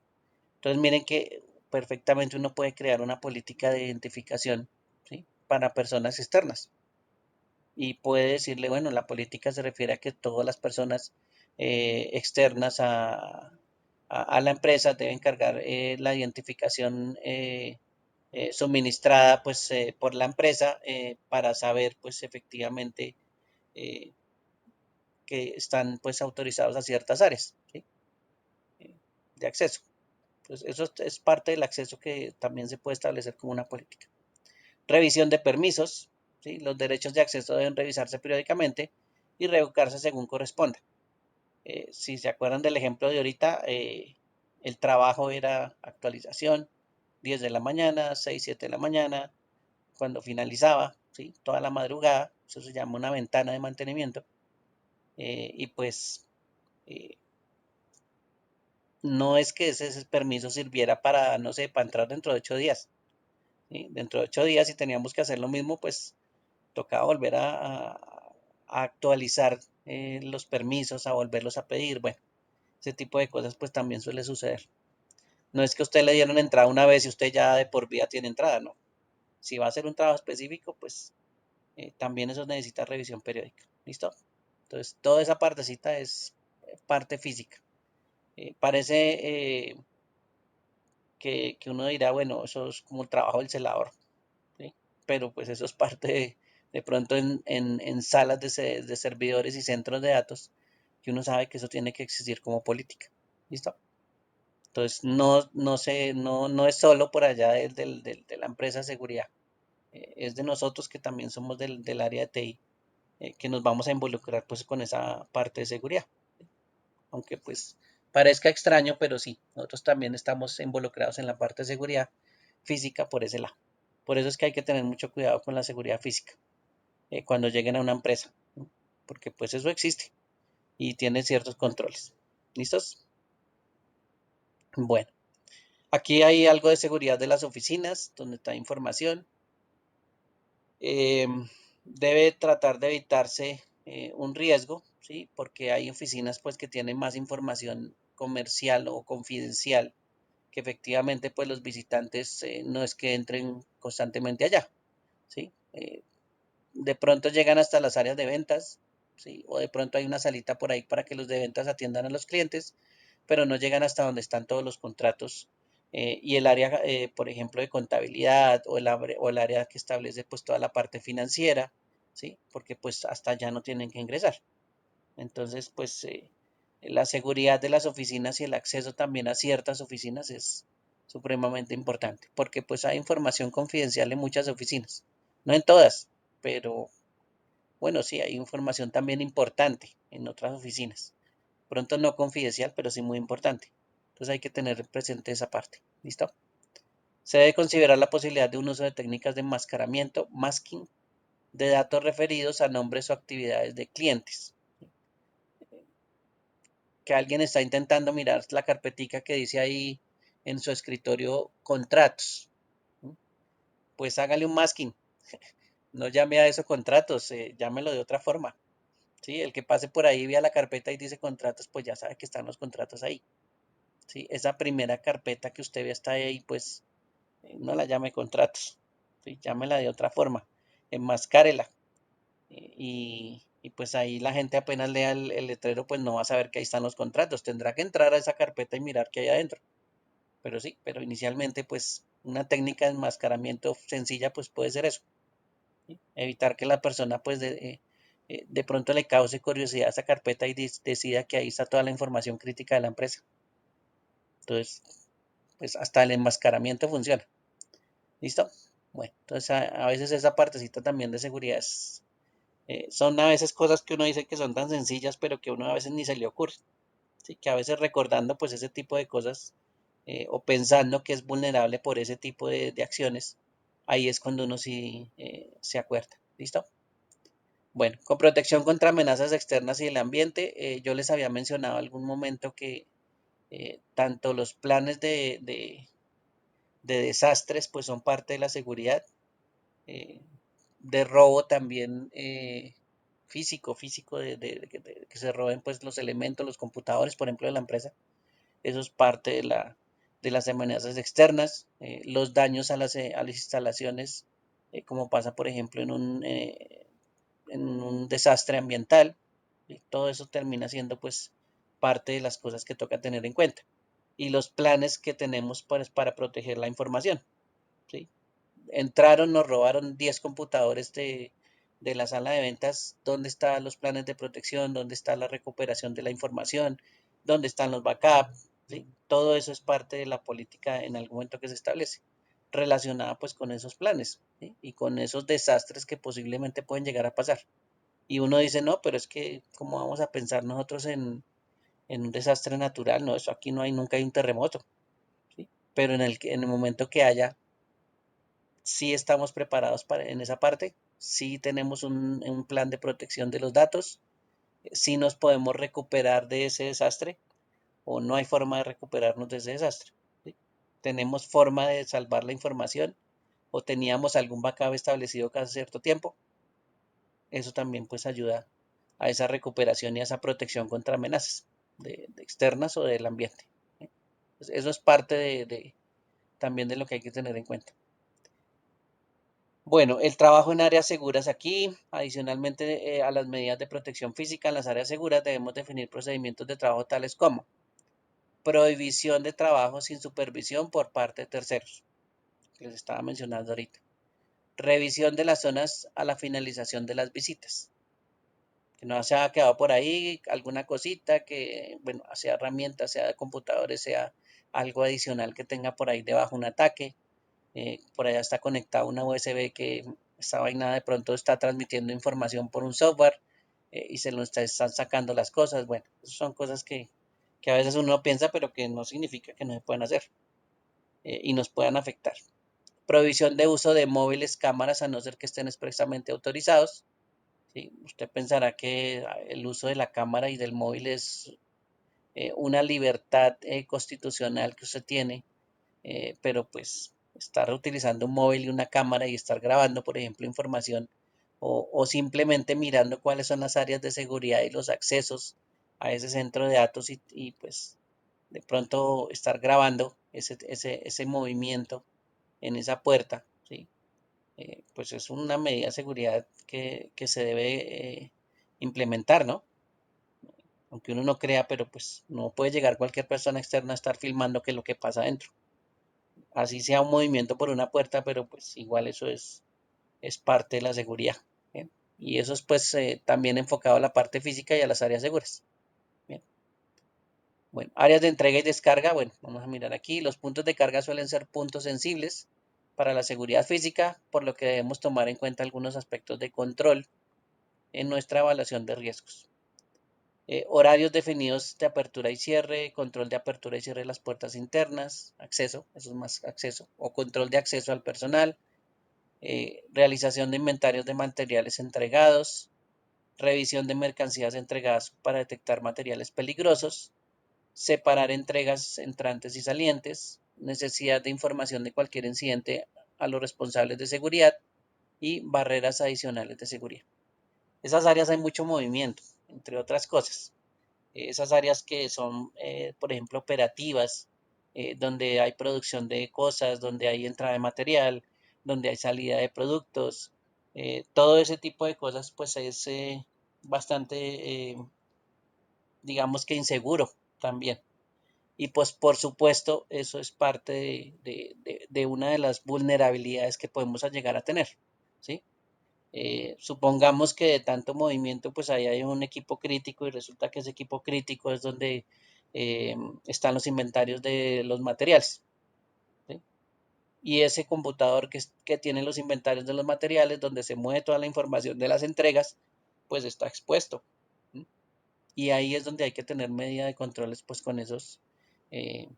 Entonces miren que perfectamente uno puede crear una política de identificación, ¿sí? Para personas externas y puede decirle, bueno, la política se refiere a que todas las personas externas a la empresa deben cargar la identificación suministrada pues por la empresa para saber pues efectivamente eh, que están pues autorizados a ciertas áreas, ¿sí? De acceso. Entonces eso es parte del acceso que también se puede establecer como una política. Revisión de permisos, ¿sí? Los derechos de acceso deben revisarse periódicamente y revocarse según corresponda. Si se acuerdan del ejemplo de ahorita, el trabajo era actualización, 10 de la mañana, 6, 7 de la mañana, cuando finalizaba, ¿sí? Toda la madrugada, eso se llama una ventana de mantenimiento, y pues eh, no es que ese permiso sirviera para, no sé, para entrar dentro de 8 días, ¿sí? Dentro de 8 días, si teníamos que hacer lo mismo, pues tocaba volver a actualizar los permisos, a volverlos a pedir, bueno, ese tipo de cosas pues también suele suceder. No es que a usted le dieron entrada una vez y usted ya de por vida tiene entrada, no. Si va a hacer un trabajo específico, pues también eso necesita revisión periódica. ¿Listo? Entonces, toda esa partecita es parte física. Parece que uno dirá, bueno, eso es como el trabajo del celador, ¿sí? Pero pues eso es parte de pronto en salas de servidores y centros de datos, que uno sabe que eso tiene que existir como política. ¿Listo? Entonces, no es solo por allá de la empresa de seguridad, es de nosotros que también somos del área de TI, que nos vamos a involucrar pues con esa parte de seguridad. Aunque pues parezca extraño, pero sí, nosotros también estamos involucrados en la parte de seguridad física por ese lado. Por eso es que hay que tener mucho cuidado con la seguridad física cuando lleguen a una empresa, ¿no? Porque pues eso existe y tiene ciertos controles. ¿Listos? Bueno, aquí hay algo de seguridad de las oficinas, donde está información. Eh, Debe tratar de evitarse un riesgo, ¿sí? Porque hay oficinas pues que tienen más información comercial o confidencial que efectivamente pues los visitantes no es que entren constantemente allá, ¿sí? De pronto llegan hasta las áreas de ventas, ¿sí? O de pronto hay una salita por ahí para que los de ventas atiendan a los clientes, pero no llegan hasta donde están todos los contratos y el área, por ejemplo, de contabilidad o el área que establece pues toda la parte financiera, ¿sí? Porque pues hasta allá no tienen que ingresar. Entonces, pues la seguridad de las oficinas y el acceso también a ciertas oficinas es supremamente importante, porque pues hay información confidencial en muchas oficinas, no en todas, pero bueno, sí, hay información también importante en otras oficinas. Pronto no confidencial, pero sí muy importante. Entonces hay que tener presente esa parte. ¿Listo? Se debe considerar la posibilidad de un uso de técnicas de enmascaramiento, masking, de datos referidos a nombres o actividades de clientes. Que alguien está intentando mirar la carpetica que dice ahí en su escritorio contratos, pues hágale un masking. No llame a eso contratos, llámelo de otra forma. ¿Sí? El que pase por ahí, vea la carpeta y dice contratos, pues ya sabe que están los contratos ahí. ¿Sí? Esa primera carpeta que usted ve está ahí, pues no la llame contratos. ¿Sí? Llámela de otra forma. Enmascárela. Y pues ahí la gente apenas lea el letrero, pues no va a saber que ahí están los contratos. Tendrá que entrar a esa carpeta y mirar qué hay adentro. Pero sí, pero inicialmente pues una técnica de enmascaramiento sencilla pues puede ser eso. ¿Sí? Evitar que la persona pues de pronto le cause curiosidad a esa carpeta y decida que ahí está toda la información crítica de la empresa. Entonces, pues hasta el enmascaramiento funciona. ¿Listo? Bueno, entonces a veces esa partecita también de seguridad son a veces cosas que uno dice que son tan sencillas, pero que uno a veces ni se le ocurre. ¿Sí? Que a veces recordando pues ese tipo de cosas o pensando que es vulnerable por ese tipo de acciones, ahí es cuando uno sí se acuerda. ¿Listo? Bueno, con protección contra amenazas externas y del ambiente, yo les había mencionado algún momento que tanto los planes de desastres pues son parte de la seguridad, eh, de robo también físico, de que se roben pues los elementos, los computadores, por ejemplo, de la empresa. Eso es parte de las amenazas externas, los daños a las instalaciones, como pasa por ejemplo en un desastre ambiental, y todo eso termina siendo pues parte de las cosas que toca tener en cuenta y los planes que tenemos para proteger la información. ¿Sí? Entraron, nos robaron 10 computadores de la sala de ventas, ¿dónde están los planes de protección? ¿Dónde está la recuperación de la información? ¿Dónde están los backups? ¿Sí? Todo eso es parte de la política en algún momento que se establece. relacionada pues con esos planes, ¿sí? Y con esos desastres que posiblemente pueden llegar a pasar. Y uno dice, no, pero es que, ¿cómo vamos a pensar nosotros en un desastre natural? No, eso aquí no hay, nunca hay un terremoto, ¿sí? Pero en el momento que haya, sí estamos preparados para, en esa parte, sí tenemos un plan de protección de los datos, sí nos podemos recuperar de ese desastre o no hay forma de recuperarnos de ese desastre, ¿sí? Tenemos forma de salvar la información o teníamos algún backup establecido cada cierto tiempo. Eso también pues ayuda a esa recuperación y a esa protección contra amenazas de externas o del ambiente, ¿sí? Pues eso es parte también de lo que hay que tener en cuenta. Bueno, el trabajo en áreas seguras aquí, adicionalmente a las medidas de protección física en las áreas seguras, debemos definir procedimientos de trabajo tales como prohibición de trabajo sin supervisión por parte de terceros, que les estaba mencionando ahorita. Revisión de las zonas a la finalización de las visitas. Que no se haya quedado por ahí alguna cosita que, bueno, sea herramientas, sea de computadores, sea algo adicional que tenga por ahí debajo un ataque. Por allá está conectada una USB que esta vaina de pronto está transmitiendo información por un software y se lo están sacando las cosas. Bueno, son cosas que a veces uno piensa, pero que no significa que no se puedan hacer y nos puedan afectar. Prohibición de uso de móviles, cámaras, a no ser que estén expresamente autorizados. ¿Sí? Usted pensará que el uso de la cámara y del móvil es una libertad constitucional que usted tiene, pero pues estar utilizando un móvil y una cámara y estar grabando, por ejemplo, información o simplemente mirando cuáles son las áreas de seguridad y los accesos a ese centro de datos y pues de pronto estar grabando ese movimiento en esa puerta, ¿sí? Pues es una medida de seguridad que se debe implementar, ¿no? Aunque uno no crea, pero pues no puede llegar cualquier persona externa a estar filmando qué es lo que pasa adentro. Así sea un movimiento por una puerta, pero pues igual eso es parte de la seguridad. ¿Bien? Y eso es pues también enfocado a la parte física y a las áreas seguras. Bien. Bueno, áreas de entrega y descarga. Bueno, vamos a mirar aquí. Los puntos de carga suelen ser puntos sensibles para la seguridad física, por lo que debemos tomar en cuenta algunos aspectos de control en nuestra evaluación de riesgos. Horarios definidos de apertura y cierre, control de apertura y cierre de las puertas internas, acceso, eso es más acceso, o control de acceso al personal, realización de inventarios de materiales entregados, revisión de mercancías entregadas para detectar materiales peligrosos, separar entregas entrantes y salientes, necesidad de información de cualquier incidente a los responsables de seguridad y barreras adicionales de seguridad. Esas áreas hay mucho movimiento, entre otras cosas. Esas áreas que son, por ejemplo, operativas, donde hay producción de cosas, donde hay entrada de material, donde hay salida de productos, todo ese tipo de cosas, pues es bastante, digamos que inseguro también. Y pues por supuesto, eso es parte de una de las vulnerabilidades que podemos llegar a tener, ¿sí? Supongamos que de tanto movimiento, pues ahí hay un equipo crítico y resulta que ese equipo crítico es donde eh, están los inventarios de los materiales, ¿sí? Y ese computador que tiene los inventarios de los materiales, donde se mueve toda la información de las entregas, pues está expuesto, ¿sí? Y ahí es donde hay que tener medida de controles, pues con esos eh,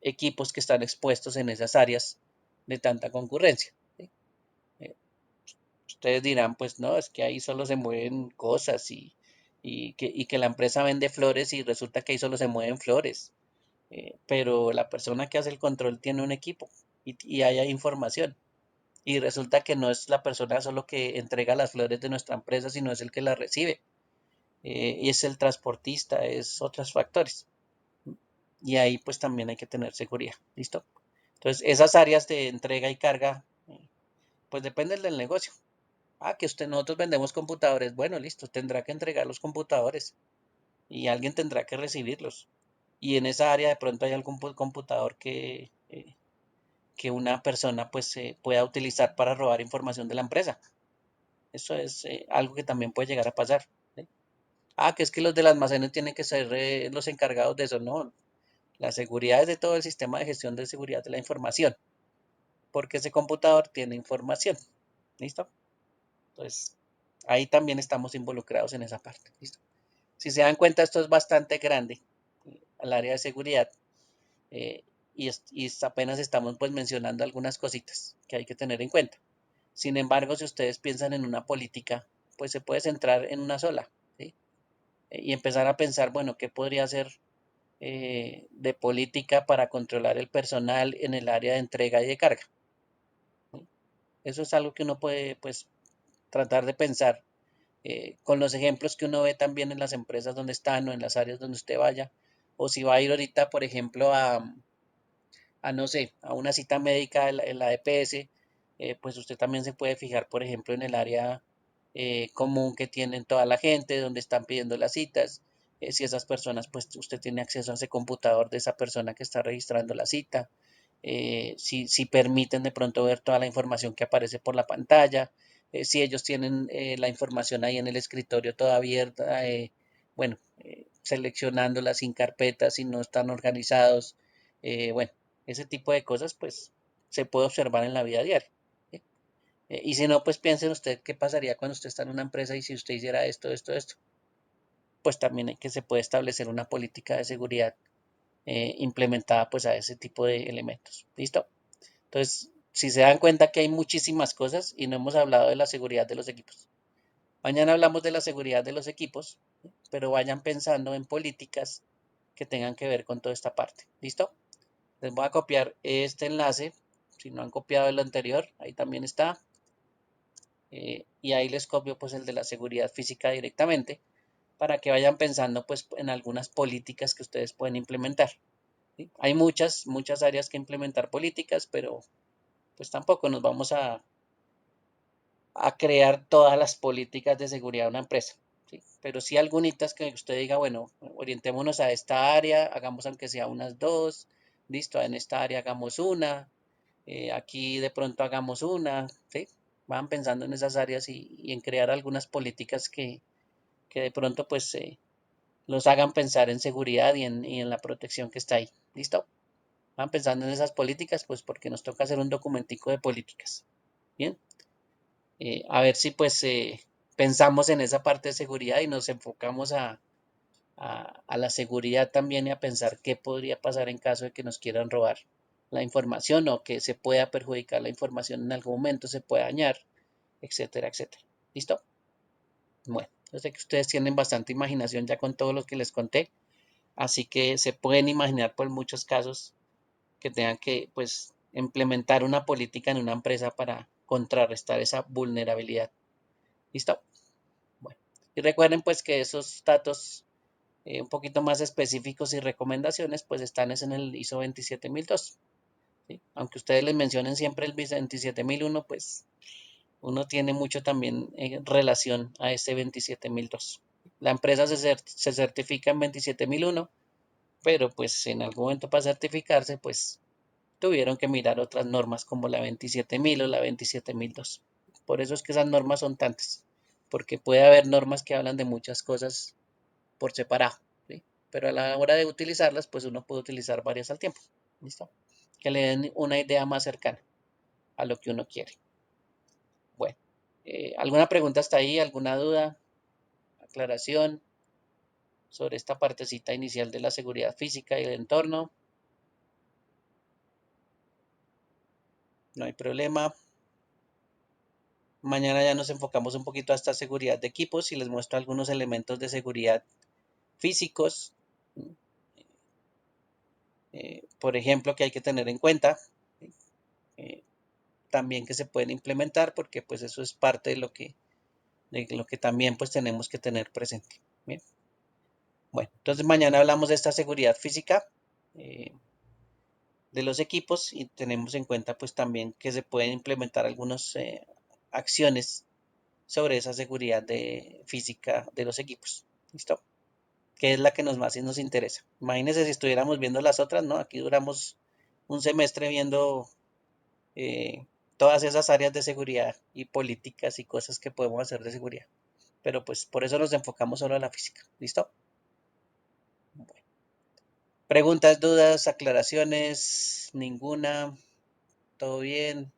equipos que están expuestos en esas áreas de tanta concurrencia, ¿sí? Eh, Ustedes dirán, pues no, es que ahí solo se mueven cosas y que la empresa vende flores y resulta que ahí solo se mueven flores. Pero la persona que hace el control tiene un equipo y hay información. Y resulta que no es la persona solo que entrega las flores de nuestra empresa, sino es el que las recibe. Y es el transportista, es otros factores. Y ahí pues también hay que tener seguridad. ¿Listo? Entonces, esas áreas de entrega y carga, pues dependen del negocio. Ah, que nosotros vendemos computadores. Bueno, listo, tendrá que entregar los computadores y alguien tendrá que recibirlos. Y en esa área de pronto hay algún computador que una persona pues pueda utilizar para robar información de la empresa. Eso es algo que también puede llegar a pasar, ¿sí? Ah, que es que los del almacén tienen que ser los encargados de eso. No, la seguridad es de todo el sistema de gestión de seguridad de la información. porque ese computador tiene información. ¿Listo? Entonces, ahí también estamos involucrados en esa parte. ¿Listo? Si se dan cuenta, esto es bastante grande, el área de seguridad, eh, y apenas estamos pues mencionando algunas cositas que hay que tener en cuenta. Sin embargo, si ustedes piensan en una política, pues se puede centrar en una sola, ¿sí? Y empezar a pensar, bueno, ¿qué podría ser de política para controlar el personal en el área de entrega y de carga? ¿Sí? Eso es algo que uno puede, pues, tratar de pensar con los ejemplos que uno ve también en las empresas donde están o en las áreas donde usted vaya, o si va a ir ahorita, por ejemplo, a no sé, a una cita médica en la EPS, pues usted también se puede fijar, por ejemplo, en el área común que tienen toda la gente, donde están pidiendo las citas, si esas personas, pues usted tiene acceso a ese computador de esa persona que está registrando la cita, si permiten de pronto ver toda la información que aparece por la pantalla, si ellos tienen la información ahí en el escritorio toda abierta, bueno, seleccionándola sin carpetas, si no están organizados, bueno, ese tipo de cosas pues se puede observar en la vida diaria. ¿Sí? Y si no, pues piensen usted qué pasaría cuando usted está en una empresa y si usted hiciera esto, esto, esto, pues también hay que se puede establecer una política de seguridad implementada pues a ese tipo de elementos. ¿Listo? Entonces, si se dan cuenta que hay muchísimas cosas y no hemos hablado de la seguridad de los equipos. Mañana hablamos de la seguridad de los equipos, ¿sí? Pero vayan pensando en políticas que tengan que ver con toda esta parte. ¿Listo? Les voy a copiar este enlace. Si no han copiado el anterior, ahí también está. Y ahí les copio pues el de la seguridad física directamente para que vayan pensando pues en algunas políticas que ustedes pueden implementar. ¿Sí? Hay muchas áreas que implementar políticas, pero pues tampoco nos vamos a crear todas las políticas de seguridad de una empresa. ¿Sí? Pero sí algunitas que usted diga, bueno, orientémonos a esta área, hagamos aunque sea unas dos, listo, en esta área hagamos una, aquí de pronto hagamos una, ¿sí? Van pensando en esas áreas y en crear algunas políticas que de pronto pues los hagan pensar en seguridad y en la protección que está ahí. ¿Listo? Van pensando en esas políticas pues porque nos toca hacer un documentico de políticas. Bien, a ver si pues pensamos en esa parte de seguridad y nos enfocamos a la seguridad también y a pensar qué podría pasar en caso de que nos quieran robar la información o que se pueda perjudicar la información en algún momento, se pueda dañar, etcétera, etcétera. ¿Listo? Bueno, yo sé que ustedes tienen bastante imaginación ya con todo lo que les conté, así que se pueden imaginar por muchos casos que tengan que pues implementar una política en una empresa para contrarrestar esa vulnerabilidad. ¿Listo? Bueno, y recuerden pues que esos datos un poquito más específicos y recomendaciones pues están en el ISO 27002. ¿Sí? Aunque ustedes les mencionen siempre el 27001, pues uno tiene mucho también en relación a ese 27002. La empresa se certifica en 27001, pero pues en algún momento para certificarse pues tuvieron que mirar otras normas como la 27000 o la 27002. Por eso es que esas normas son tantas, porque puede haber normas que hablan de muchas cosas por separado, ¿sí? Pero a la hora de utilizarlas, pues uno puede utilizar varias al tiempo. ¿Listo? Que le den una idea más cercana a lo que uno quiere. Bueno, ¿alguna pregunta hasta ahí? ¿Alguna duda? ¿Aclaración sobre esta partecita inicial de la seguridad física y el entorno? No hay problema. Mañana ya nos enfocamos un poquito a esta seguridad de equipos y les muestro algunos elementos de seguridad físicos, por ejemplo, que hay que tener en cuenta, eh, también que se pueden implementar, porque pues eso es parte de lo que también pues tenemos que tener presente. Bien. Bueno, entonces mañana hablamos de esta seguridad física eh, de los equipos y tenemos en cuenta pues también que se pueden implementar algunas acciones sobre esa seguridad física de los equipos. ¿Listo? Que es la que más nos interesa. Imagínense si estuviéramos viendo las otras, ¿no? Aquí duramos un semestre viendo eh, todas esas áreas de seguridad y políticas y cosas que podemos hacer de seguridad. Pero pues por eso nos enfocamos solo a la física. ¿Listo? Preguntas, dudas, aclaraciones, ninguna. todo bien.